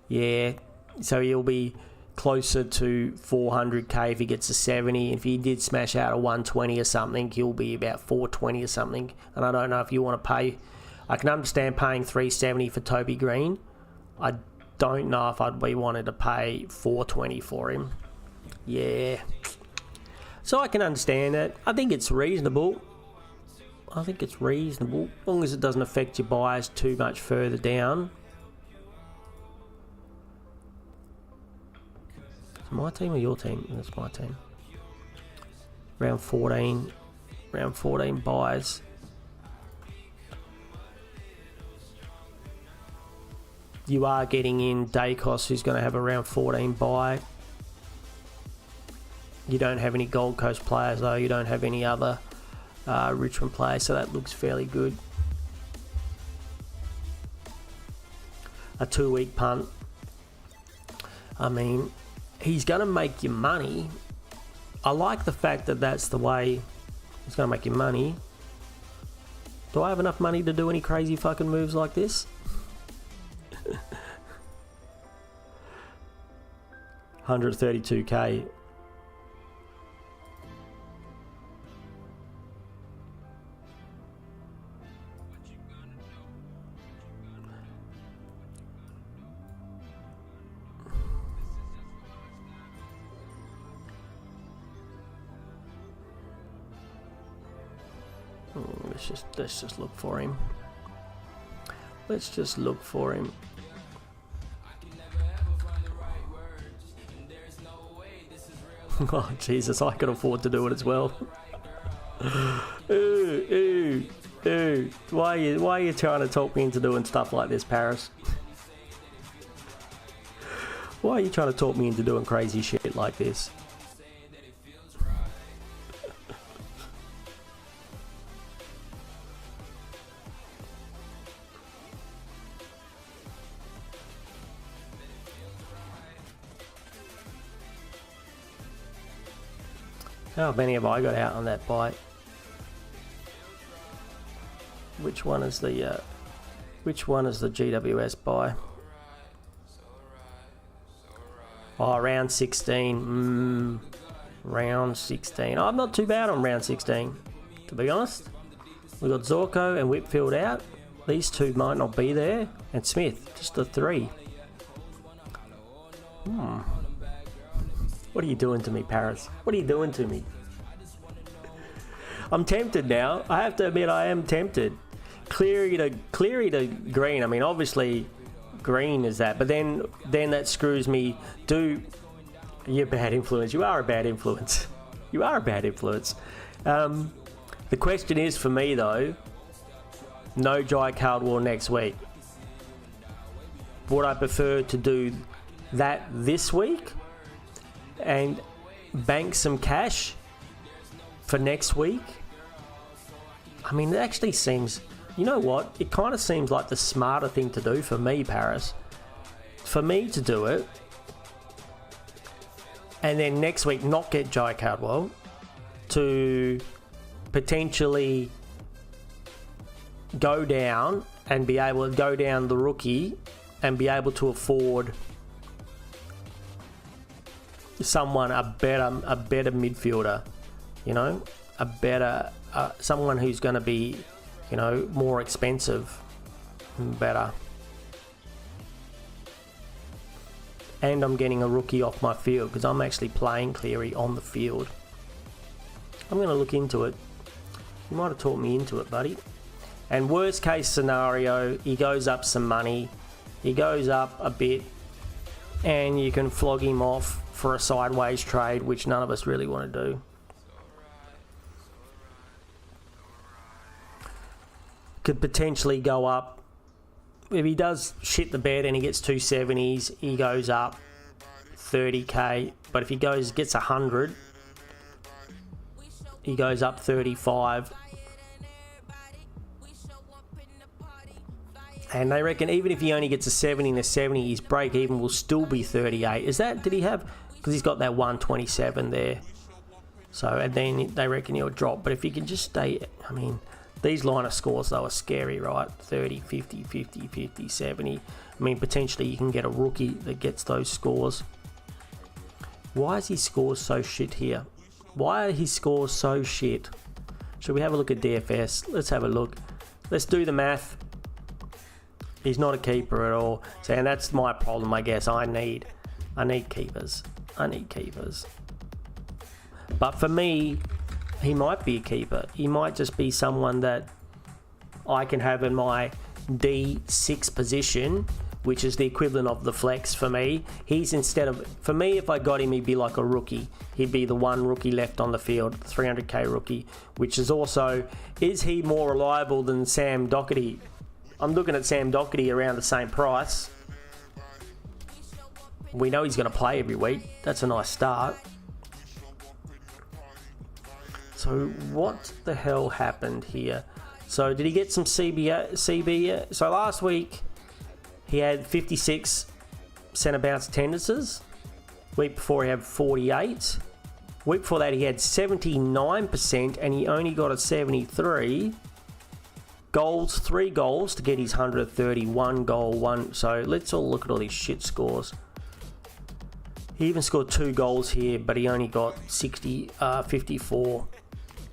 Yeah, so he'll be closer to 400k if he gets a 70. If he did smash out a 120 or something, he'll be about 420 or something. And I don't know if you want to pay... I can understand paying 370 for Toby Green. I don't know if I'd be wanted to pay 420 for him. Yeah. So I can understand that. I think it's reasonable. As long as it doesn't affect your buys too much further down. Is it my team or your team? That's my team. Round 14 buys. You are getting in Dacos, who's going to have a round 14 buy. You don't have any Gold Coast players though. You don't have any other Richmond players, so that looks fairly good. A 2-week punt. I mean, he's going to make you money. I like the fact that that's the way he's going to make you money. Do I have enough money to do any crazy fucking moves like this? $132k. Let's just look for him. Oh Jesus, I could afford to do it as well. Ooh. Why are you trying to talk me into doing stuff like this, Paris? Why are you trying to talk me into doing crazy shit like this? How many have I got out on that bite? Which one is the GWS buy? Oh, round 16. Round 16. I'm not too bad on round 16, to be honest. We've got Zorko and Whitfield out. These two might not be there. And Smith, just the 3. What are you doing to me, Paris? What are you doing to me? I'm tempted now. I have to admit, I am tempted. Cleary to Green. I mean, obviously, Green is that. But then that screws me. You're a bad influence. You are a bad influence. You are a bad influence. The question is for me, though, no Jai Caldwell next week. Would I prefer to do that this week and bank some cash for next week? I mean, it actually seems, you know what? It kind of seems like the smarter thing to do for me, Paris. For me to do it, and then next week not get Jai Caldwell, to potentially go down and be able to go down the rookie and be able to afford someone a better midfielder, you know, a better someone who's going to be, you know, more expensive and better. And I'm getting a rookie off my field because I'm actually playing Cleary on the field. I'm going to look into it. You might have taught me into it, buddy. And worst case scenario, he goes up some money. He goes up a bit and you can flog him off for a sideways trade, which none of us really want to do. Could potentially go up. If he does shit the bed and he gets 270s, he goes up 30k. But if he gets 100, he goes up 35. And they reckon even if he only gets a 70 and a 70, his break even will still be 38. Did he have? Because he's got that 127 there. So, and then they reckon he'll drop. But if he can just stay, I mean, these line of scores though are scary, right? 30, 50, 50, 50, 70. I mean, potentially you can get a rookie that gets those scores. Why is his scores so shit here? Why are his scores so shit? Should we have a look at DFS? Let's have a look. Let's do the math. He's not a keeper at all. So, and that's my problem, I guess. I need keepers. I need keepers. But for me, he might be a keeper. He might just be someone that I can have in my D6 position, which is the equivalent of the flex for me. For me, if I got him, he'd be like a rookie. He'd be the one rookie left on the field, 300k rookie, which is also, is he more reliable than Sam Doherty? I'm looking at Sam Doherty around the same price. We know he's going to play every week. That's a nice start. So what the hell happened here? So did he get some CB? So last week he had 56 centre bounce attendances. Week before he had 48. Week before that he had 79% and he only got a 73. Goals, 3 goals to get his 131 goal, 1. So let's all look at all these shit scores. He even scored 2 goals here, but he only got 54,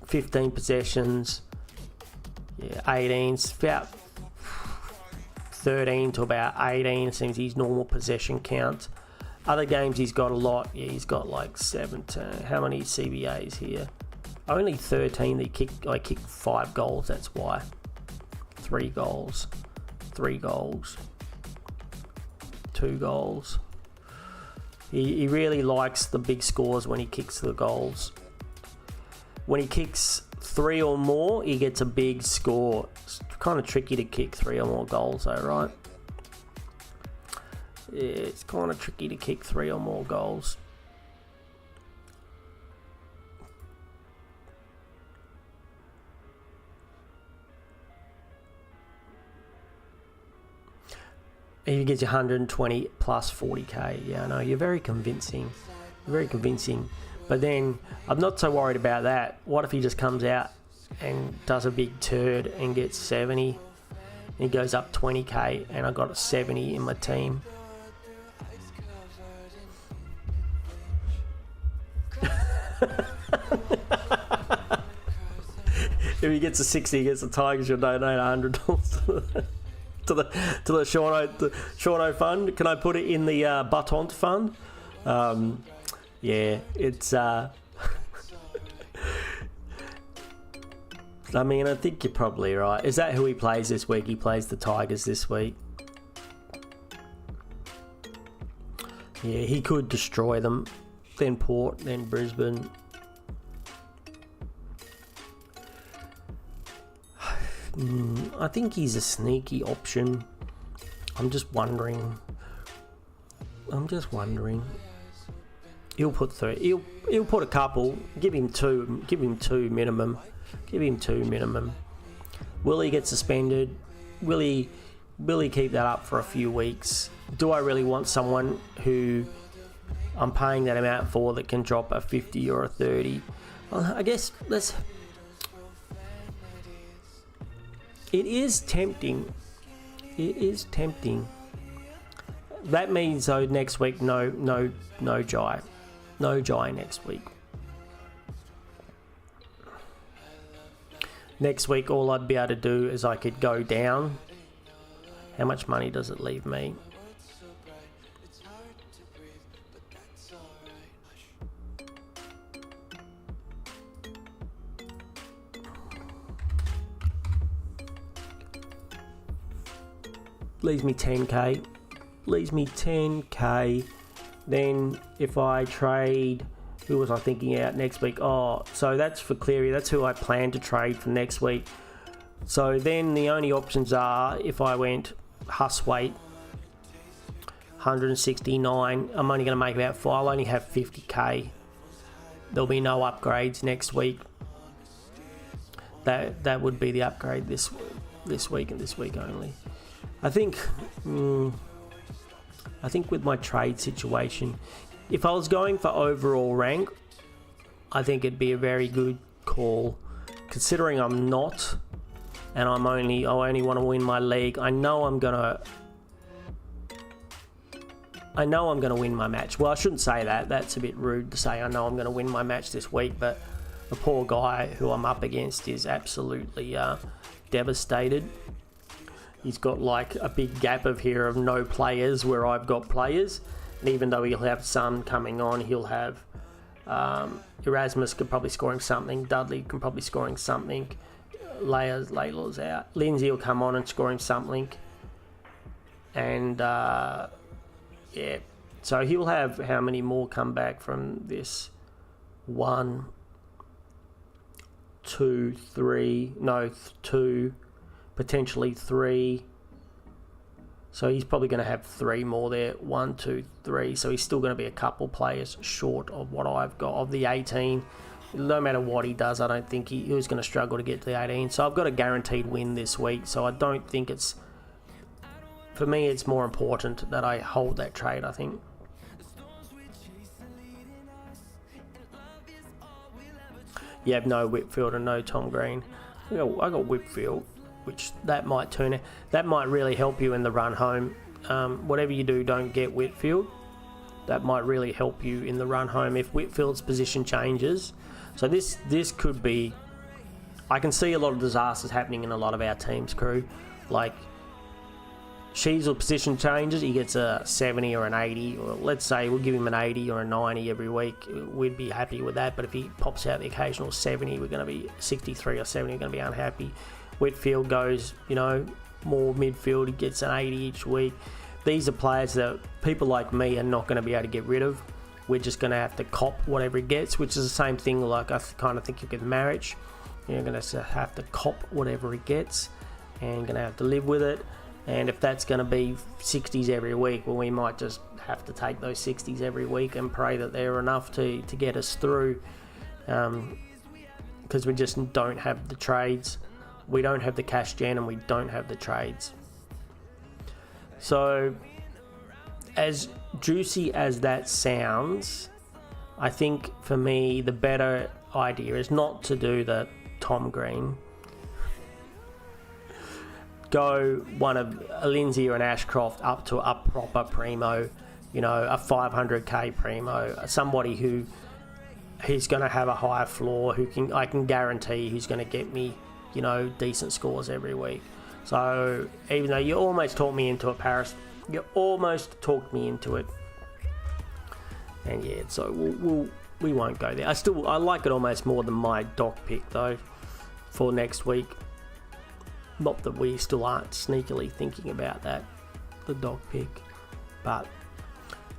15 possessions, 18, about 13 to about 18 seems his normal possession count. Other games he's got a lot. Yeah, he's got like 17. How many CBAs here? Only 13. I kicked 5 goals. That's why. 3 goals, 3 goals, 2 goals. He really likes the big scores when he kicks the goals. When he kicks 3 or more, he gets a big score. It's kind of tricky to kick 3 or more goals though, right? Yeah, it's kind of tricky to kick 3 or more goals. He gets 120 plus 40k. Yeah, I know, you're very convincing. You're very convincing. But then, I'm not so worried about that. What if he just comes out and does a big turd and gets 70? And he goes up 20k and I got a 70 in my team. if he gets a 60 against the Tigers, you'll donate $100 to the Seano fund. Can I put it in the Baton fund? Yeah, it's. I mean, I think you're probably right. Is that who he plays this week? He plays the Tigers this week. Yeah, he could destroy them. Then Port, then Brisbane. I think he's a sneaky option. I'm just wondering. He'll put 3. He'll put a couple. Give him 2. Give him 2 minimum. Will he get suspended? Will he keep that up for a few weeks? Do I really want someone who I'm paying that amount for that can drop a 50 or a 30? Well, I guess It is tempting. That means though next week no Jai. No Jai next week. Next week all I'd be able to do is I could go down. How much money does it leave me? Leaves me 10k. Then if I trade, who was I thinking out next week? Oh, so that's for Cleary. That's who I plan to trade for next week. So then the only options are if I went Huswaite, 169. I'm only going to make about 4. I'll only have 50k. There'll be no upgrades next week. That would be the upgrade this week and this week only. I think with my trade situation, if I was going for overall rank, I think it'd be a very good call. Considering I'm not, and I only want to win my league, I know I'm gonna win my match. Well, I shouldn't say that. That's a bit rude to say I know I'm gonna win my match this week, but the poor guy who I'm up against is absolutely devastated. He's got like a big gap of no players where I've got players. And even though he'll have some coming on, he'll have Erasmus could probably score him something. Dudley can probably score him something. Laylor's out. Lindsay will come on and score him something. And yeah. So he'll have how many more come back from this? 1, 2, 3. No, 2. Potentially 3. So he's probably going to have 3 more there. 1, 2, 3. So he's still going to be a couple players short of what I've got of the 18. No matter what he does, I don't think he was going to struggle to get to the 18. So I've got a guaranteed win this week. So I don't think it's... For me, it's more important that I hold that trade, I think. You have no Whitfield and no Tom Green. I got Whitfield, which that might really help you in the run home. Whatever you do, don't get Whitfield. That might really help you in the run home if Whitfield's position changes. So this could be... I can see a lot of disasters happening in a lot of our team's crew. Like, Sheasel position changes, he gets a 70 or an 80, or let's say we'll give him an 80 or a 90 every week. We'd be happy with that. But if he pops out the occasional 70, we're going to be 63 or 70, we're going to be unhappy. Whitfield goes, more midfield, he gets an 80 each week. These are players that people like me are not going to be able to get rid of. We're just going to have to cop whatever he gets, which is the same thing like I kind of think you get marriage. You're going to have to cop whatever he gets and going to have to live with it. And if that's going to be 60s every week, well, we might just have to take those 60s every week and pray that they're enough to get us through, because we just don't have the trades. We don't have the cash gen and we don't have the trades. So, as juicy as that sounds, I think for me the better idea is not to do the Tom Green. Go one of a Lindsay or an Ashcroft up to a proper primo, a 500k primo, somebody who he's going to have a higher floor, I can guarantee he's going to get me you know, decent scores every week. So even though you almost talked me into it, Paris, you almost talked me into it. And yeah, so we won't go there. I like it almost more than my doc pick though for next week. Not that we still aren't sneakily thinking about that, the doc pick, but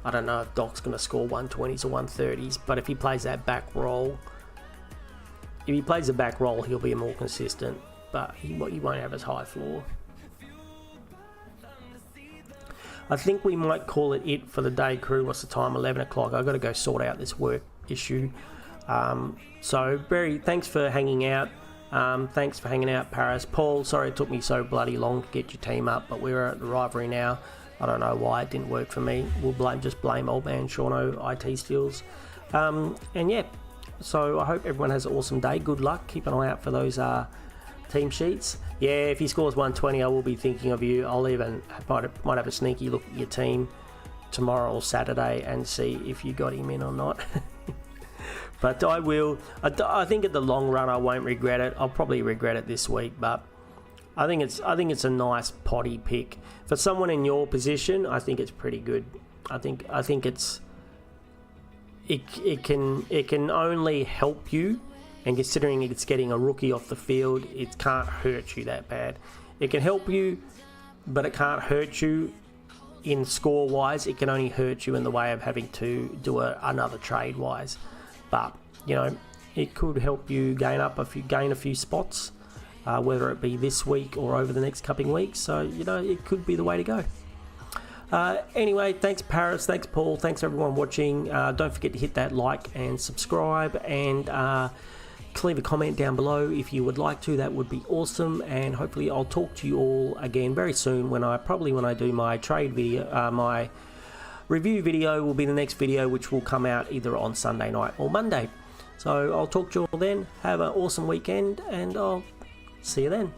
I don't know if Doc's going to score 120s or 130s, but if he plays that back roll, he'll be more consistent, but he won't have as high floor. I think we might call it for the day, crew. What's the time? 11 o'clock. I've got to go sort out this work issue. So, Barry, thanks for hanging out. Thanks for hanging out, Paris. Paul, sorry it took me so bloody long to get your team up, but we're at the rivalry now. I don't know why it didn't work for me. We'll just blame old man Seano IT Steels. And yeah, so I hope everyone has an awesome day. Good luck. Keep an eye out for those team sheets. Yeah, if he scores 120, I will be thinking of you. I'll even might have a sneaky look at your team tomorrow or Saturday and see if you got him in or not. But I will. I think at the long run I won't regret it. I'll probably regret it this week, but I think it's a nice potty pick for someone in your position. I think it's pretty good. I think it can only help you, and considering it's getting a rookie off the field, it can't hurt you that bad. It can help you, but it can't hurt you in score wise. It can only hurt you in the way of having to do another trade wise. But you know, it could help you gain a few spots. Whether it be this week or over the next couple of weeks. So, you know, it could be the way to go. Anyway, thanks Paris, thanks Paul, thanks everyone watching. Don't forget to hit that like and subscribe, and leave a comment down below if you would like to. That would be awesome, and hopefully I'll talk to you all again very soon when I do my trade video. My review video will be the next video, which will come out either on Sunday night or Monday. So I'll talk to you all then. Have an awesome weekend, and I'll see you then.